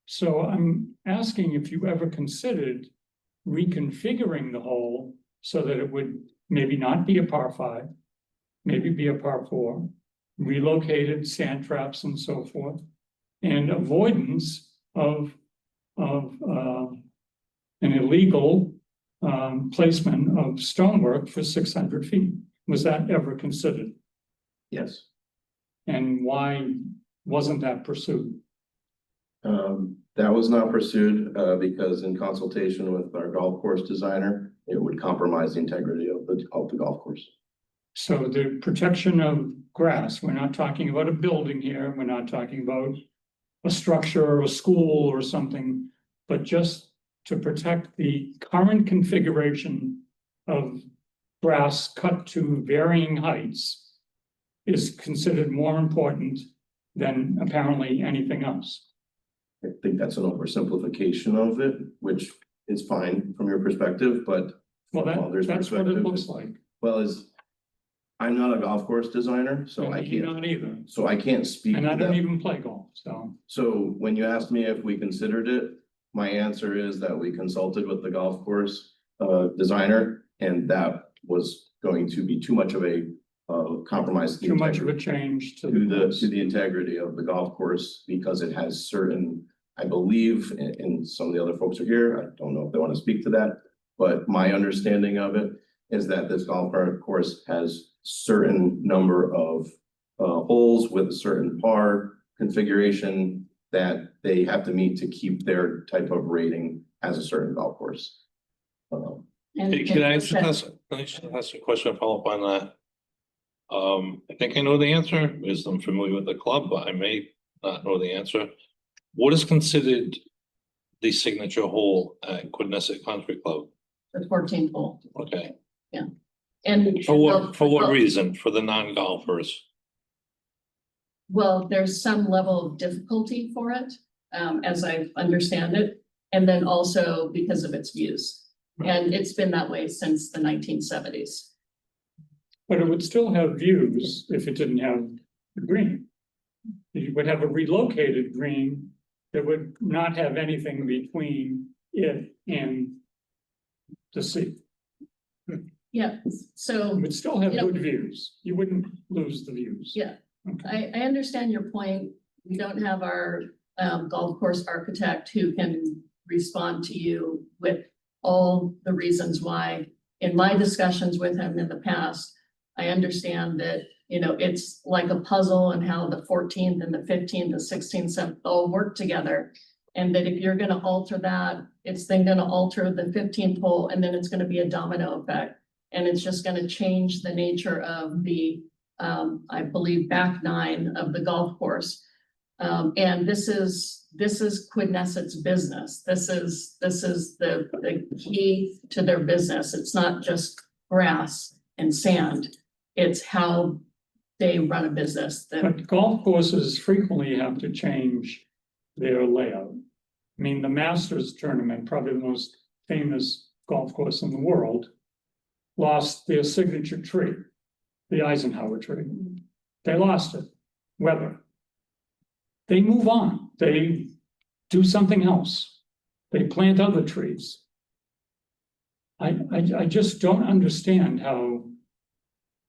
S2: So I'm asking if you ever considered reconfiguring the hole so that it would maybe not be a par 5, maybe be a par 4, relocated sand traps and so forth, and avoidance of an illegal placement of stonework for 600 feet. Was that ever considered?
S15: Yes.
S2: And why wasn't that pursued?
S15: That was not pursued because in consultation with our golf course designer, it would compromise the integrity of the golf course.
S2: So the protection of grass, we're not talking about a building here, we're not talking about a structure or a school or something, but just to protect the current configuration of grass cut to varying heights is considered more important than apparently anything else.
S15: I think that's an oversimplification of it, which is fine from your perspective, but
S2: well, that's what it looks like.
S15: Well, I'm not a golf course designer, so
S2: And
S15: I
S2: you're
S15: can't.
S2: not either.
S15: So I can't speak.
S2: And I
S15: to
S2: don't
S15: that.
S2: even play golf, so.
S15: So when you asked me if we considered it, my answer is that we consulted with the golf course designer, and that was going to be too much of a compromise.
S2: Too much of a change to
S15: the integrity of the golf course, because it has certain, I believe, and some of the other folks are here, I don't know if they want to speak to that, but my understanding of it is that this golf course has certain number of holes with a certain par configuration that they have to meet to keep their type of rating as a certain golf course.
S1: Hey, can I just ask a question, follow up on that? I think I know the answer, because I'm familiar with the club, but I may not know the answer. What is considered the signature hole at Kickemuit Country Club?
S14: The 14th hole.
S1: Okay.
S14: Yeah. And
S1: For what reason? For the non-golfers?
S14: Well, there's some level of difficulty for it, as I understand it, and then also because of its views. And it's been that way since the 1970s.
S2: But it would still have views if it didn't have the green. You would have a relocated green that would not have anything between it and the sea.
S14: Yeah, so.
S2: It would still have
S14: you know,
S2: good views. You wouldn't lose the views.
S14: Yeah,
S2: Okay.
S14: I understand your point. We don't have our golf course architect who can respond to you with all the reasons why. In my discussions with him in the past, I understand that, it's like a puzzle and how the 14th and the 15th, the 16th, 17th all work together. And that if you're gonna alter that, it's then gonna alter the 15th hole, and then it's gonna be a domino effect. And it's just gonna change the nature of the, I believe, back 9 of the golf course. And this is Kickemuit's business. This is the key to their business. It's not just grass and sand. It's how they run a business.
S2: But golf courses frequently have to change their layout. I mean, the Masters tournament, probably the most famous golf course in the world, lost their signature tree, the Eisenhower tree. They lost it, weather. They move on, they do something else. They plant other trees. I just don't understand how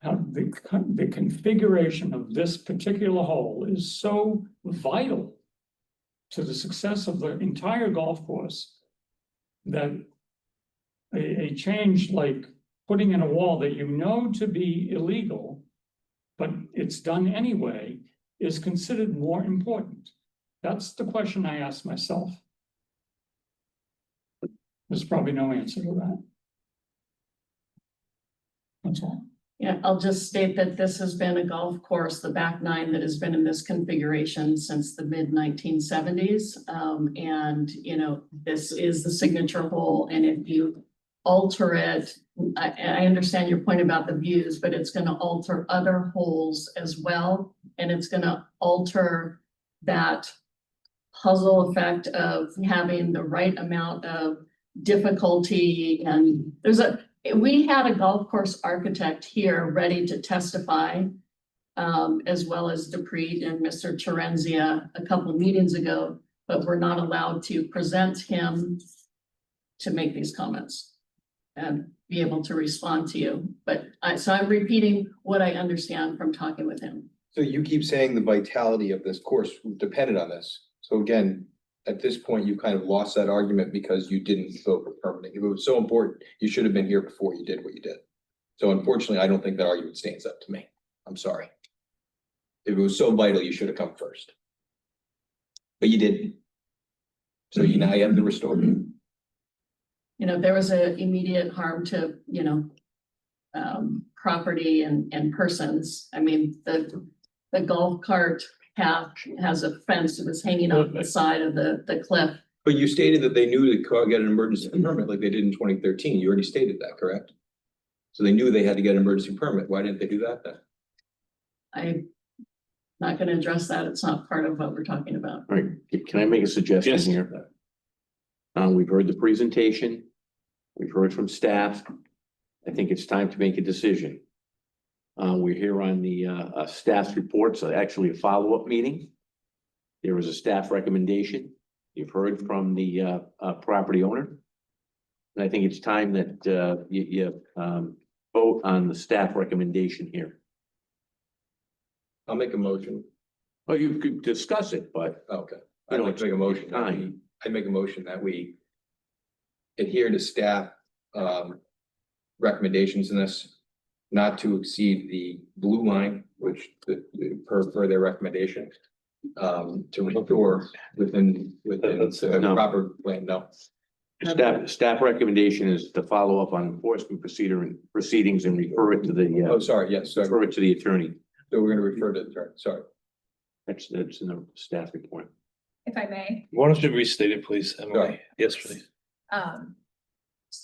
S2: the configuration of this particular hole is so vital to the success of the entire golf course that a change like putting in a wall that you know to be illegal, but it's done anyway, is considered more important. That's the question I ask myself. There's probably no answer to that. That's all.
S14: Yeah, I'll just state that this has been a golf course, the back nine, that has been in this configuration since the mid 1970s. And you know, this is the signature hole, and if you alter it, I understand your point about the views, but it's going to alter other holes as well, and it's going to alter that puzzle effect of having the right amount of difficulty. And we had a golf course architect here ready to testify, as well as Dupree and Mr. Terenzia a couple of meetings ago, but we're not allowed to present him to make these comments and be able to respond to you. But so I'm repeating what I understand from talking with him.
S11: So you keep saying the vitality of this course depended on this. So again, at this point, you kind of lost that argument because you didn't vote for permitting. If it was so important, you should have been here before you did what you did. So unfortunately, I don't think that argument stands up to me. I'm sorry. If it was so vital, you should have come first. But you didn't. So now you have to restore it.
S14: You know, there was an immediate harm to, you know, property and persons. I mean, the golf cart path has a fence that was hanging off the side of the cliff.
S11: But you stated that they knew to get an emergency permit like they did in 2013. You already stated that, correct? So they knew they had to get an emergency permit. Why didn't they do that then?
S14: I'm not going to address that. It's not part of what we're talking about.
S4: All right, can I make a suggestion here? We've heard the presentation. We've heard from staff. I think it's time to make a decision. We're here on the staff's reports, actually a follow-up meeting. There was a staff recommendation. You've heard from the property owner. And I think it's time that you vote on the staff recommendation here.
S11: I'll make a motion.
S4: Oh, you could discuss it, but
S11: Okay. I'd like to make a motion. I'd make a motion that we adhere to staff recommendations in this, not to exceed the blue line, which per their recommendation, to restore within the proper plan. No.
S4: Staff recommendation is to follow up on enforcement proceedings and refer it to the.
S11: Oh, sorry. Yes. Sorry.
S4: Refer it to the attorney.
S11: So we're going to refer to the attorney. Sorry.
S4: That's in the staff report.
S8: If I may.
S1: Why don't you restate it, please, Emily?
S11: Sorry.
S1: Yes, please.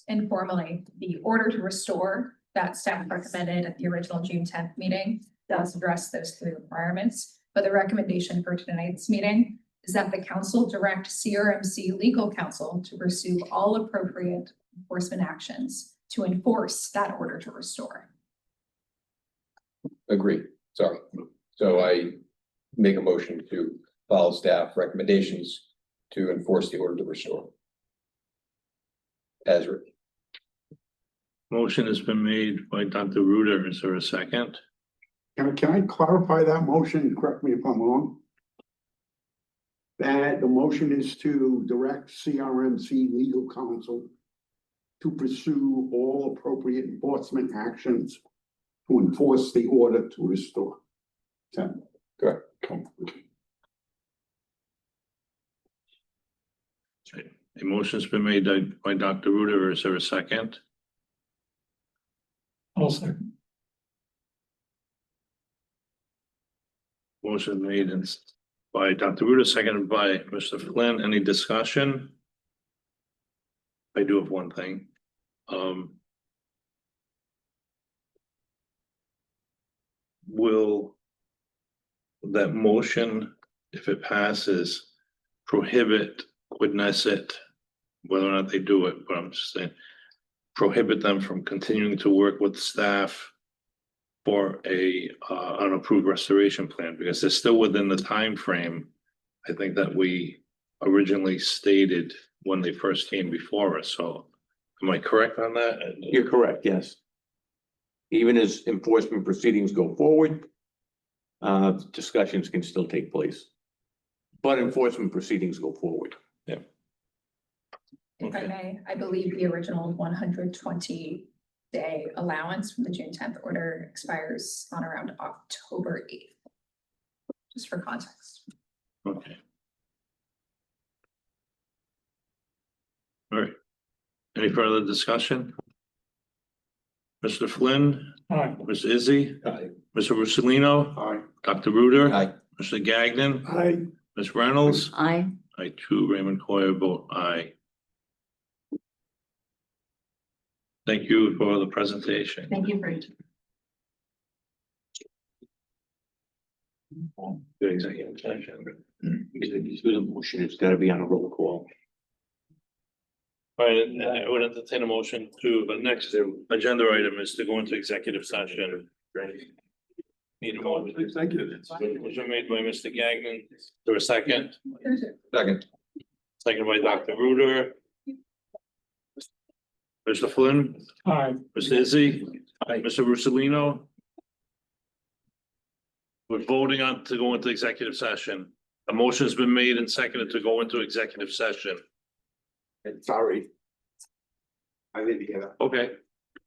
S8: Informally, the order to restore that staff recommended at the original June 10th meeting does address those three requirements. But the recommendation for tonight's meeting is that the council direct CRMC legal counsel to pursue all appropriate enforcement actions to enforce that order to restore.
S11: Agree. Sorry. So I make a motion to follow staff recommendations to enforce the order to restore. As written.
S1: Motion has been made by Dr. Ruder. Is there a second?
S16: Can I clarify that motion? Correct me if I'm wrong. That the motion is to direct CRMC legal counsel to pursue all appropriate enforcement actions to enforce the order to restore.
S11: Correct.
S1: A motion's been made by Dr. Ruder. Is there a second?
S2: I'll second.
S1: Motion made by Dr. Ruder, seconded by Mr. Flynn. Any discussion? I do have one thing. Will that motion, if it passes, prohibit Kickemuit, whether or not they do it, but I'm just saying, prohibit them from continuing to work with staff for a unapproved restoration plan, because they're still within the time frame, I think, that we originally stated when they first came before us. So am I correct on that?
S4: You're correct, yes. Even as enforcement proceedings go forward, discussions can still take place. But enforcement proceedings go forward.
S1: Yeah.
S18: If I may, I believe the original 120-day allowance from the June 10th order expires on around October 8th. Just for context.
S1: Okay. All right. Any further discussion? Mr. Flynn?
S2: Aye.
S1: Ms. Izzy?
S12: Aye.
S1: Mr. Russolino?
S12: Aye.
S1: Dr. Ruder?
S11: Aye.
S1: Mr. Gagnon?
S13: I,
S1: Ms. Reynolds?
S10: Aye.
S1: I too, Raymond Coyer, vote aye. Thank you for the presentation.
S14: Thank you for.
S1: Good executive session.
S4: The motion, it's gotta be on a roll call.
S1: All right, I would entertain a motion to, the next agenda item is to go into executive session. Need a motion.
S13: executive.
S1: Motion made by Mr. Gagnon. Is there a second?
S11: Second.
S1: Second by Dr. Ruder. Mr. Flynn,
S2: Aye.
S1: Mr. Izzy, Mr. Russolino. We're voting on to go into executive session. A motion's been made and seconded to go into executive session.
S16: Sorry. I didn't hear that.
S1: Okay.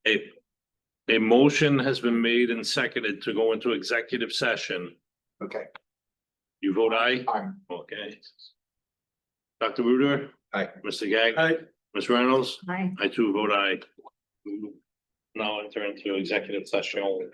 S1: A motion has been made and seconded to go into executive session.
S16: Okay.
S1: You vote aye?
S16: Aye.
S1: Okay. Dr. Ruder?
S11: Aye.
S1: Mr. Gag?
S13: Aye.
S1: Ms. Reynolds?
S10: Aye.
S1: I too vote aye. Now enter into executive session.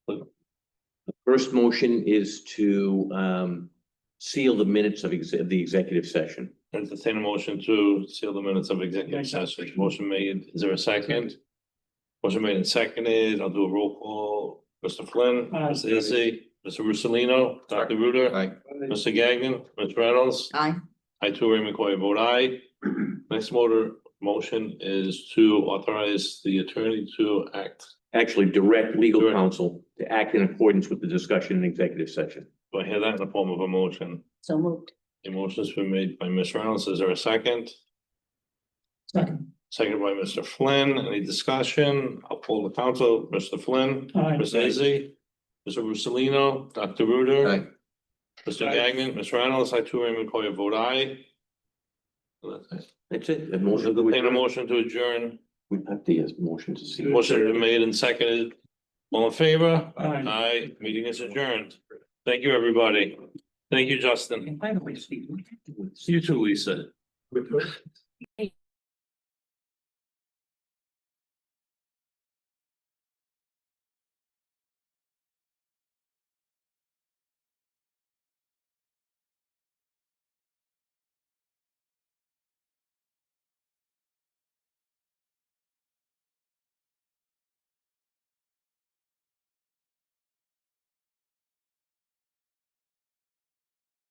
S4: The first motion is to seal the minutes of the executive session.
S1: Entertain a motion to seal the minutes of executive session. Motion made. Is there a second? Motion made and seconded. I'll do a roll call. Mr. Flynn,
S2: Aye.
S1: Mr. Izzy, Mr. Russolino, Dr. Ruder.
S11: Aye.
S1: Mr. Gagnon, Ms. Reynolds.
S10: Aye.
S1: I too, Ray McCoy, vote aye. Next motion is to authorize the attorney to act.
S4: Actually, direct legal
S1: Direct.
S4: counsel to act in accordance with the discussion in executive session.
S1: Do I hear that in the form of a motion?
S10: So moved.
S1: A motion's been made by Ms. Reynolds. Is there a second?
S2: Second.
S1: Seconded by Mr. Flynn. Any discussion? I'll pull the council. Mr. Flynn,
S2: Aye.
S1: Mr. Izzy, Mr. Russolino, Dr. Ruder.
S11: Aye.
S1: Mr. Gagnon, Ms. Reynolds, I too, Ray McCoy, vote aye.
S4: That's it. The motion to
S1: Entertain a
S4: adjourn.
S1: motion to adjourn.
S4: We have the motion to see.
S1: Motion been made and seconded. All in favor?
S2: Aye.
S1: Aye. Meeting is adjourned. Thank you, everybody. Thank you, Justin.
S7: And by the way, Steve.
S1: You too, Lisa.